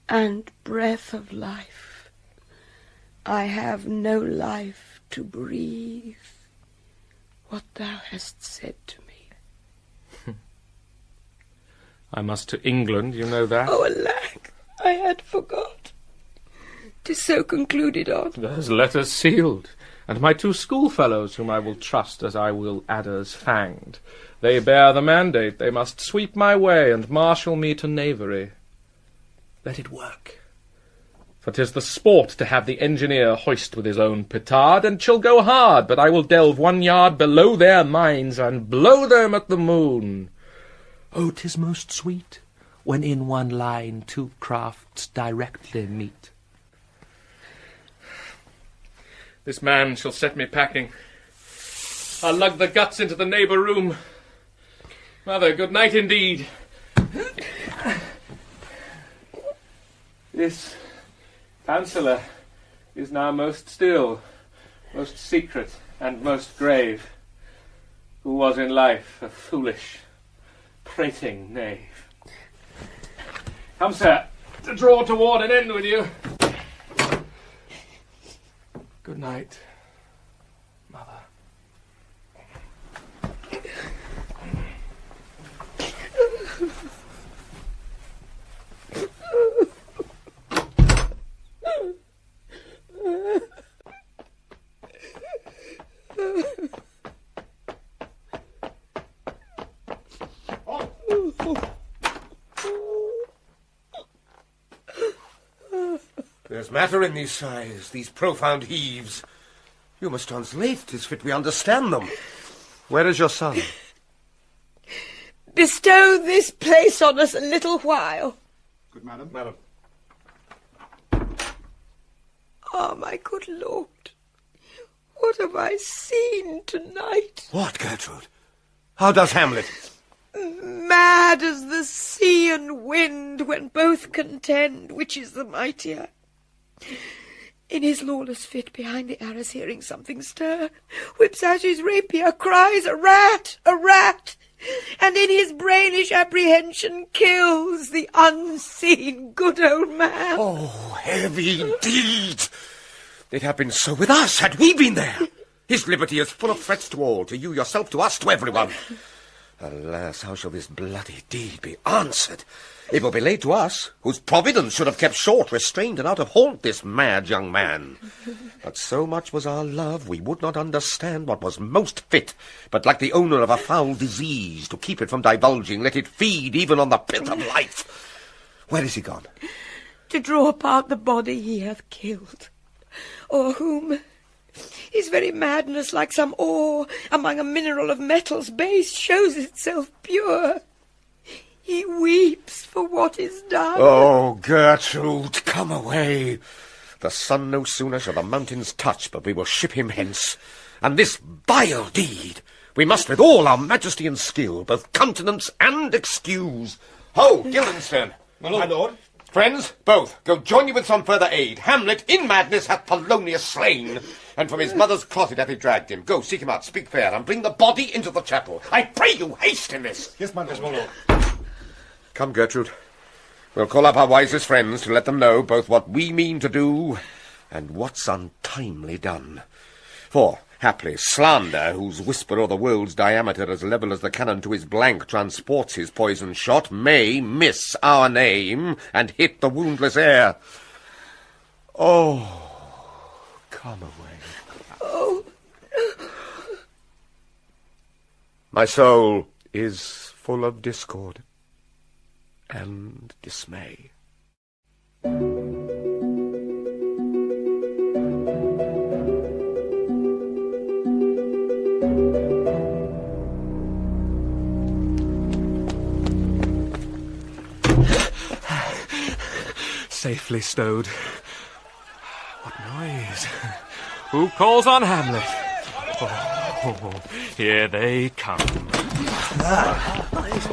and breath of life, I have no life to breathe what thou hast said to me. I must to England, you know that. Oh, alack, I had forgot. 'Tis so concluded on. There's letters sealed, and my 2 schoolfellows, whom I will trust as I will adders fanged. They bear the mandate. They must sweep my way and marshal me to knavery. Let it work. For 'tis the sport to have the engineer hoist with his own petard, and 'twill go hard, but I will delve 1 yard below their minds, and blow them at the moon. Oh, 'tis most sweet, when in one line 2 crafts directly meet. This man shall set me packing. I'll lug the guts into the neighbour room. Mother, good night indeed. This counsellor is now most still, most secret, and most grave, who was in life a foolish, prating knave. Come, sir, to draw toward an end with you. Good night, Mother. There's matter in these sighs, these profound heaves. You must translate, 'tis fit we understand them. Where is your son? Bestow this place on us a little while. Good madam. Madam. Ah, my good lord, what have I seen tonight? What, Gertrude? How does Hamlet? Mad as the sea and wind, when both contend, which is the mightier. In his lawless fit, behind the arras hearing something stir, whips out his rapier, cries, "A rat! A rat!" and in his brainish apprehension kills the unseen good old man. Oh, heavy deed! It had been so with us, had we been there. His liberty is full of threats to all, to you yourself, to us, to everyone. Alas, how shall this bloody deed be answered? It will be laid to us, whose providence should have kept short, restrained, and out of haunt this mad young man. But so much was our love, we would not understand what was most fit, but like the owner of a foul disease, to keep it from divulging, let it feed even on the pith of life. Where is he gone? To draw apart the body he hath killed, or whom his very madness, like some ore among a mineral of metals base, shows itself pure. He weeps for what is done. Oh, Gertrude, come away. The sun no sooner shall the mountains touch, but we will ship him hence. And this vile deed we must with all our majesty and skill both countenance and excuse. Ho, Guildenstern! My lord. Friends, both, go join you with some further aid. Hamlet, in madness, hath Polonius slain, and from his mother's closet hath he dragged him. Go, seek him out, speak fair, and bring the body into the chapel. I pray you, haste in this. Yes, my lord. Come, Gertrude. We'll call up our wisest friends to let them know both what we mean to do and what's untimely done. For, haply, slander, whose whisper o'er the world's diameter as level as the cannon to his blank transports his poisoned shot, may miss our name and hit the woundless air. Oh, come away. Oh. My soul is full of discord and dismay. Safely stowed. What noise? Who calls on Hamlet? Oh, here they come.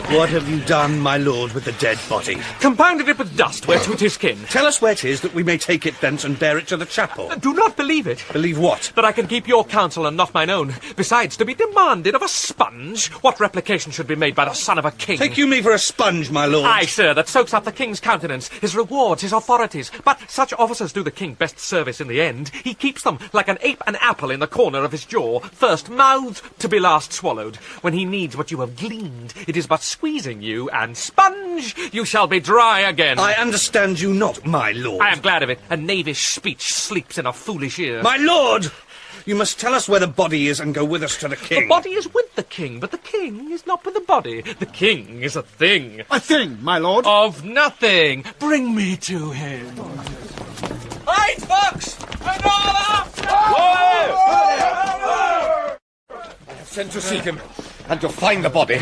What have you done, my lord, with the dead body? Compounded it with dust whereto it is kin. Tell us where it is, that we may take it thence and bear it to the chapel. Do not believe it. Believe what? That I can keep your counsel and not mine own. Besides, to be demanded of a sponge, what replication should be made by the son of a king? Take you me for a sponge, my lord? Aye, sir, that soaks up the king's countenance, his rewards, his authorities. But such officers do the king best service in the end. He keeps them, like an ape an apple in the corner of his jaw, first mouthed to be last swallowed. When he needs what you have gleamed. It is but squeezing you, and sponge, you shall be dry again. I understand you not, my lord. I am glad of it. A knavish speech sleeps in a foolish ear. My lord! You must tell us where the body is and go with us to the king. The body is with the king, but the king is not with the body. The king is a thing. A thing, my lord? Of nothing. Bring me to him. Right, Fox! Sent to seek him, and to find the body.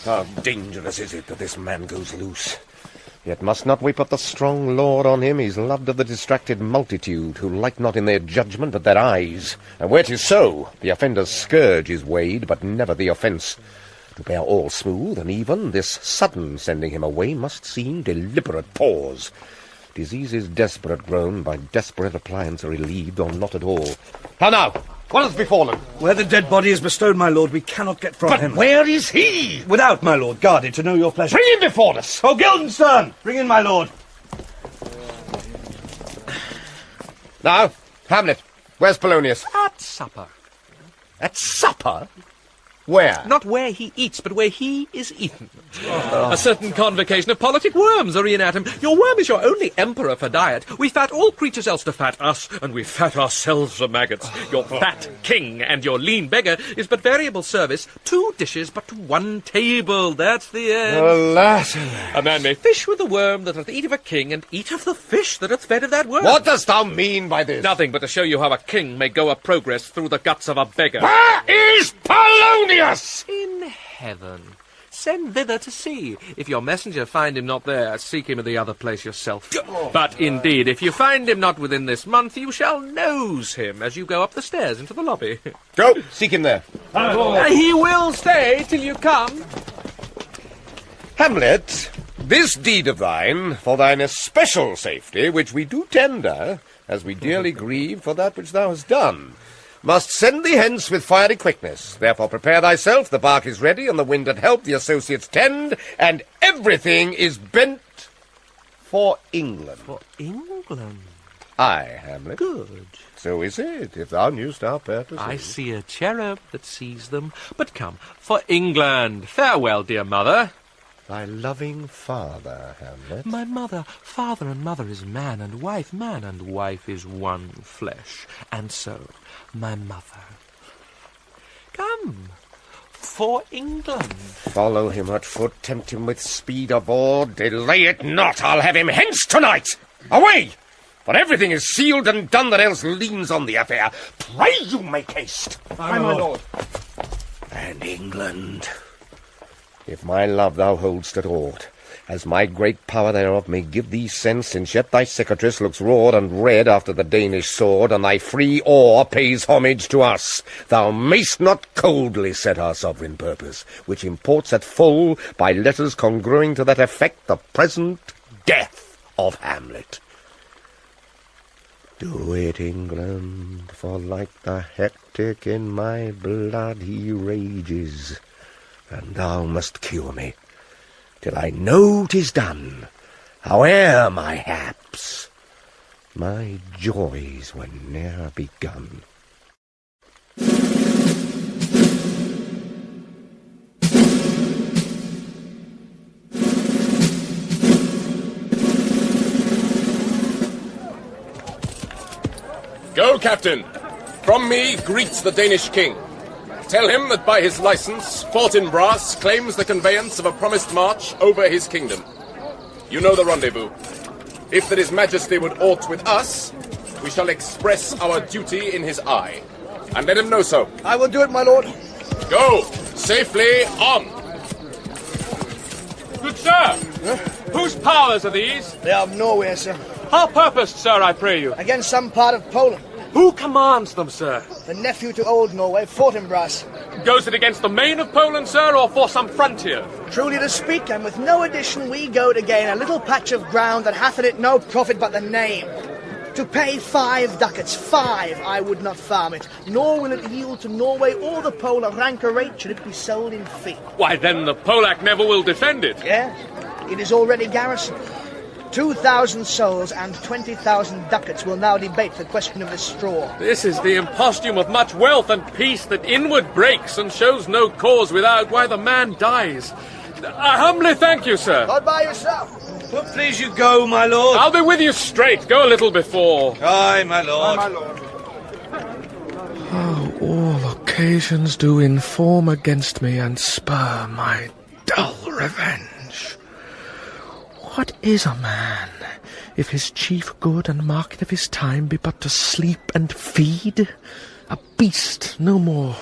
How dangerous is it that this man goes loose? Yet must not we put the strong lord on him? He's loved of the distracted multitude, who like not in their judgment but their eyes. And where 'tis so, the offender's scourge is weighed, but never the offence. To bear all smooth and even, this sudden sending him away must seem deliberate pause. Diseases desperate grown by desperate appliance are relieved, or not at all. How now? What has befallen? Where the dead body is bestowed, my lord, we cannot get from him. But where is he? Without, my lord, guarded, to know your pleasure. Bring him before us! Oh, Guildenstern! Bring in, my lord. Now, Hamlet, where's Polonius? At supper. At supper? Where? Not where he eats, but where he is eaten. A certain convocation of politic worms are in at him. Your worm is your only emperor for diet. We fat all creatures else to fat us, and we fat ourselves for maggots. Your fat king and your lean beggar is but variable service. 2 dishes, but to 1 table. That's the end. Alas! A man may fish with the worm that hath eat of a king, and eat of the fish that hath fed of that worm. What dost thou mean by this? Nothing but to show you how a king may go a progress through the guts of a beggar. Where is Polonius? In heaven. Send thither to see. If your messenger find him not there, seek him in the other place yourself. But indeed, if you find him not within this month, you shall nose him as you go up the stairs into the lobby. Go, seek him there. He will stay till you come. Hamlet, this deed of thine, for thine especial safety, which we do tender, as we dearly grieve for that which thou hast done, must send thee hence with fiery quickness. Therefore prepare thyself, the bark is ready, and the wind at help, the associates tend, and everything is bent for England. For England? Aye, Hamlet. Good. So is it, if thou knewst our purposes. I see a cherub that sees them. But come, for England. Farewell, dear mother. Thy loving father, Hamlet. My mother, father and mother is man and wife is one flesh. And so, my mother. Come, for England. Follow him at foot, tempt him with speed aboard, delay it not, I'll have him hence tonight. Away! For everything is sealed and done that else leans on the affair. Pray you make haste. Aye, my lord. And England, if my love thou hold'st at aught, as my great power thereof may give thee sense, since yet thy cicatrice looks raw and red after the Danish sword, and thy free oar pays homage to us, thou mayst not coldly set our sovereign purpose, which imports at full, by letters congruing to that effect, the present death of Hamlet. Do it, England, for like the hectic in my blood he rages, and thou must cure me, till I know 'tis done, howe'er my haps, my joys were ne'er begun. Go, Captain. From me greets the Danish king. Tell him that by his license, Fortinbras claims the conveyance of a promised march over his kingdom. You know the rendezvous. If that his majesty would aught with us, we shall express our duty in his eye. And let him know so. I will do it, my lord. Go, safely on. Good sir, whose powers are these? They are of Norway, sir. How purposed, sir, I pray you? Against some part of Poland. Who commands them, sir? The nephew to old Norway, Fortinbras. Goes it against the main of Poland, sir, or for some frontier? Truly to speak, and with no addition we go to gain a little patch of ground that hath in it no profit but the name. To pay 5 ducats, 5, I would not farm it, nor will it yield to Norway or the Pole a ranker rate should it be sold in fee. Why, then the Polak never will defend it. Yes, it is already garrisoned. 2,000 souls and 20,000 ducats will now debate the question of this straw. This is the imposthume of much wealth and peace that inward breaks and shows no cause without why the man dies. I humbly thank you, sir. God by yourself. Well, please you go, my lord. I'll be with you straight. Go a little before. Aye, my lord. Aye, my lord. How all occasions do inform against me and spur my dull revenge. What is a man, if his chief good and market of his time be but to sleep and feed? A beast, no more.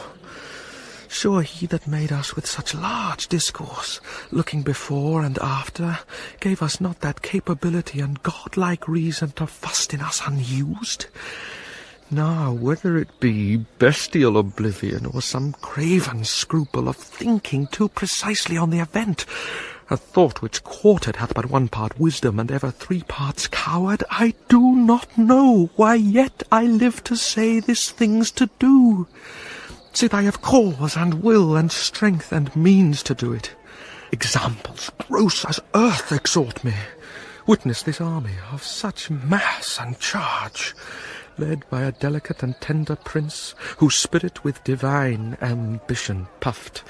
Sure he that made us with such large discourse, looking before and after, gave us not that capability and godlike reason to fust in us unused? Now, whether it be bestial oblivion or some craven scruple of thinking too precisely on the event, a thought which quartered hath but one part wisdom and ever 3 parts coward, I do not know why yet I live to say this thing's to do. Sith I have cause and will and strength and means to do it. Examples gross as earth exhort me. Witness this army of such mass and charge, led by a delicate and tender prince, whose spirit with divine ambition puffed,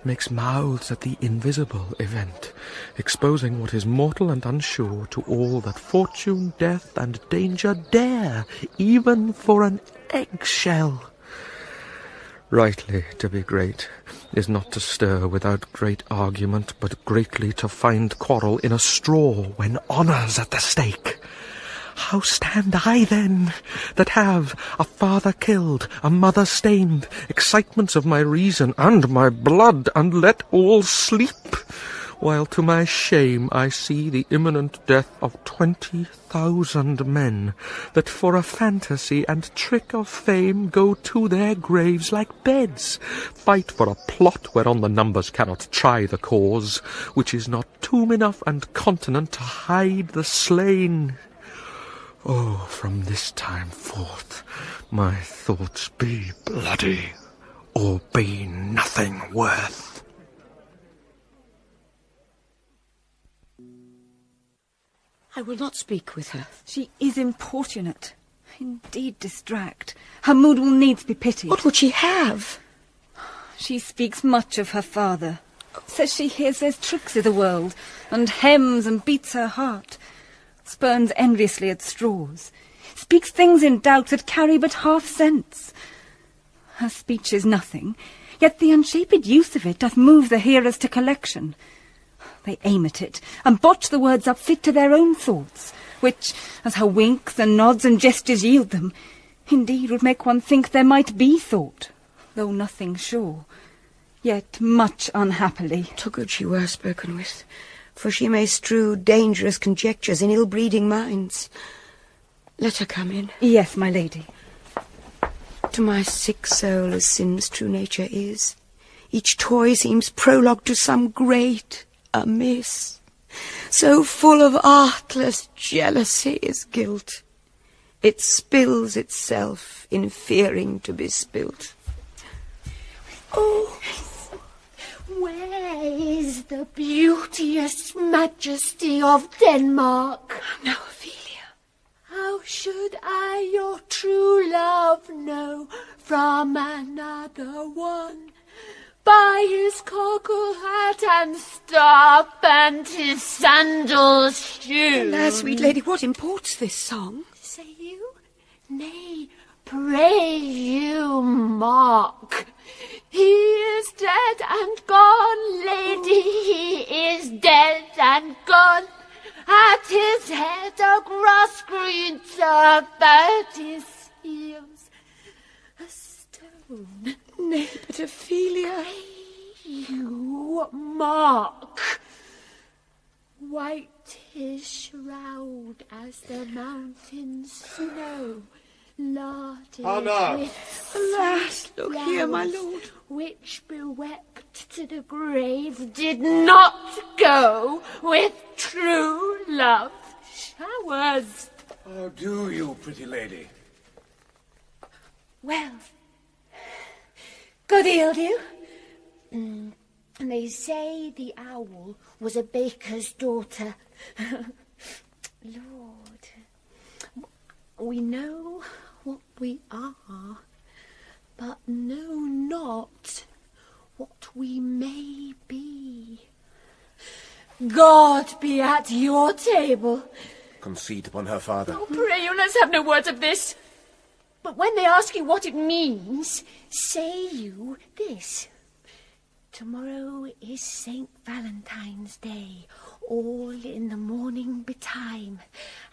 makes mouths at the invisible event, exposing what is mortal and unsure to all that fortune, death, and danger dare, even for an eggshell. Rightly to be great is not to stir without great argument, but greatly to find quarrel in a straw when honour's at the stake. How stand I, then, that have a father killed, a mother stained, excitements of my reason and my blood, and let all sleep, while to my shame I see the imminent death of 20,000 men, that for a fantasy and trick of fame go to their graves like beds, fight for a plot whereon the numbers cannot try the cause, which is not tomb enough and continent to hide the slain. Oh, from this time forth my thoughts be bloody, or be nothing worth. I will not speak with her. She is importunate, indeed distract. Her mood will needs be pitied. What would she have? She speaks much of her father. Says she hears there's tricks i' the world, and hems and beats her heart. Spurns enviously at straws, speaks things in doubt that carry but half sense. Her speech is nothing, yet the unshaped use of it doth move the hearers to collection. They aim at it, and botch the words up fit to their own thoughts, which, as her winks and nods and gestures yield them, indeed would make one think there might be thought, though nothing sure, yet much unhappily. Too good she were spoken with, for she may strew dangerous conjectures in ill-breeding minds. Let her come in. Yes, my lady. To my sick soul, as sin's true nature is, each toy seems prologue to some great amiss. So full of artless jealousy is guilt, it spills itself in fearing to be spilt. Oh, where is the beauteous majesty of Denmark? Now, Ophelia. How should I your true love know from another one? By his cockle hat and staff and his sandals shoes. Alas, sweet lady, what imports this song? Say you? Nay, pray you mark. He is dead and gone, lady, he is dead and gone. At his head a grass-green turf, at his heels a stone. Nay, but Ophelia, you mark. White his shroud as the mountain snow, larded with alas, look here, my lord, which bewept to the grave did not go with true love showers. How do you, pretty lady? Well, good ill you. They say the owl was a baker's daughter. Lord, we know what we are, but know not what we may be. God be at your table. Conceit upon her father. Oh, pray you, let's have no words of this. But when they ask you what it means, say you this. Tomorrow is St. Valentine's Day, all in the morning betime,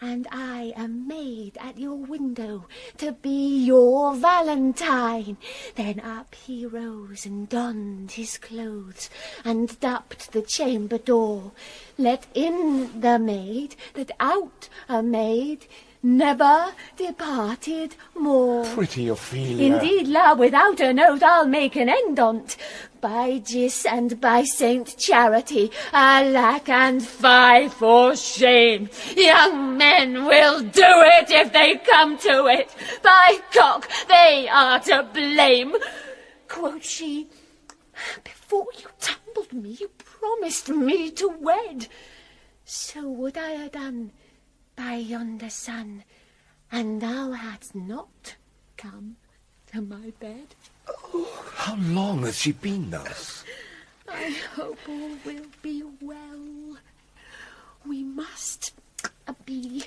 and I am made at your window to be your Valentine. Then up he rose and donned his clothes, and dapped the chamber door. Let in the maid, that out a maid never departed more. Pretty Ophelia. Indeed, la, without an oath I'll make an end on't. By Gis and by Saint Charity, alack and fie for shame. Young men will do it if they come to it. By cock, they are to blame. Quoth she, before you tumbled me, you promised me to wed. So would I ha' done by yonder sun, and thou hadst not come to my bed. Oh, how long has she been thus? I hope all will be well. We must be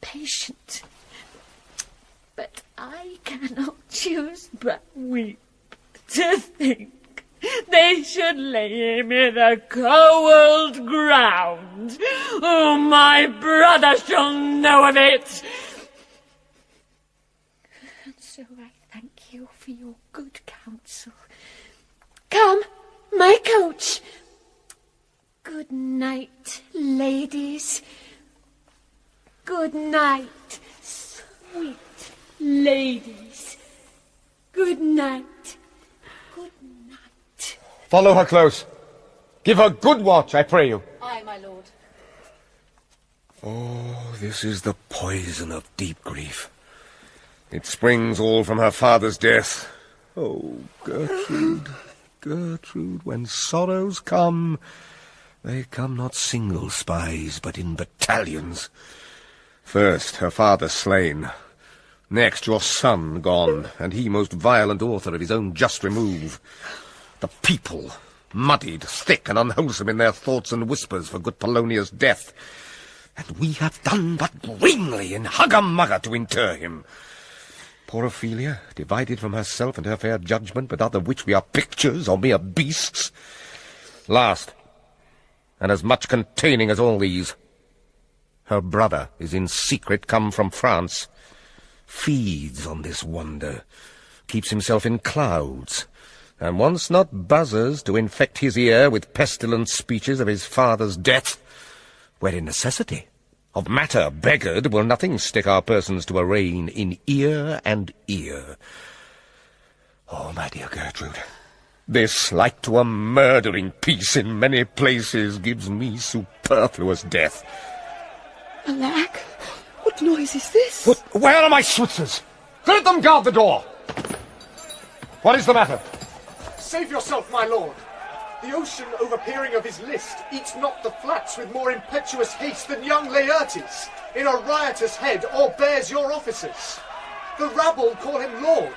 patient. But I cannot choose but weep to think they should lay him in a cold ground. Oh, my brother shall know of it. And so I thank you for your good counsel. Come, my coach. Good night, ladies. Good night, sweet ladies. Good night. Follow her close. Give her good watch, I pray you. Aye, my lord. Oh, this is the poison of deep grief. It springs all from her father's death. Oh, Gertrude, Gertrude, when sorrows come, they come not single spies, but in battalions. First, her father slain. Next, your son gone, and he most violent author of his own just remove. The people, muddied, thick, and unwholesome in their thoughts and whispers for good Polonius' death. And we have done but greenly in hugger-mugger to inter him. Poor Ophelia, divided from herself and her fair judgment, without the which we are pictures or mere beasts. Last, and as much containing as all these, her brother is in secret come from France, feeds on this wonder, keeps himself in clouds, and wants not buzzers to infect his ear with pestilent speeches of his father's death, where in necessity, of matter beggared, will nothing stick our persons to arraign in ear and ear. Oh, my dear Gertrude, this, like to a murdering piece in many places, gives me superfluous death. Alack, what noise is this? Where are my Switzers? Let them guard the door! What is the matter? Save yourself, my lord. The ocean, overpeering of his list, eats not the flats with more impetuous haste than young Laertes, in a riotous head, or bears your officers. The rabble call him lord,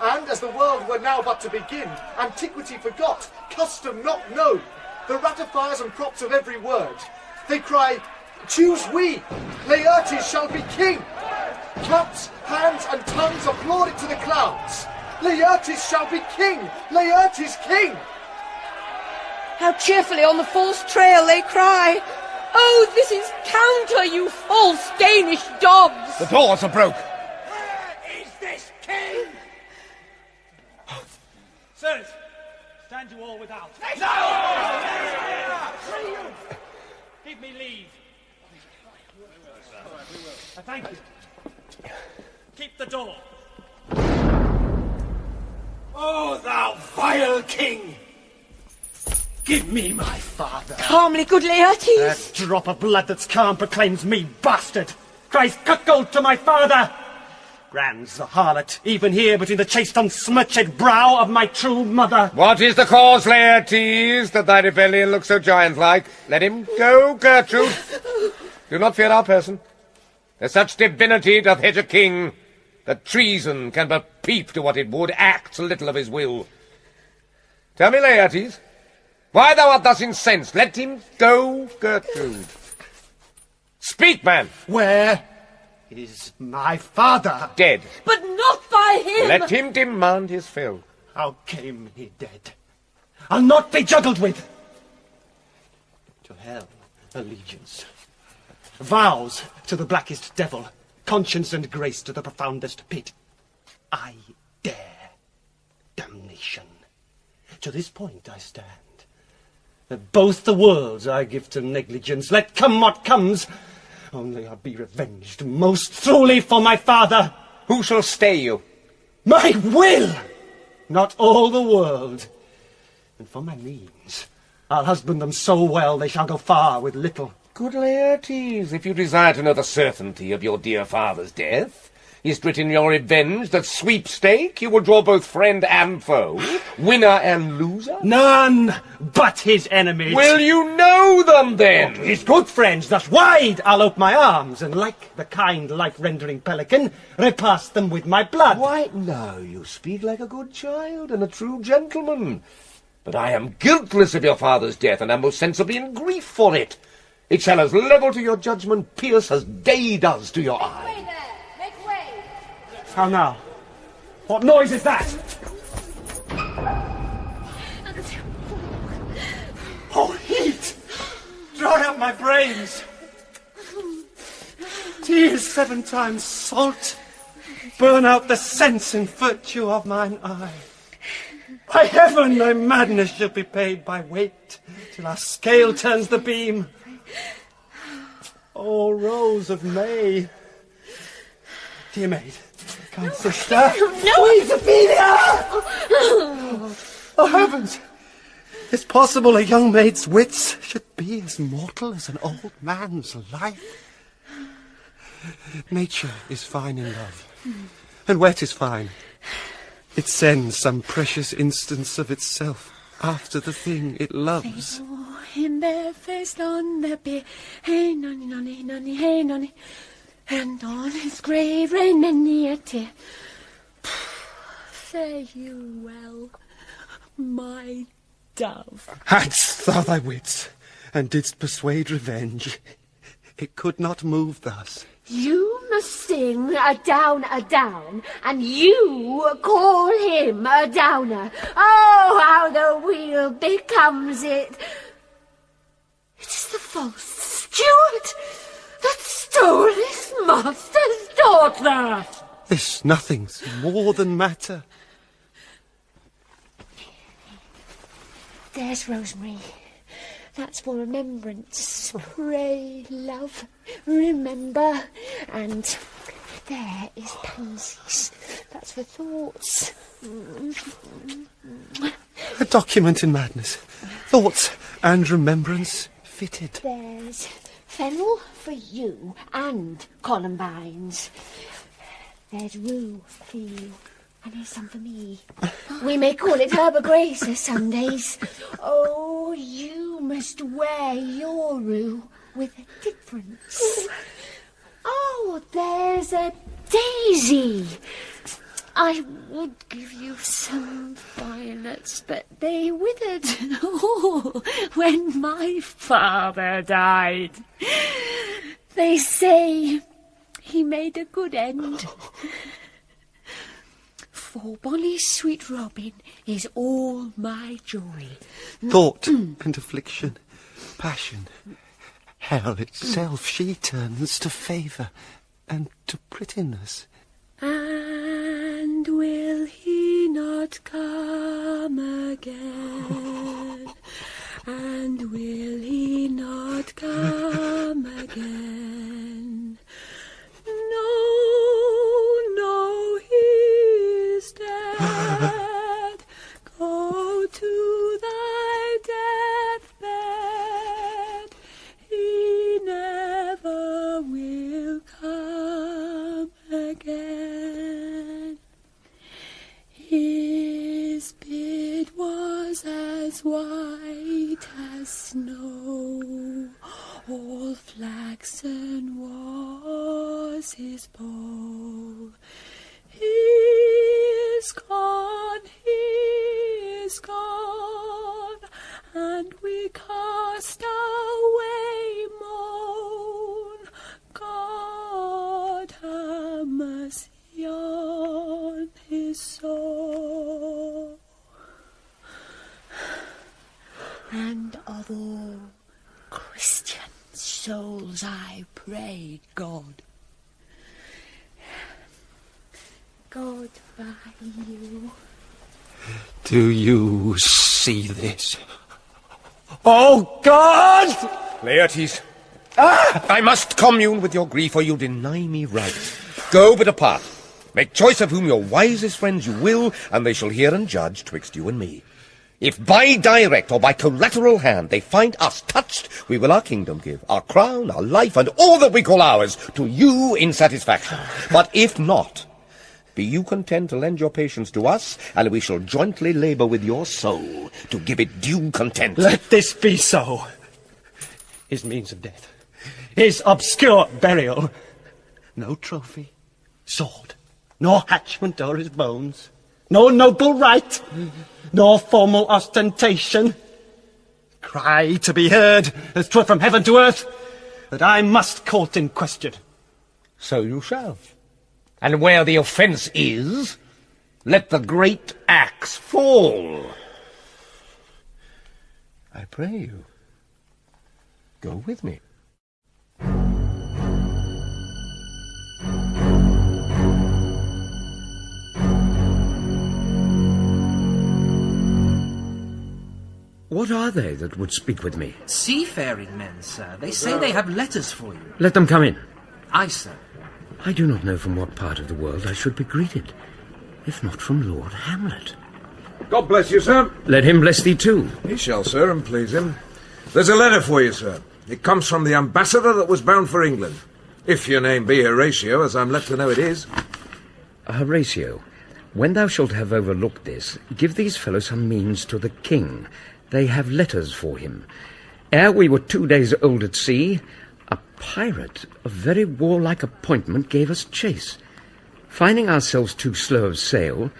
and, as the world were now but to begin, antiquity forgot, custom not known, the ratifiers and props of every word, they cry, choose we, Laertes shall be king. Claps, hands, and tongues applaud it to the clouds. Laertes shall be king! Laertes king! How cheerfully on the false trail they cry, oh, this is counter, you false Danish dogs! The doors are broke. Is this king? Sirs, stand you all without. No! Give me leave. Thank you. Keep the door. Oh, thou vile king! Give me my father. Calmly, good Laertes. That drop of blood that's calm proclaims me bastard. Cries cuckold to my father. Brands the harlot, even here between the chaste unsmirched brow of my true mother. What is the cause, Laertes, that thy rebellion looks so giant-like? Let him go, Gertrude. Do not fear our person. For such divinity doth hedge a king, that treason can but peep to what it would, act little of his will. Tell me, Laertes, why thou art thus incensed? Let him go, Gertrude. Speak, man! Where is my father? Dead. But not by him! Let him demand his fill. How came he dead? I'll not be juggled with. To hell, allegiance. Vows to the blackest devil, conscience and grace to the profoundest pit. I dare damnation. To this point I stand. That both the worlds I give to negligence, let come what comes. Only I'll be revenged most truly for my father. Who shall stay you? My will, not all the world. And for my means, I'll husband them so well they shall go far with little. Good Laertes, if you desire to know the certainty of your dear father's death, is't it in your revenge that sweepstake you will draw both friend and foe, winner and loser? None but his enemies. Will you know them then? Oh, his good friends, thus wide I'll ope my arms, and like the kind life-rendering pelican, repass them with my blood. Why, no, you speak like a good child and a true gentleman. But I am guiltless of your father's death, and am most sensibly in grief for it. It shall as level to your judgment pierce as day does to your eye. Make way there! Make way! How now? What noise is that? Oh, heat! Dry up my brains! Tears 7 times salt, burn out the sense and virtue of mine eye. By heaven, thy madness shall be paid by weight, till our scale turns the beam. Oh, Rose of May! Dear maid, kind sister! No! Please, Ophelia! Oh, heavens! Is possible a young maid's wits should be as mortal as an old man's life? Nature is fine in love, and where 'tis fine, it sends some precious instance of itself after the thing it loves. Him barefaced on the bier, hey nonny, nonny, nonny, hey nonny, and on his grave rain many a tear. Fare you well, my dove. Hadst thou thy wits, and didst persuade revenge, it could not move thus. You must sing a down, and you call him a downer. Oh, how the wheel becomes it. It is the false steward that stole his master's daughter. This nothing's more than matter. There's rosemary. That's for remembrance. Pray, love, remember. And there is pansies. That's for thoughts. A document in madness. Thoughts and remembrance fitted. There's fennel for you and columbines. There's rue for you. And here's some for me. We may call it Herb of Grace o' Sundays. Oh, you must wear your rue with a difference. Oh, there's a daisy. I would give you some violets, but they withered when my father died. They say he made a good end. For bonny sweet Robin is all my joy. Thought and affliction, passion, hell itself she turns to favour and to prettiness. And will he not come again? And will he not come again? No, he is dead. Go to thy deathbed. He never will come again. His beard was as white as snow, all flat Saxon was his bow. He is gone, and we cast away moan. God have mercy on his soul. And of all Christian souls I pray God, God by you. Do you see this? Oh, God! Laertes, I must commune with your grief, or you deny me right. Go but apart. Make choice of whom your wisest friends you will, and they shall hear and judge twixt you and me. If by direct or by collateral hand they find us touched, we will our kingdom give, our crown, our life, and all that we call ours, to you in satisfaction. But if not, be you content to lend your patience to us, and we shall jointly labour with your soul to give it due content. Let this be so. His means of death, his obscure burial, no trophy, sword, nor hatchment o'er his bones, no noble right, nor formal ostentation. Cry to be heard, as 'twere from heaven to earth, that I must court in question. So you shall. And where the offence is, let the great axe fall. I pray you, go with me. What are they that would speak with me? Seafaring men, sir. They say they have letters for you. Let them come in. Aye, sir. I do not know from what part of the world I should be greeted, if not from Lord Hamlet. God bless you, sir. Let him bless thee too. He shall, sir, and please him. There's a letter for you, sir. It comes from the ambassador that was bound for England. If your name be Horatio, as I'm led to know it is. Horatio, when thou shalt have overlooked this, give these fellows some means to the king. They have letters for him. Ere we were 2 days old at sea, a pirate of very warlike appointment gave us chase. Finding ourselves too slow of sail,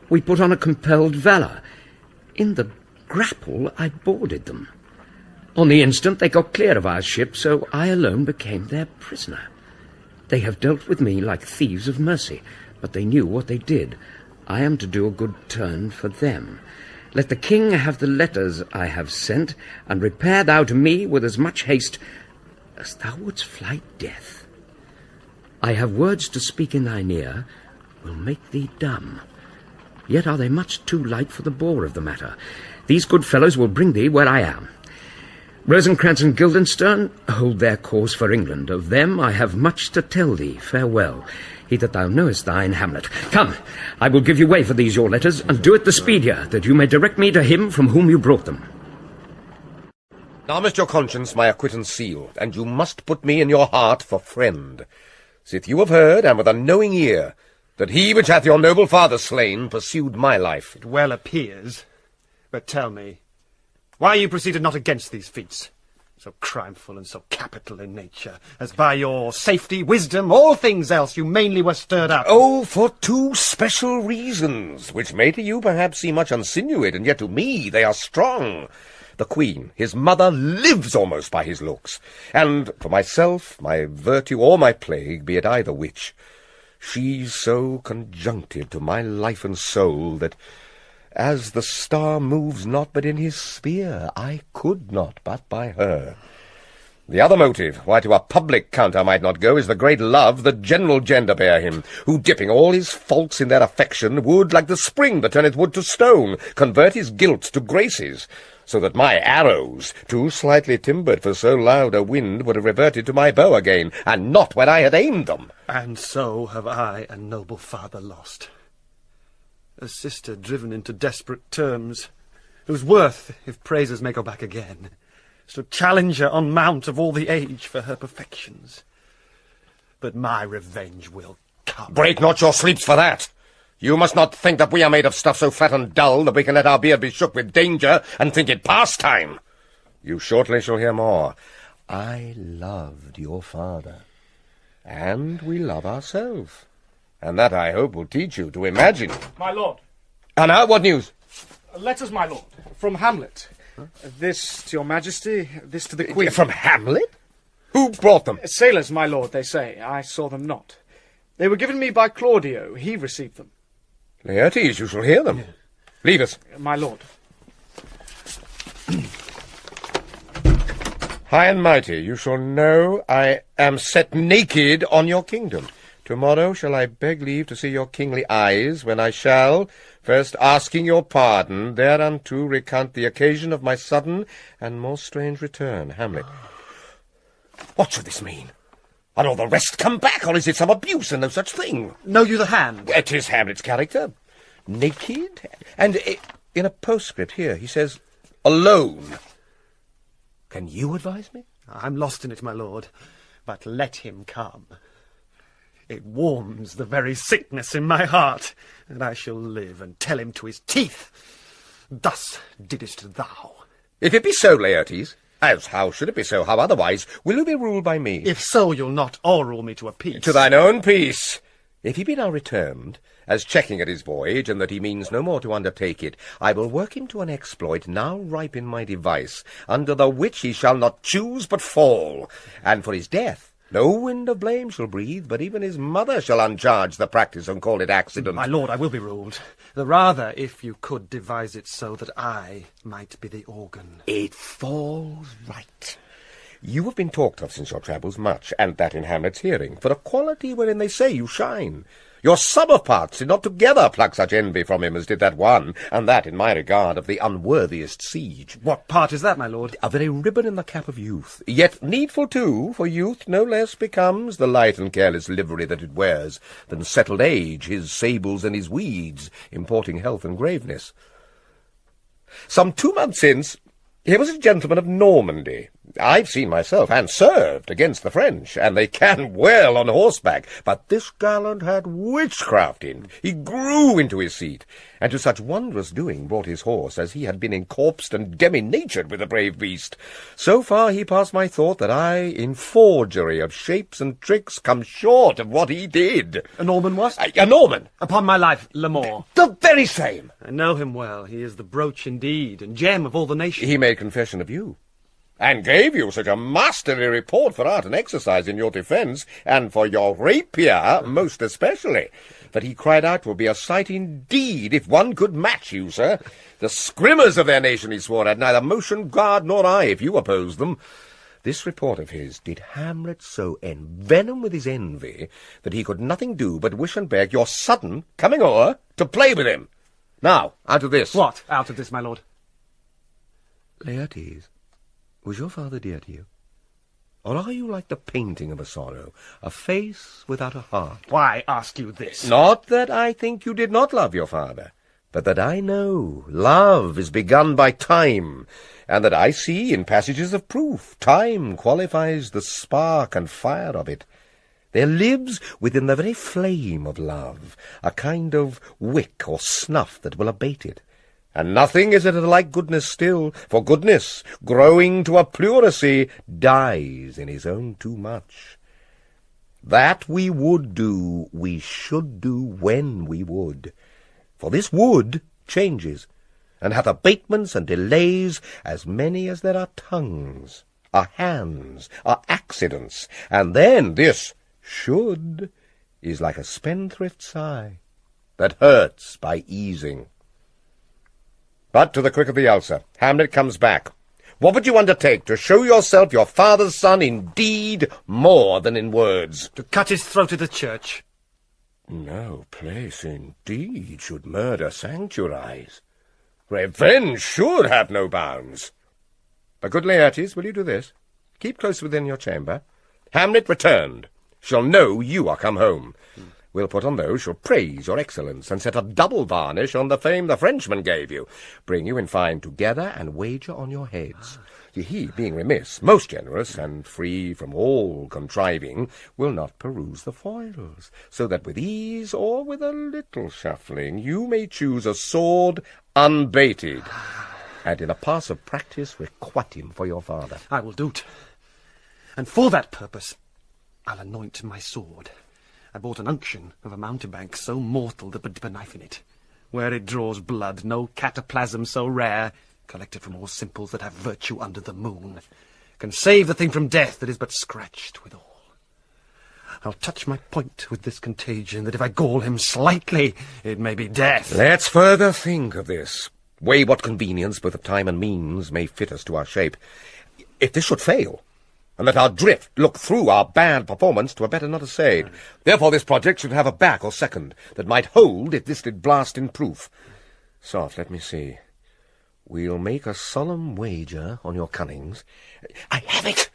we put on a compelled valour. In the grapple I boarded them. On the instant they got clear of our ship, so I alone became their prisoner. They have dealt with me like thieves of mercy, but they knew what they did. I am to do a good turn for them. Let the king have the letters I have sent, and repair thou to me with as much haste as thou wouldst fly death. I have words to speak in thine ear, will make thee dumb. Yet are they much too light for the bore of the matter. These good fellows will bring thee where I am. Rosencrantz and Guildenstern hold their course for England. Of them I have much to tell thee. Farewell. He that thou knowest thine, Hamlet. Come, I will give you way for these your letters, and do it the speedier, that you may direct me to him from whom you brought them. Now must your conscience my acquittance seal, and you must put me in your heart for friend. Sith you have heard, and with a knowing ear, that he which hath your noble father slain pursued my life. It well appears. But tell me, why you proceeded not against these feats, so crimeful and so capital in nature, as by your safety, wisdom, all things else you mainly were stirred up? Oh, for 2 special reasons, which may to you perhaps seem much insinuate, and yet to me they are strong. The Queen, his mother, lives almost by his looks, and for myself, my virtue or my plague, be it either which, she's so conjunctive to my life and soul that, as the star moves not but in his sphere, I could not but by her. The other motive, why to a public count I might not go, is the great love the general gender bear him, who, dipping all his faults in their affection, would, like the spring that turneth wood to stone, convert his guilt to graces, so that my arrows, too slightly timbered for so loud a wind, would have reverted to my bow again, and not when I had aimed them. And so have I a noble father lost, a sister driven into desperate terms, whose worth, if praises may go back again, stood challenger on mount of all the age for her perfections. But my revenge will come. Break not your sleeps for that. You must not think that we are made of stuff so fat and dull that we can let our beard be shook with danger and think it pastime. You shortly shall hear more. I loved your father, and we love ourselves. And that, I hope, will teach you to imagine. My lord. And now, what news? Letters, my lord, from Hamlet. This to your majesty, this to the queen. From Hamlet? Who brought them? Sailors, my lord, they say. I saw them not. They were given me by Claudio. He received them. Laertes, you shall hear them. Leave us. My lord. High and mighty, you shall know I am set naked on your kingdom. Tomorrow shall I beg leave to see your kingly eyes, when I shall, first asking your pardon, thereunto recount the occasion of my sudden and more strange return. Hamlet. What should this mean? Are all the rest come back, or is it some abuse and no such thing? Know you the hand? It is Hamlet's character. Naked? And in a postscript here he says, alone. Can you advise me? I'm lost in it, my lord, but let him come. It warms the very sickness in my heart, and I shall live and tell him to his teeth. Thus didst thou. If it be so, Laertes, as how should it be so, how otherwise, will you be ruled by me? If so, you'll not all rule me to a peace. To thine own peace. If he be now returned, as checking at his voyage, and that he means no more to undertake it, I will work him to an exploit now ripe in my device, under the which he shall not choose but fall. And for his death, no wind of blame shall breathe, but even his mother shall uncharge the practice and call it accident. My lord, I will be ruled. The rather if you could devise it so that I might be the organ. It falls right. You have been talked of since your travels much, and that in Hamlet's hearing, for a quality wherein they say you shine. Your sum of parts did not together pluck such envy from him as did that one, and that in my regard of the unworthiest siege. What part is that, my lord? A very ribbon in the cap of youth, yet needful too, for youth no less becomes the light and careless livery that it wears, than settled age, his sables and his weeds, importing health and graveness. Some 2 months since, here was a gentleman of Normandy. I've seen myself, and served against the French, and they can well on horseback. But this gallant had witchcraft in. He grew into his seat, and to such wondrous doing brought his horse, as he had been encorpsed and demi-natured with the brave beast. So far he passed my thought that I, in forgery of shapes and tricks, come short of what he did. A Norman was? A Norman! Upon my life, Lamore. The very same! I know him well. He is the brooch indeed, and gem of all the nation. He made confession of you, and gave you such a masterly report for art and exercise in your defence, and for your rapier most especially, that he cried out 'twill be a sight indeed if one could match you, sir. The scrimmers of their nation, he swore, had neither motion guard nor eye if you opposed them. This report of his did Hamlet so envenom with his envy that he could nothing do but wish and beg your sudden coming o'er to play with him. Now, out of this. What out of this, my lord? Laertes, was your father dear to you? Or are you like the painting of a sorrow, a face without a heart? Why ask you this? Not that I think you did not love your father, but that I know love is begun by time, and that I see in passages of proof time qualifies the spark and fire of it. There lives within the very flame of love a kind of wick or snuff that will abate it. And nothing is it like goodness still, for goodness, growing to a pleurisy, dies in his own too much. That we would do, we should do when we would. For this would changes, and hath abatements and delays as many as there are tongues, are hands, are accidents, and then this should is like a spendthrift sigh, that hurts by easing. But to the crick of the ulcer, Hamlet comes back. What would you undertake to show yourself your father's son in deed more than in words? To cut his throat at the church. No place indeed should murder sanctuarize. Revenge should have no bounds. But good Laertes, will you do this? Keep close within your chamber. Hamlet returned shall know you are come home. We'll put on those shall praise your excellence, and set a double varnish on the fame the Frenchman gave you. Bring you, in fine, together, and wager on your heads. He, being remiss, most generous, and free from all contriving, will not peruse the foils, so that with ease, or with a little shuffling, you may choose a sword unbaited, and in a pass of practice requite him for your father. I will do't. And for that purpose, I'll anoint my sword. I bought an unction of a mountebank so mortal that but dip a knife in it. Where it draws blood, no cataplasm so rare, collected from all simples that have virtue under the moon, can save the thing from death that is but scratched withal. I'll touch my point with this contagion, that if I gall him slightly, it may be death. Let's further think of this. Weigh what convenience, both of time and means, may fit us to our shape. If this should fail, and let our drift look through our bad performance, 'twere better not essay. Therefore this project should have a back or second, that might hold if this did blast in proof. Soft, let me see. We'll make a solemn wager on your cunnings. I have it!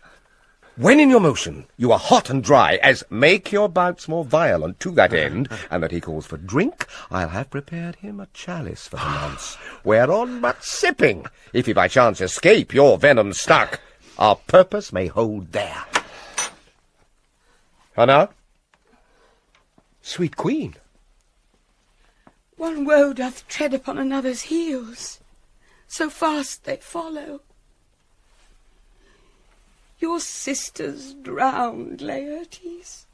When in your motion you are hot and dry, as make your bouts more violent to that end, and that he calls for drink, I'll have prepared him a chalice for the nonce, whereon but sipping, if he by chance escape your venom stuck, our purpose may hold there. How now? Sweet queen. One woe doth tread upon another's heels, so fast they follow. Your sister's drowned, Laertes.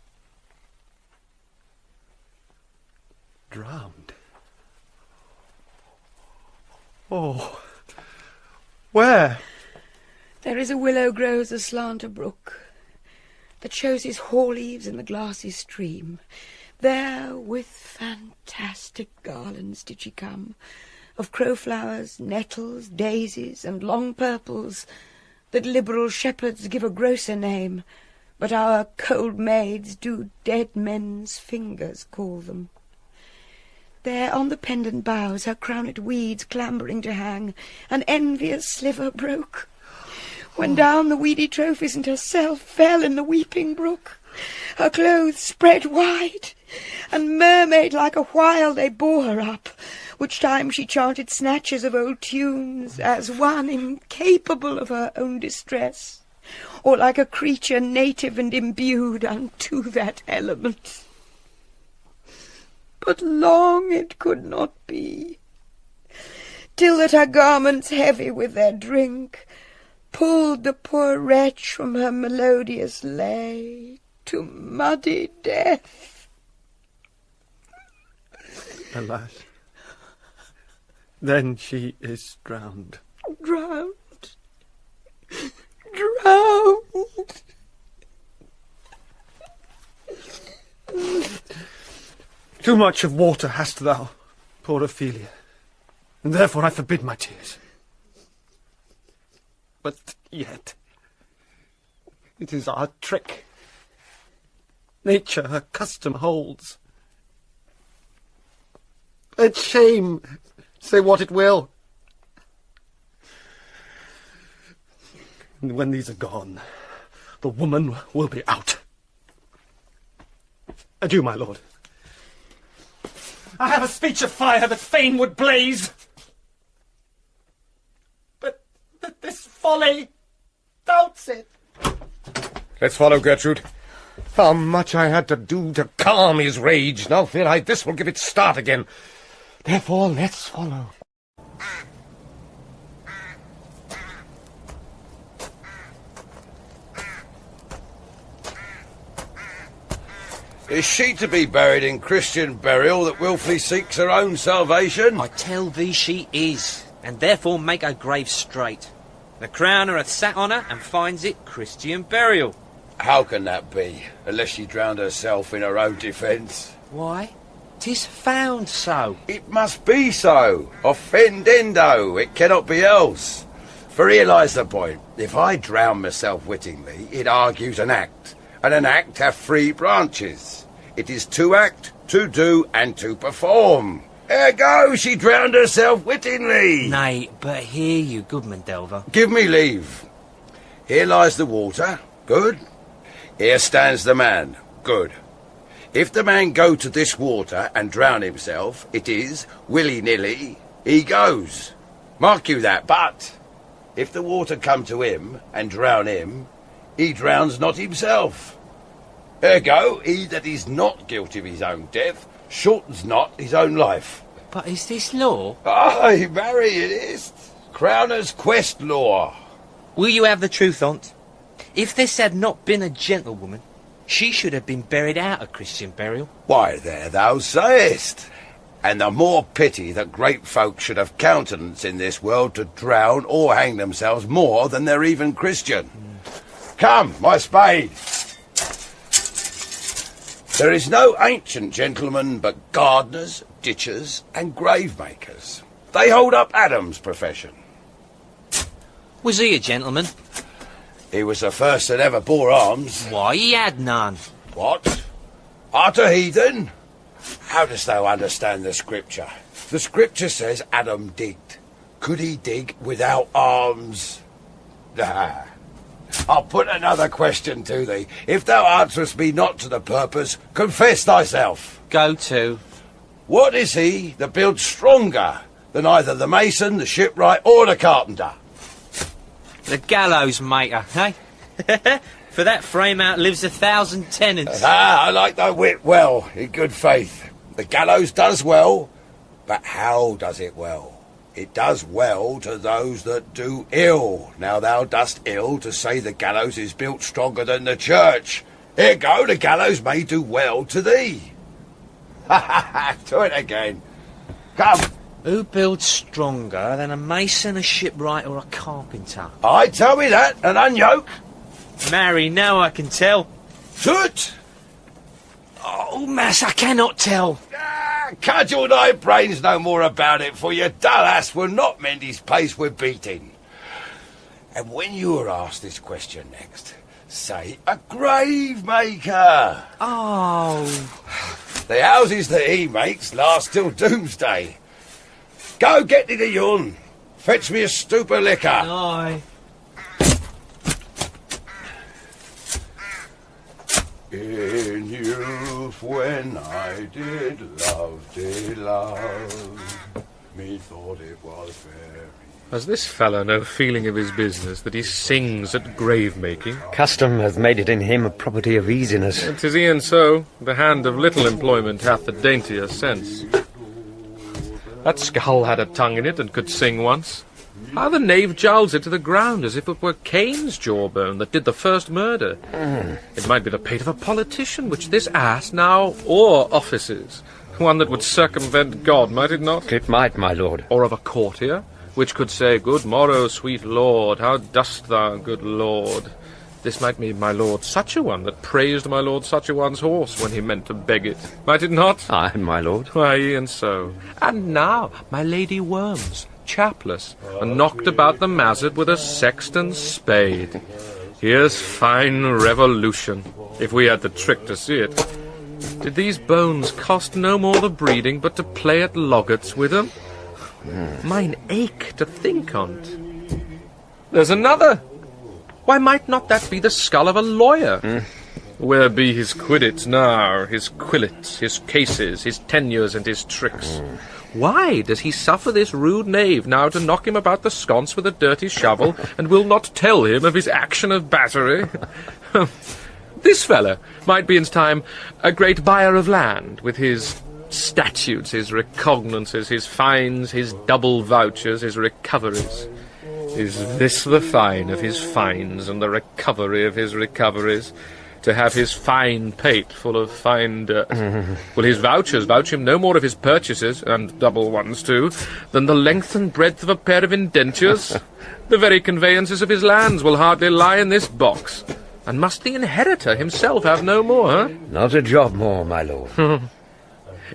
Drowned? Oh, where? There is a willow grows aslant a brook, that shows his hoar leaves in the glassy stream. There with fantastic garlands did she come, of crowflowers, nettles, daisies, and long purples, that liberal shepherds give a grosser name, but our cold maids do dead men's fingers call them. There on the pendant boughs her crowned weeds clambering to hang, an envious sliver broke, when down the weedy trophies and herself fell in the weeping brook. Her clothes spread wide, and mermaid like a while they bore her up, which time she chanted snatches of old tunes, as one incapable of her own distress, or like a creature native and imbued unto that element. But long it could not be, till that her garments heavy with their drink pulled the poor wretch from her melodious lay to muddy death. Alas, then she is drowned. Drowned. Drowned. Too much of water hast thou, poor Ophelia, and therefore I forbid my tears. But yet, it is our trick. Nature her custom holds. Let shame say what it will. And when these are gone, the woman will be out. Adieu, my lord. I have a speech of fire that fain would blaze. But this folly doubts it. Let's follow, Gertrude. How much I had to do to calm his rage. Now fear I this will give it start again. Therefore, let's follow. Is she to be buried in Christian burial that wilfully seeks her own salvation? I tell thee she is, and therefore make her grave straight. The crowner hath sat on her and finds it Christian burial. How can that be, unless she drowned herself in her own defence? Why? 'Tis found so. It must be so. Offendendo. It cannot be else. For here lies the point. If I drown myself wittingly, it argues an act, and an act hath three branches. It is to act, to do, and to perform. Ergo, she drowned herself wittingly. Nay, but hear you, Goodman Delver. Give me leave. Here lies the water. Good. Here stands the man. Good. If the man go to this water and drown himself, it is, willy-nilly, he goes. Mark you that, but if the water come to him and drown him, he drowns not himself. Ergo, he that is not guilty of his own death shortens not his own life. But is this law? Aye, marry, it is. Crowner's quest law. Will you have the truth on't? If this had not been a gentlewoman, she should have been buried out of Christian burial. Why, there thou sayest. And the more pity that great folk should have countenance in this world to drown or hang themselves more than they're even Christian. Come, my spade. There is no ancient gentleman but gardeners, ditchers, and grave-makers. They hold up Adam's profession. Was he a gentleman? He was the first that ever bore arms. Why, he had none. What? Art a heathen? How dost thou understand the scripture? The scripture says Adam digged. Could he dig without arms? Nah. I'll put another question to thee. If thou answerest me not to the purpose, confess thyself. Go to. What is he that builds stronger than either the mason, the shipwright, or the carpenter? The gallows maker, eh? For that frame outlives 1,000 tenants. I like thy wit well, in good faith. The gallows does well, but how does it well? It does well to those that do ill. Now thou dost ill to say the gallows is built stronger than the church. Here go, the gallows may do well to thee. Ha ha ha, do it again. Come. Who builds stronger than a mason, a shipwright, or a carpenter? Aye, tell me that, and unyoke. Marry, now I can tell. Soot! Oh, mass, I cannot tell. Cudgel thy brains no more about it, for your dull ass will not mend his pace with beating. And when you are asked this question next, say a grave maker. Oh. The houses that he makes last till doomsday. Go get thee the yawn. Fetch me a stoop of liquor. Aye. In youth when I did love, methought it was very... Has this fellow no feeling of his business, that he sings at grave-making? Custom hath made it in him a property of easiness. 'Tis e'en so. The hand of little employment hath the daintier sense. That skull had a tongue in it and could sing once. How the knave jowls it to the ground as if it were Cain's jawbone that did the first murder. It might be the pate of a politician, which this ass now or offices. One that would circumvent God, might it not? It might, my lord. Or of a courtier, which could say, Good morrow, sweet lord, how dost thou, good lord? This might be my lord such a one that praised my lord such a one's horse when he meant to beg it. Might it not? Aye, my lord. Why, e'en so. And now, my lady Worms, chapless, and knocked about the mazzard with a sexton's spade. Here's fine revolution, if we had the trick to see it. Did these bones cost no more the breeding but to play at loggats with them? Mine ache to think on't. There's another. Why might not that be the skull of a lawyer? Where be his quiddits now, his quillets, his cases, his tenures, and his tricks? Why does he suffer this rude knave now to knock him about the sconce with a dirty shovel, and will not tell him of his action of battery? This fellow might be in time a great buyer of land, with his statutes, his recognances, his fines, his double vouchers, his recoveries. Is this the fine of his fines, and the recovery of his recoveries? To have his fine pate full of fine dirt. Will his vouchers vouch him no more of his purchases, and double ones too, than the length and breadth of a pair of indentures? The very conveyances of his lands will hardly lie in this box. And must the inheritor himself have no more, huh? Not a job more, my lord.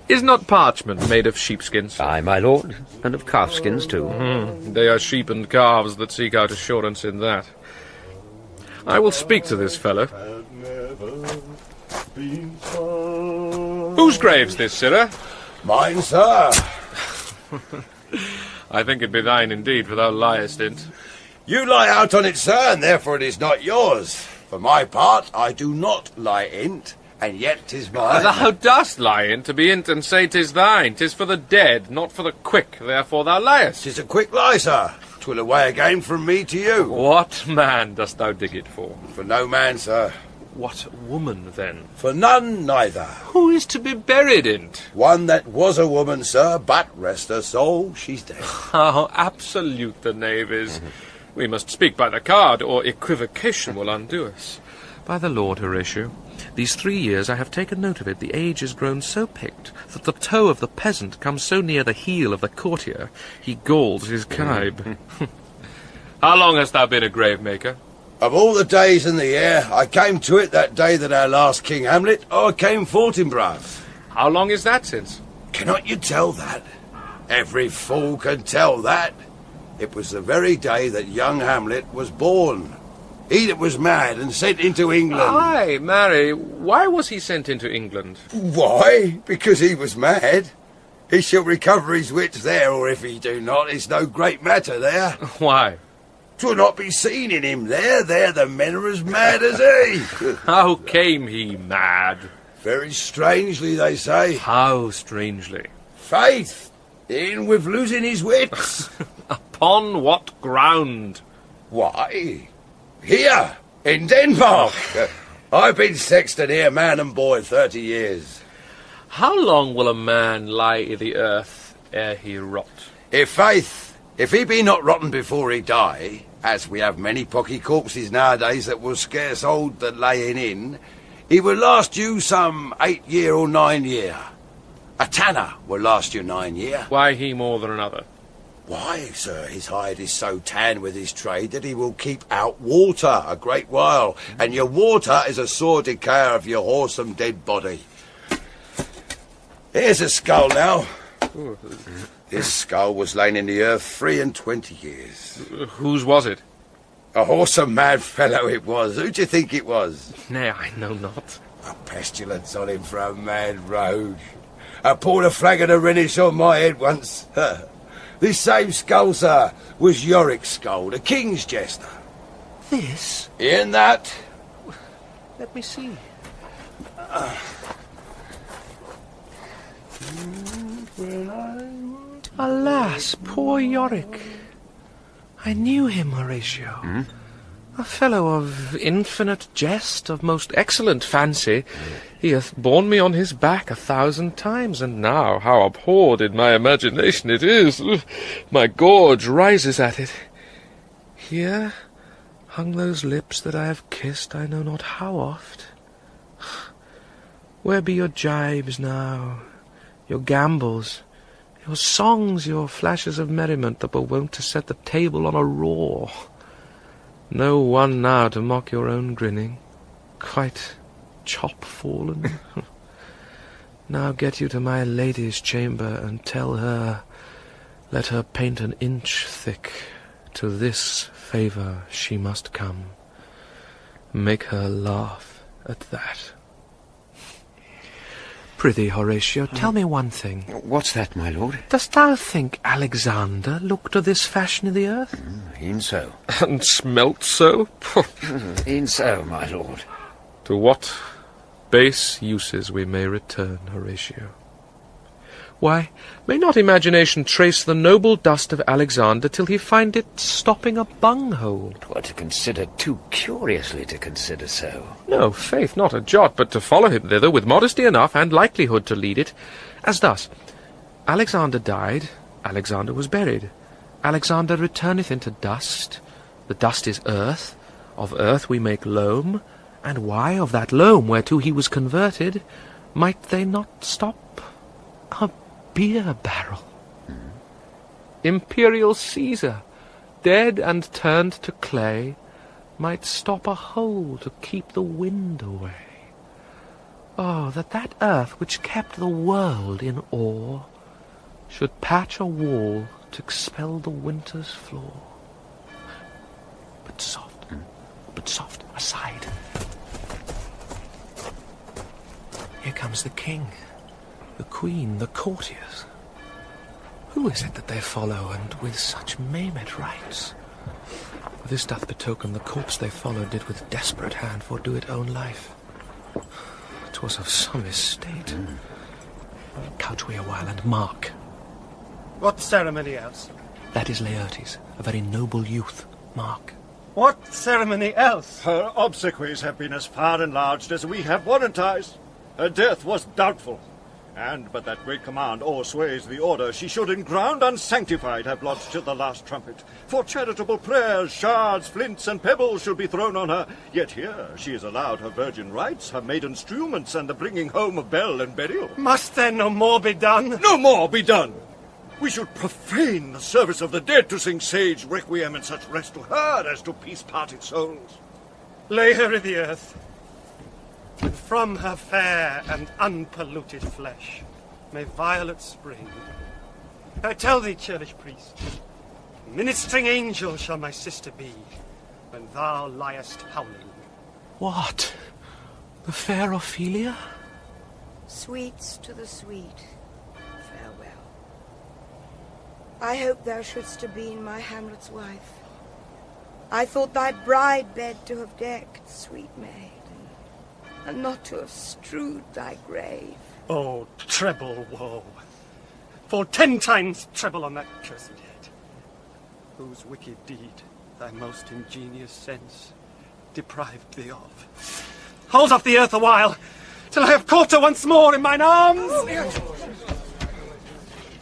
Is not parchment made of sheepskins? Aye, my lord, and of calfskins too. They are sheep and calves that seek out assurance in that. I will speak to this fellow. Whose grave's this, sirrah? Mine, sir. I think it be thine indeed, for thou liest in't. You lie out on it, sir, and therefore it is not yours. For my part, I do not lie in't, and yet 'tis mine. Thou dost lie in't, to be in't and say 'tis thine. 'Tis for the dead, not for the quick, therefore thou liest. 'Tis a quick lie, sir. 'Twill away again from me to you. What man dost thou dig it for? For no man, sir. What woman, then? For none, neither. Who is to be buried in't? One that was a woman, sir, but, rest her soul, she's dead. How absolute the knave is. We must speak by the card, or equivocation will undo us. By the Lord, Horatio, these 3 years I have taken note of it, the age is grown so picked that the toe of the peasant comes so near the heel of the courtier, he galls his kibe. How long hast thou been a grave maker? Of all the days in the year, I came to it that day that our last King Hamlet overcame Fortinbras. How long is that since? Cannot you tell that? Every fool can tell that. It was the very day that young Hamlet was born. He that was mad and sent into England. Aye, marry, why was he sent into England? Why? Because he was mad. He shall recover his wits there, or if he do not, it's no great matter there. Why? 'Twill not be seen in him there. There the men are as mad as he. How came he mad? Very strangely, they say. How strangely? Faith, in with losing his wits. Upon what ground? Why, here, in Denmark. I've been sexton here, man and boy, 30 years. How long will a man lie i' the earth ere he rot? If he be not rotten before he die, as we have many pocky corpses nowadays that will scarce hold the laying in, he will last you some 8 year or 9 year. A tanner will last you 9 year. Why he more than another? Why, sir, his hide is so tan with his trade that he will keep out water a great while, and your water is a sore decayer of your whoresome dead body. Here's a skull now. This skull was lain in the earth 23 years. Whose was it? A whoresome mad fellow it was. Who do you think it was? Nay, I know not. A pestilence on him for a mad rogue. I poured a flagon of Rhenish on my head once. This same skull, sir, was Yorick's skull, the king's jester. This? In that? Let me see. Alas, poor Yorick. I knew him, Horatio. A fellow of infinite jest, of most excellent fancy. He hath borne me on his back 1,000 times, and now how abhorred in my imagination it is! My gorge rises at it. Here hung those lips that I have kissed I know not how oft. Where be your jibes now, your gambols, your songs, your flashes of merriment that were wont to set the table on a roar? No one now to mock your own grinning, quite chop-fallen. Now get you to my lady's chamber, and tell her, let her paint an inch thick, to this favour she must come. Make her laugh at that. Prithee, Horatio, tell me one thing. What's that, my lord? Dost thou think Alexander looked to this fashion of the earth? E'en so. And smelt so? E'en so, my lord. To what base uses we may return, Horatio. Why, may not imagination trace the noble dust of Alexander till he find it stopping a bunghole? 'Twere to consider too curiously to consider so. No, faith, not a jot, but to follow him thither with modesty enough and likelihood to lead it, as thus. Alexander died, Alexander was buried. Alexander returneth into dust, the dust is earth, of earth we make loam, and why of that loam whereto he was converted, might they not stop a beer barrel? Imperial Caesar, dead and turned to clay, might stop a hole to keep the wind away. Oh, that earth which kept the world in awe should patch a wall to expel the winter's flaw. But soft, aside. Here comes the king, the queen, the courtiers. Who is it that they follow, and with such maimed rites? For this doth betoken the corpse they followed did with desperate hand fordo it own life. 'Twas of some estate. Couch we a while and mark. What ceremony else? That is Laertes, a very noble youth. Mark. What ceremony else? Her obsequies have been as far enlarged as we have warrantized. Her death was doubtful, And but that great command o'ersways the order, she should in ground unsanctified have lodged till the last trumpet. For charitable prayers, shards, flints, and pebbles should be thrown on her. Yet here she is allowed her virgin rites, her maiden struments, and the bringing home of bell and burial. Must then no more be done? No more be done! We should profane the service of the dead to sing sage requiem and such rest to her as to peace-parted souls. Lay her in the earth, and from her fair and unpolluted flesh may violets spring. I tell thee, churlish priest, ministering angel shall my sister be, when thou liest howling. What? The fair Ophelia? Sweets to the sweet, farewell. I hope thou shouldst have been my Hamlet's wife. I thought thy bride bed to have decked, sweet maid, and not to have strewed thy grave. Oh, treble woe! Fall 10 times treble on that cursed head, whose wicked deed thy most ingenious sense deprived thee of. Hold off the earth a while, till I have caught her once more in mine arms!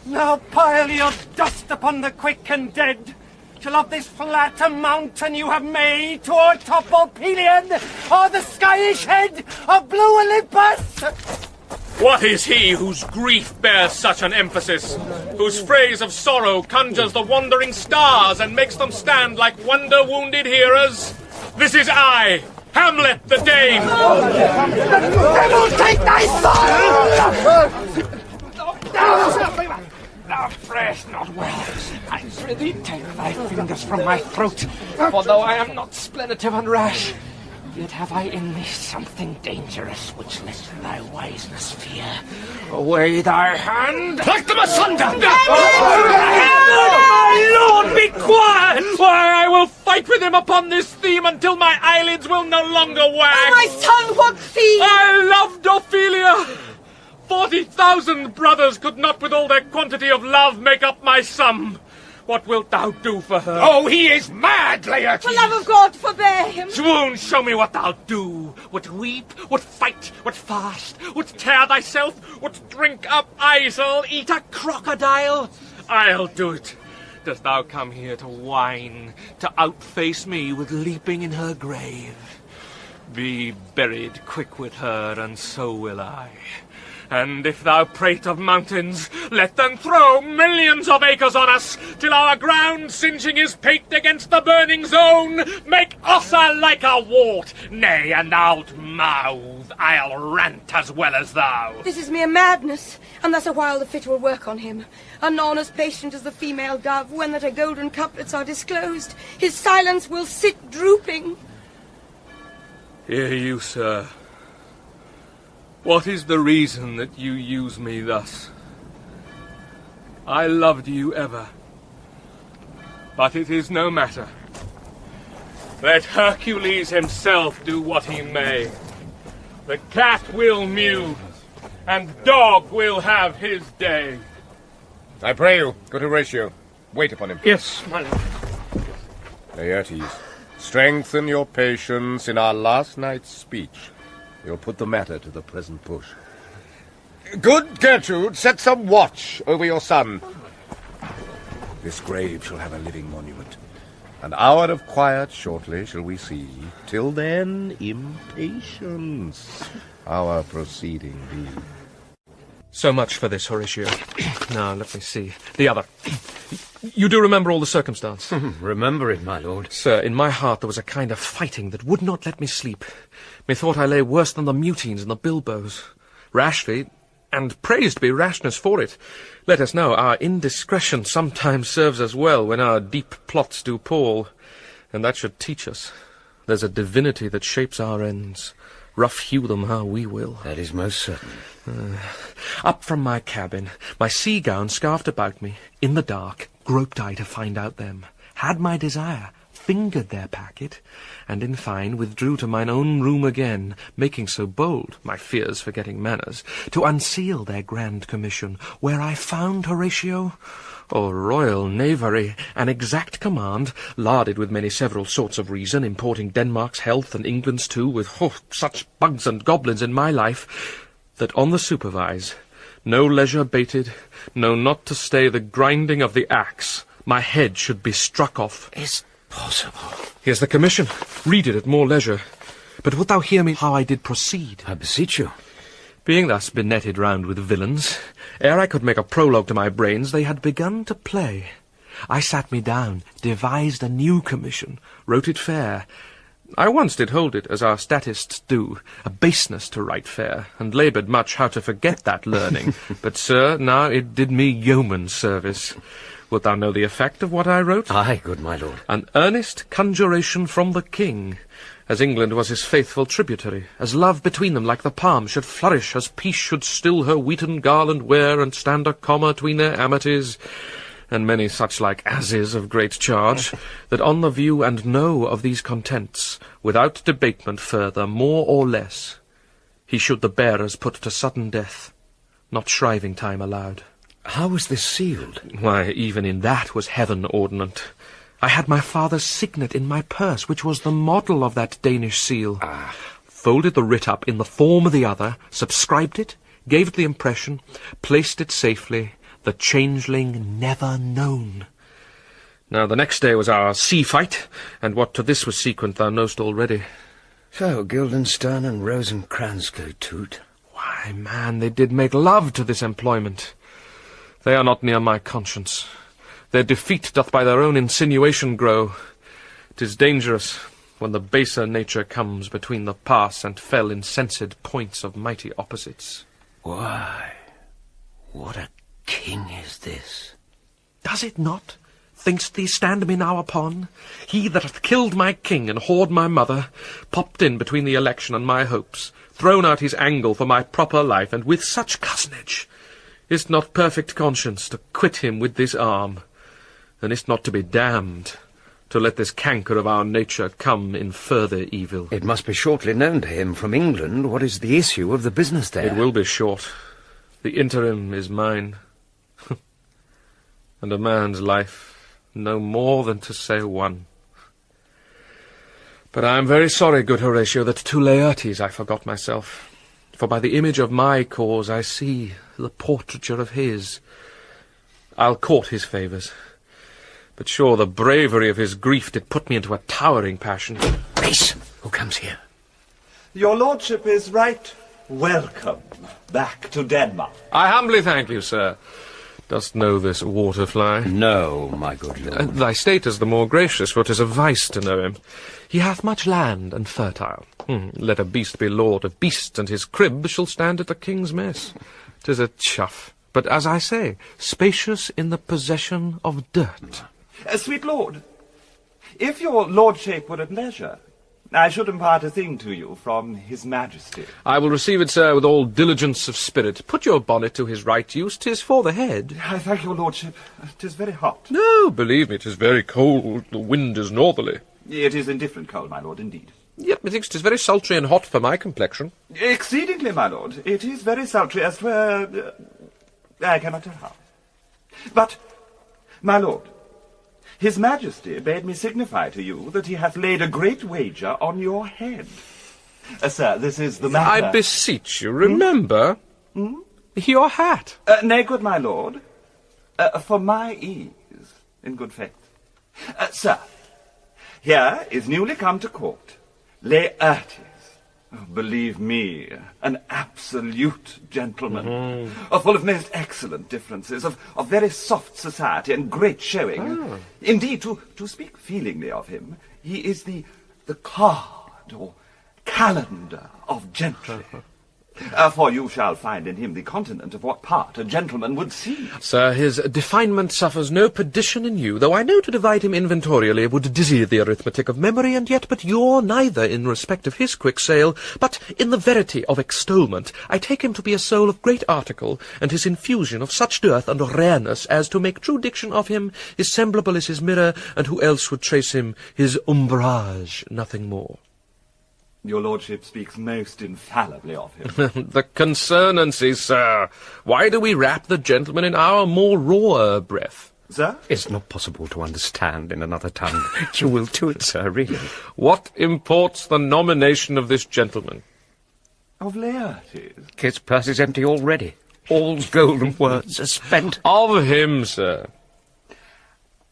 Now pile your dust upon the quick and dead, till of this flat a mountain you have made toward top of Pelion, or the skyish head of blue Olympus! What is he whose grief bears such an emphasis, whose phrase of sorrow conjures the wandering stars and makes them stand like wonder-wounded hearers? This is I, Hamlet the Dane! Devil take thy soul! Thou prayest not well. I prithee take thy fingers from my throat, for though I am not splenitive and rash, yet have I in me something dangerous which lest thy wiseness fear. Away thy hand! Pluck them asunder! My lord, be quiet! Why, I will fight with him upon this theme until my eyelids will no longer wag! Oh, my son, what theme? I loved Ophelia! 40,000 brothers could not with all their quantity of love make up my sum. What wilt thou do for her? Oh, he is mad, Laertes! For love of God, forbear him! Swoon, show me what thou do. Would weep, would fight, would fast, would tear thyself, would drink up Isel, eat a crocodile. I'll do it. Dost thou come here to whine, to outface me with leaping in her grave? Be buried quick with her, and so will I. And if thou prate of mountains, let them throw millions of acres on us, till our ground, singeing his pate against the burning zone, make Ossa like a wart. Nay, and thou'lt mouth, I'll rant as well as thou. This is mere madness, and thus a while the fit will work on him. Anon as patient as the female dove, when that her golden couplets are disclosed, his silence will sit drooping. Hear you, sir. What is the reason that you use me thus? I loved you ever, but it is no matter. Let Hercules himself do what he may. The cat will mew, and dog will have his day. I pray you, good Horatio, wait upon him. Yes, my lord. Laertes, strengthen your patience in our last night's speech. You'll put the matter to the present push. Good Gertrude, set some watch over your son. This grave shall have a living monument. An hour of quiet shortly shall we see. Till then, impatience our proceeding be. So much for this, Horatio. Now, let me see. The other. You do remember all the circumstance? Remember it, my lord. Sir, in my heart there was a kind of fighting that would not let me sleep. Methought I lay worse than the mutines and the bilboes. Rashly, and praised be rashness for it. Let us know, our indiscretion sometimes serves us well when our deep plots do pall. And that should teach us. There's a divinity that shapes our ends. Rough hew them how we will. That is most certain. Up from my cabin, my sea gown scarfed about me, in the dark, groped I to find out them, had my desire, fingered their packet, and in fine withdrew to mine own room again, making so bold, my fears forgetting manners, to unseal their grand commission, where I found, Horatio, royal knavery, an exact command, larded with many several sorts of reason, importing Denmark's health and England's too, with such bugs and goblins in my life, that on the supervise, No leisure bated, no not to stay the grinding of the axe. My head should be struck off. Is possible. Here's the commission. Read it at more leisure. But wilt thou hear me how I did proceed? I beseech you. Being thus benetted round with villains, ere I could make a prologue to my brains, they had begun to play. I sat me down, devised a new commission, wrote it fair. I once did hold it, as our statists do, a baseness to write fair, and laboured much how to forget that learning. But, sir, now it did me yeoman service. Wilt thou know the effect of what I wrote? Aye, good my lord. An earnest conjuration from the king, as England was his faithful tributary, as love between them like the palm should flourish, as peace should still her wheaten garland wear, and stand a comma tween their amities, and many such like ases of great charge, that on the view and know of these contents, without debatement further, more or less, he should the bearers put to sudden death, not shriving time allowed. How was this sealed? Why, even in that was heaven ordinant. I had my father's signet in my purse, which was the model of that Danish seal. Folded the writ up in the form of the other, subscribed it, gave it the impression, placed it safely, the changeling never known. Now the next day was our sea fight, and what to this was sequent thou knowst already. So, Guildenstern and Rosencrantz go to't. Why, man, they did make love to this employment. They are not near my conscience. Their defeat doth by their own insinuation grow. 'Tis dangerous when the baser nature comes between the pass and fell insensed points of mighty opposites. Why, what a king is this? Does it not? Think'st thee stand me now upon? He that hath killed my king and whored my mother, popped in between the election and my hopes, thrown out his angle for my proper life, and with such cozenage, is't not perfect conscience to quit him with this arm, and is't not to be damned to let this canker of our nature come in further evil? It must be shortly known to him from England what is the issue of the business there. It will be short. The interim is mine. And a man's life no more than to say one. But I am very sorry, good Horatio, that to Laertes I forgot myself. For by the image of my cause I see the portraiture of his. I'll court his favours. But sure the bravery of his grief did put me into a towering passion. Grace, who comes here? Your lordship is right welcome back to Denmark. I humbly thank you, sir. Dost know this waterfly? No, my good lord. Thy state is the more gracious, for 'tis a vice to know him. He hath much land and fertile. Let a beast be lord of beasts, and his crib shall stand at the king's mess. 'Tis a chuff, but as I say, spacious in the possession of dirt. Sweet lord, if your lordship were at leisure, I should impart a thing to you from his majesty. I will receive it, sir, with all diligence of spirit. Put your bonnet to his right use. 'Tis for the head. I thank your lordship. 'Tis very hot. No, believe me, 'tis very cold. The wind is northerly. It is indifferent cold, my lord, indeed. Yet methinks 'tis very sultry and hot for my complexion. Exceedingly, my lord. It is very sultry, as 'twere... I cannot tell how. But, my lord, his majesty bade me signify to you that he hath laid a great wager on your head. Sir, this is the matter. I beseech you, remember your hat. Nay, good my lord, for my ease, in good faith. Sir, here is newly come to court, Laertes. Believe me, an absolute gentleman, full of most excellent differences, of very soft society and great showing. Indeed, to speak feelingly of him, he is the card or calendar of gentry. For you shall find in him the continent of what part a gentleman would see. Sir, his definement suffers no perdition in you, though I know to divide him inventorially would dizzy the arithmetic of memory, and yet but you're neither in respect of his quick sale, but in the verity of extolment. I take him to be a soul of great article, and his infusion of such dearth and rareness as to make true diction of him is semblable as his mirror, and who else would trace him his umbrage, nothing more. Your lordship speaks most infallibly of him. The concernancy, sir. Why do we wrap the gentleman in our more rawer breath? Sir? It's not possible to understand in another tongue. You will to it, sir, really. What imports the nomination of this gentleman? Of Laertes? His purse is empty already. All's golden words are spent. Of him, sir.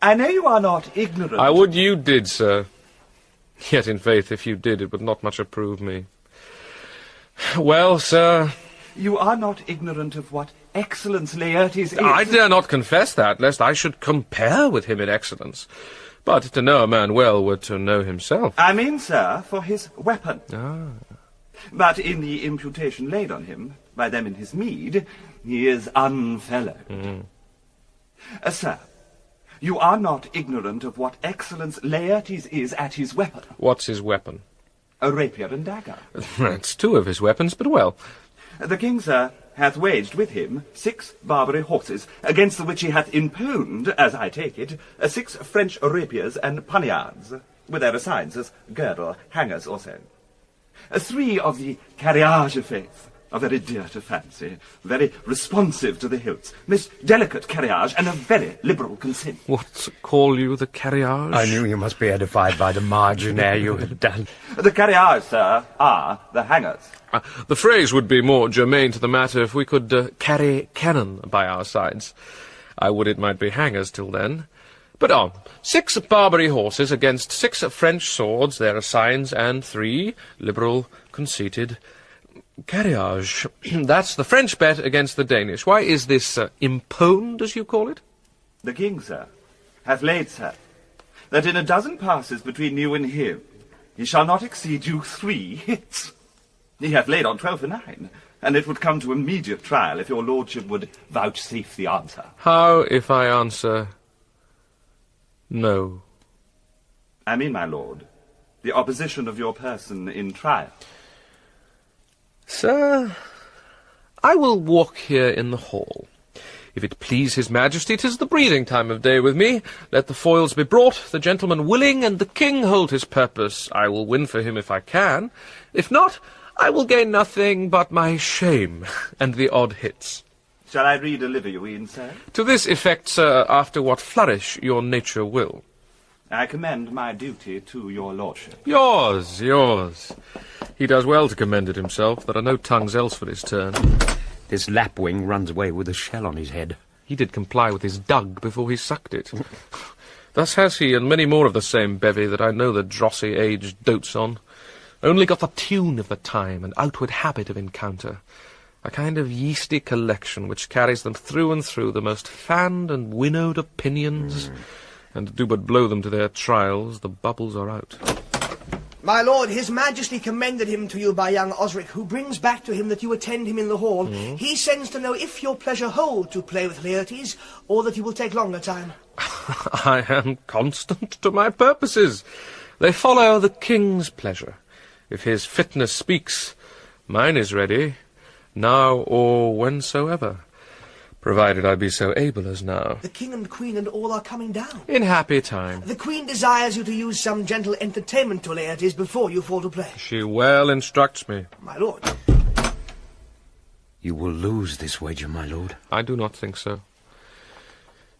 I know you are not ignorant. I would you did, sir. Yet, in faith, if you did, it would not much approve me. Well, sir... You are not ignorant of what excellence Laertes is. I dare not confess that, lest I should compare with him in excellence. But to know a man well were to know himself. I mean, sir, for his weapon. Ah. But in the imputation laid on him, by them in his meed, he is unfellowed. Sir, you are not ignorant of what excellence Laertes is at his weapon. What's his weapon? A rapier and dagger. That's 2 of his weapons, but well. The king, sir, hath waged with him 6 Barbary horses, against the which he hath imponed, as I take it, 6 French rapiers and poniards, with their assigns as girdle, hangers or so. 3 of the carriage of faith, are very dear to fancy, very responsive to the hilts, most delicate carriage, and a very liberal consent. What call you the carriage? I knew you must be edified by the margin ere you had done. The carriage, sir, are the hangers. The phrase would be more germane to the matter if we could carry cannon by our sides. I would it might be hangers till then. But on. 6 Barbary horses against 6 French swords, their assigns, and 3, liberal, conceited, carriage. That's the French bet against the Danish. Why is this imponed, as you call it? The king, sir, hath laid, sir, that in a dozen passes between you and him, he shall not exceed you 3 hits. He hath laid on 12 for 9, and it would come to immediate trial if your lordship would vouchsafe the answer. How if I answer no? I mean, my lord, the opposition of your person in trial. Sir, I will walk here in the hall. If it please his majesty, 'tis the breathing time of day with me. Let the foils be brought, the gentleman willing, and the king hold his purpose. I will win for him if I can. If not, I will gain nothing but my shame and the odd hits. Shall I re-deliver you in, sir? To this effect, sir, after what flourish your nature will. I commend my duty to your lordship. Yours. He does well to commend it himself. There are no tongues else for his turn. This lapwing runs away with a shell on his head. He did comply with his dug before he sucked it. Thus has he, and many more of the same bevy that I know the drossy age dotes on. Only got the tune of the time, and outward habit of encounter. A kind of yeasty collection which carries them through and through the most fanned and winnowed opinions, and do but blow them to their trials, the bubbles are out. My lord, his majesty commended him to you by young Osric, who brings back to him that you attend him in the hall. He sends to know if your pleasure hold to play with Laertes, or that he will take longer time. I am constant to my purposes. They follow the king's pleasure. If his fitness speaks, mine is ready, now or whensoever, provided I be so able as now. The king and queen and all are coming down. In happy time. The queen desires you to use some gentle entertainment to Laertes before you fall to play. She well instructs me. My lord. You will lose this wager, my lord. I do not think so.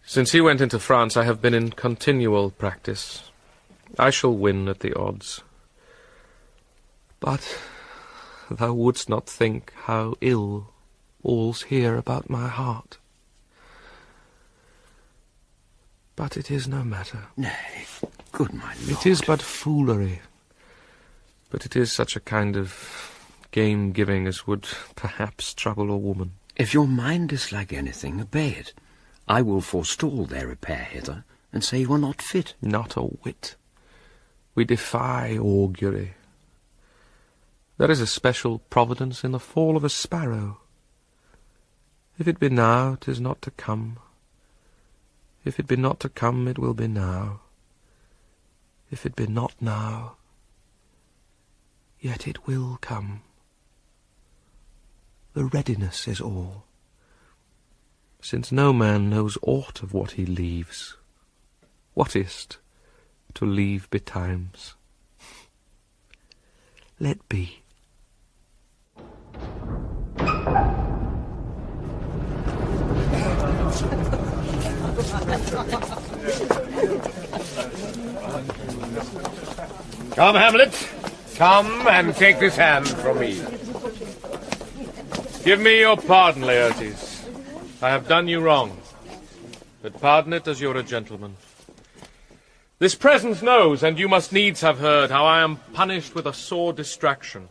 Since he went into France, I have been in continual practice. I shall win at the odds. But thou wouldst not think how ill all's here about my heart. But it is no matter. Nay, good my lord. It is but foolery. But it is such a kind of game-giving as would perhaps trouble a woman. If your mind dislike anything, obey it. I will forestall their repair hither, and say you are not fit. Not a whit. We defy augury. There is a special providence in the fall of a sparrow. If it be now, 'tis not to come. If it be not to come, it will be now. If it be not now, yet it will come. The readiness is all, since no man knows aught of what he leaves. What is't to leave betimes? Let be. Come, Hamlet. Come and take this hand from me. Give me your pardon, Laertes. I have done you wrong, but pardon it as you're a gentleman. This presence knows, and you must needs have heard, how I am punished with a sore distraction.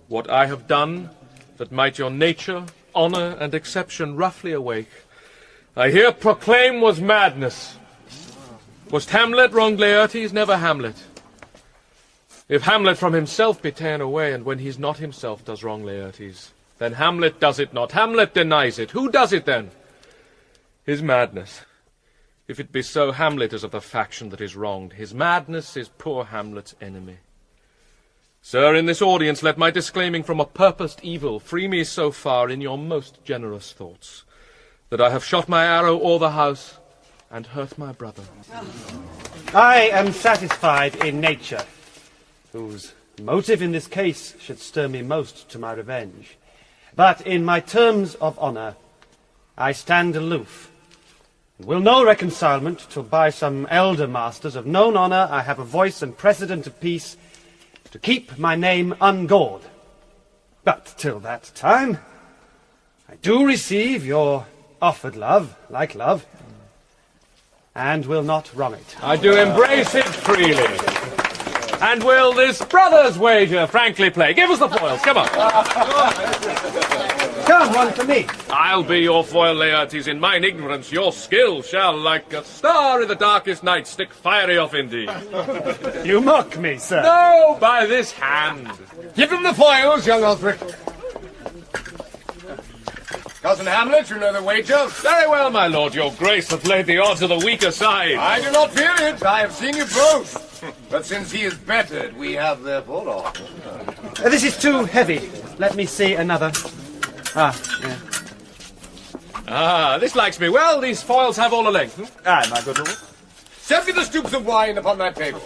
What I have done, that might your nature, honour, and exception roughly awake, I here proclaim was madness. Was Hamlet wronged Laertes? Never Hamlet. If Hamlet from himself be ta'en away, and when he's not himself does wrong Laertes, then Hamlet does it not. Hamlet denies it. Who does it then? His madness. If it be so, Hamlet is of the faction that is wronged. His madness is poor Hamlet's enemy. Sir, in this audience let my disclaiming from a purposed evil free me so far in your most generous thoughts, that I have shot my arrow o'er the house and hurt my brother. I am satisfied in nature, whose motive in this case should stir me most to my revenge. But in my terms of honour, I stand aloof, and will no reconcilement till by some elder masters of known honour I have a voice and precedent of peace to keep my name ungawed. But till that time, I do receive your offered love, like love, and will not wrong it. I do embrace it freely. And will this brother's wager frankly play? Give us the foils, come on. Come, one for me. I'll be your foil, Laertes. In mine ignorance, your skill shall, like a star in the darkest night, stick fiery off indeed. You mock me, sir. No, by this hand. Give them the foils, young Osric. Cousin Hamlet, you know the wager? Very well, my lord. Your grace hath laid the odds of the weaker side. I do not fear it. I have seen you both. But since he is bettered, we have therefore lost. This is too heavy. Let me see another. Yeah. This likes me well. These foils have all a length. Aye, my good lord. Set me the stoops of wine upon that table.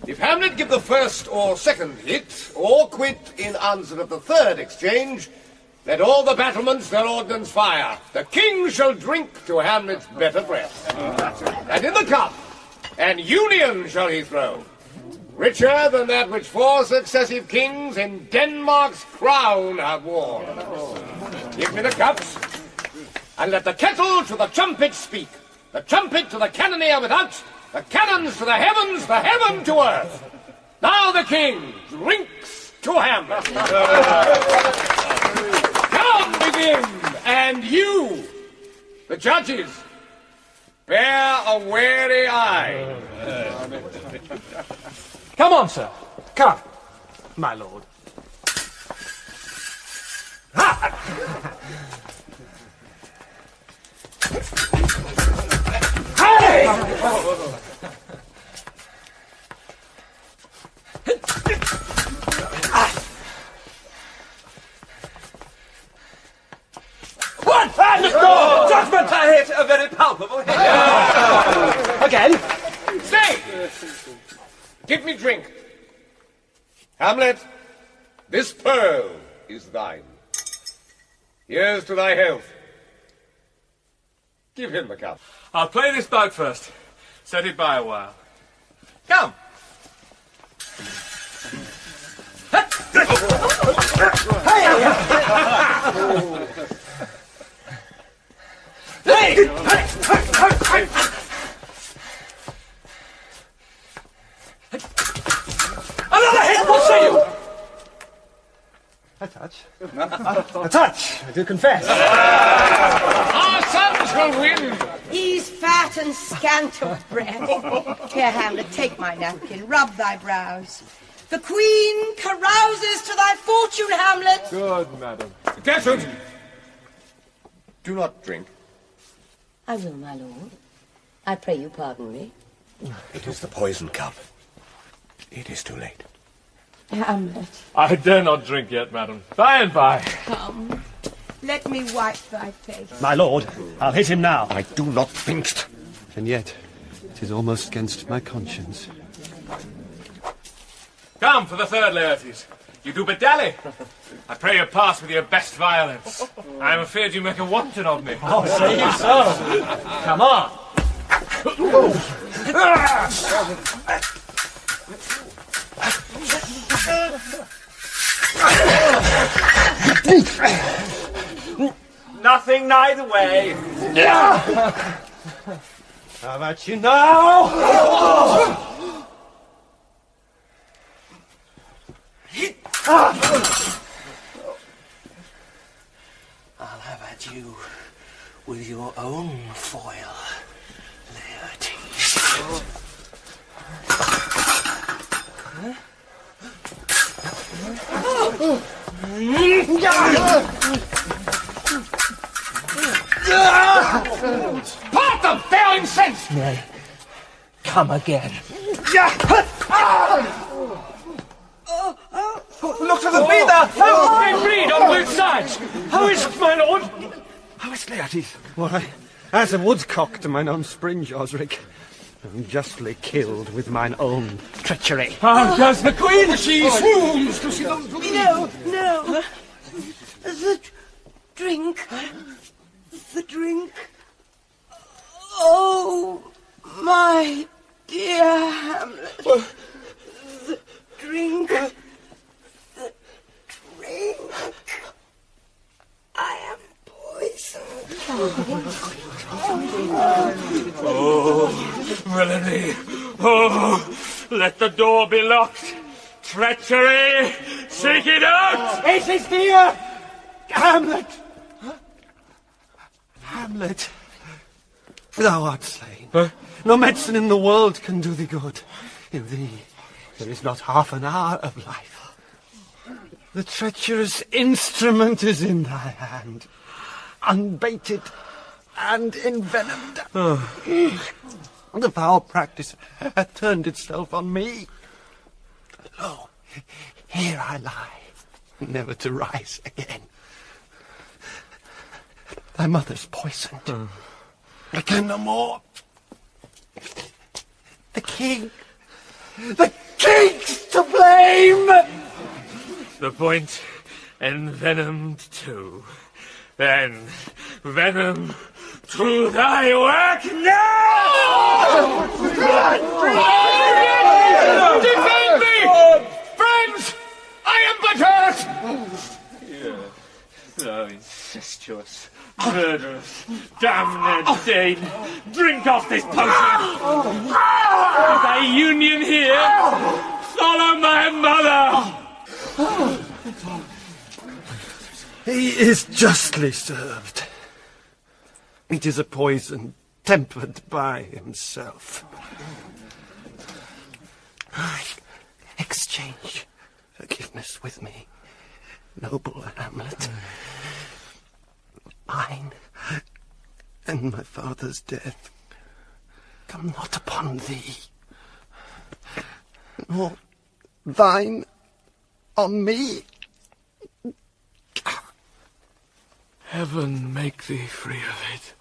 If Hamlet give the first or second hit, or quit in answer of the third exchange, let all the battlements their ordnance fire. The king shall drink to Hamlet's better breath. And in the cup, an union shall he throw, richer than that which 4 successive kings in Denmark's crown have worn. Give me the cups, and let the kettle to the trumpet speak, the trumpet to the cannoneer without, the cannons to the heaven to earth. Now the king drinks to Hamlet. Come, begin, and you, the judges, bear a wary eye. Come on, sir. Come, my lord. Hey! What? Judgment I hit a very palpable hit. Again? Stay! Give me drink. Hamlet, this pearl is thine. Here's to thy health. Give him the cup. I'll play this bout first. Set it by a while. Come. Another hit will see you! A touch. A touch, I do confess. Our sons will win. He's fat and scant of breath. Here, Hamlet, take my napkin, rub thy brows. The queen carouses to thy fortune, Hamlet. Good, madam. Gertrude, do not drink. I will, my lord. I pray you pardon me. It is the poison cup. It is too late. Hamlet, I dare not drink yet, madam. By and by. come. Let me wipe thy face. My lord, I'll hit him now. I do not think. And yet, it is almost against my conscience. Come for the third, Laertes. You do but dally. I pray you pass with your best violence. I am afraid you make a wanton of me. Oh, say you so. Come on. nothing neither way. How about you now? I'll have at you with your own foil, Laertes. Part them, they're incensed! Nay, come again. Look to the feeder! They bleed on both sides! How is it, my lord? How is Laertes? Why, as a woodcock to mine own springe, Osric, and justly killed with mine own treachery. How does the queen? She swoons to see them bleed. No. The drink. The drink. Oh, my dear Hamlet. The drink. The drink. I am poisoned. Oh, villainy. Oh, let the door be locked. Treachery! Seek it out! It is here! Hamlet! Hamlet, thou art slain. No medicine in the world can do thee good. In thee there is not half an hour of life. The treacherous instrument is in thy hand, unbaited and envenomed. The foul practice hath turned itself on me. Lo, here I lie, never to rise again. Thy mother's poisoned. I can no more. The king's to blame! The point envenomed too. Then venom to thy work now! Defend me! Friends! I am but hurt! Thou incestuous, murderous, damned Dane, drink off this potion! Thy union here, follow my mother! He is justly served. It is a poison tempered by himself. Exchange forgiveness with me, noble Hamlet. Mine and my father's death come not upon thee, nor thine on me. Heaven make thee free of it.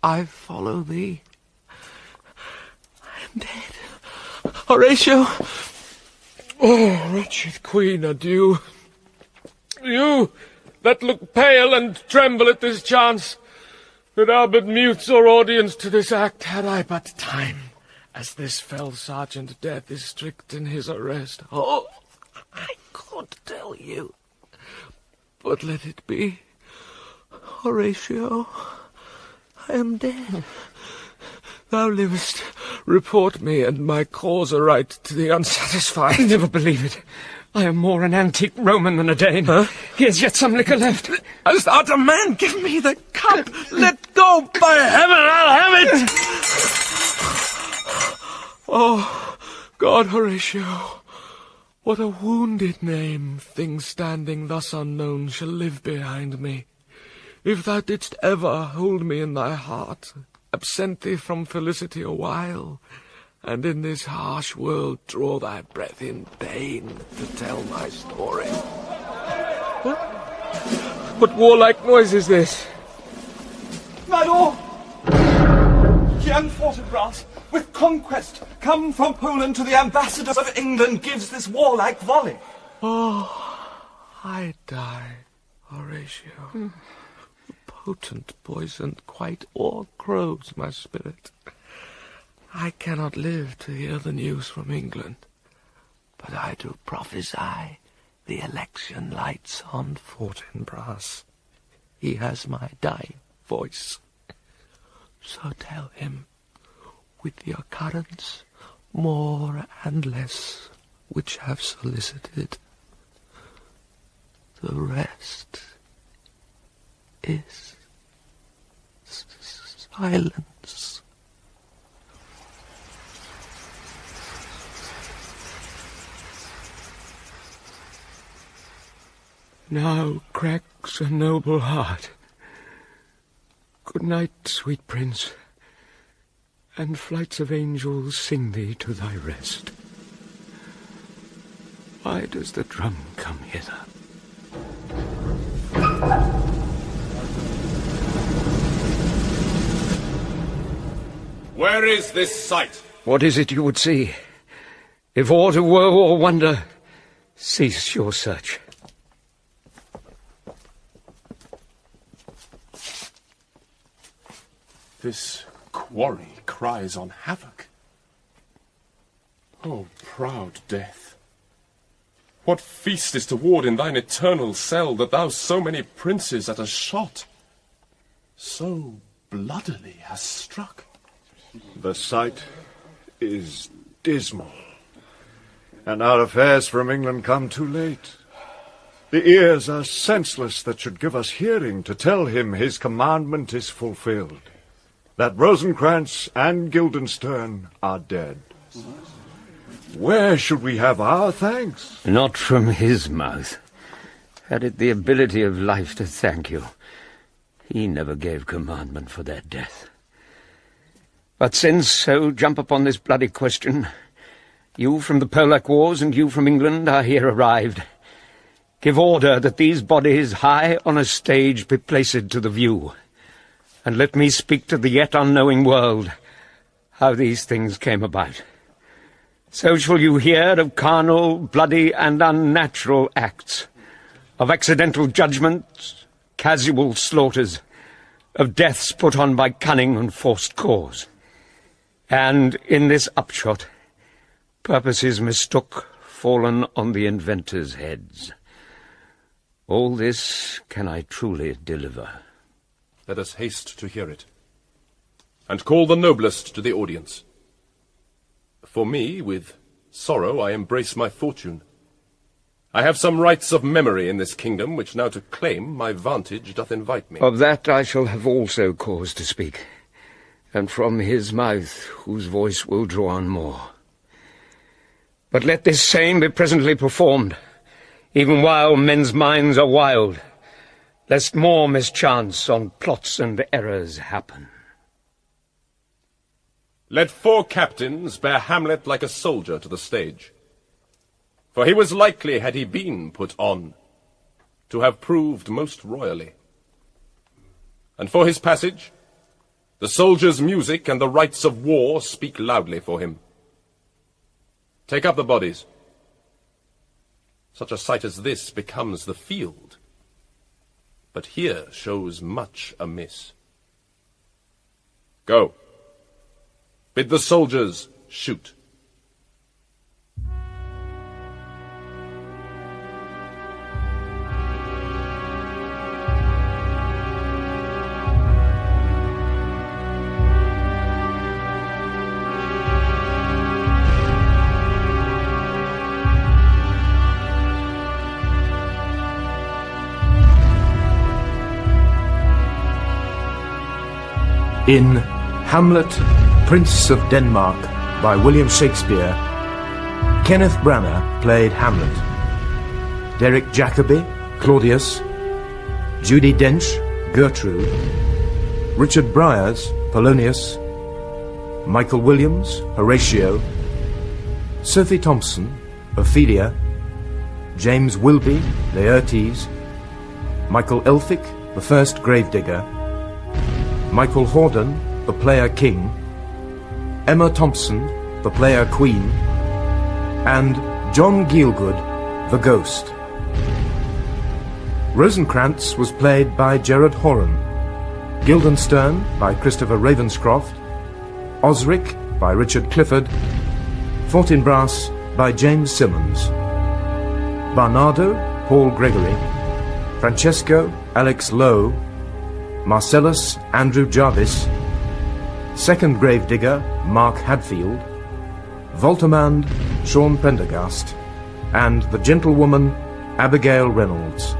I follow thee. I am dead. Horatio! Oh, wretched queen, adieu. You that look pale and tremble at this chance, that are but mutes or audience to this act, had I but time, as this fell sergeant death is strict in his arrest. Oh, I could tell you, but let it be. Horatio, I am dead. Thou livest. Report me, and my cause aright to the unsatisfied. I never believe it. I am more an antique Roman than a Dane. Huh? Here's yet some liquor left. As thou art a man, give me the cup. Let go, by heaven, I'll have it. Oh, God, Horatio, what a wounded name, thing standing thus unknown, shall live behind me. If thou didst ever hold me in thy heart, absent thee from felicity a while, and in this harsh world draw thy breath in pain to tell my story. What warlike noise is this? My lord, young Fortinbras, with conquest, come from Poland to the ambassador of England, gives this warlike volley. Oh, I die, Horatio. Potent poison quite o'ercrows my spirit. I cannot live to hear the news from England, but I do prophesy the election lights on Fortinbras. he has my dying voice. So tell him, with the occurrence more and less which have solicited, the rest is silence. Now cracks a noble heart. Good night, sweet prince, and flights of angels sing thee to thy rest. Why does the drum come hither? Where is this sight? What is it you would see? If aught of woe or wonder, cease your search. This quarry cries on havoc. O proud death! What feast is toward in thine eternal cell, that thou so many princes at a shot so bloodily hast struck? The sight is dismal, and our affairs from England come too late. The ears are senseless that should give us hearing to tell him his commandment is fulfilled, that Rosencrantz and Guildenstern are dead. Where should we have our thanks? Not from his mouth. Had it the ability of life to thank you, he never gave commandment for their death. But since so jump upon this bloody question, you from the Polack wars and you from England are here arrived. Give order that these bodies high on a stage be placed to the view, and let me speak to the yet unknowing world how these things came about. So shall you hear of carnal, bloody, and unnatural acts, of accidental judgments, casual slaughters, of deaths put on by cunning and forced cause. And in this upshot, purposes mistook fallen on the inventors' heads. All this can I truly deliver. Let us haste to hear it, and call the noblest to the audience. For me, with sorrow I embrace my fortune. I have some rights of memory in this kingdom, which now to claim my vantage doth invite me. Of that I shall have also cause to speak, and from his mouth whose voice will draw on more. But let this same be presently performed, even while men's minds are wild, lest more mischance on plots and errors happen. Let 4 captains bear Hamlet like a soldier to the stage. For he was likely, had he been put on, to have proved most royally. And for his passage, the soldier's music and the rites of war speak loudly for him. Take up the bodies. Such a sight as this becomes the field, but here shows much amiss. Go. Bid the soldiers shoot. In Hamlet, Prince of Denmark, by William Shakespeare, Kenneth Branagh played Hamlet. Derek Jacobi, Claudius. Judi Dench, Gertrude. Richard Briers, Polonius. Michael Williams, Horatio. Sophie Thompson, Ophelia. James Wilby, Laertes. Michael Elphick, the first Gravedigger. Michael Hordern, the player King. Emma Thompson, the player Queen. And John Gielgud, the Ghost. Rosencrantz was played by Gerard Horan. Guildenstern by Christopher Ravenscroft. Osric by Richard Clifford. Fortinbras by James Simmons. Barnardo, Paul Gregory. Francesco, Alex Lowe. Marcellus Andrew Jarvis, second Gravedigger Mark Hadfield, Voltimand Sean Prendergast, and the gentlewoman Abigail Reynolds.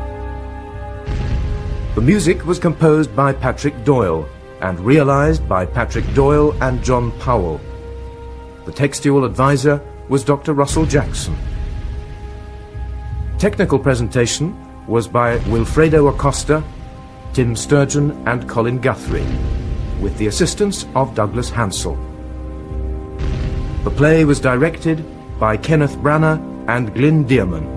The music was composed by Patrick Doyle and realized by Patrick Doyle and John Powell. The textual advisor was Dr. Russell Jackson. Technical presentation was by Wilfredo Acosta, Tim Sturgeon and Colin Guthrie, with the assistance of Douglas Hansel. The play was directed by Kenneth Branagh and Glyn Dearman.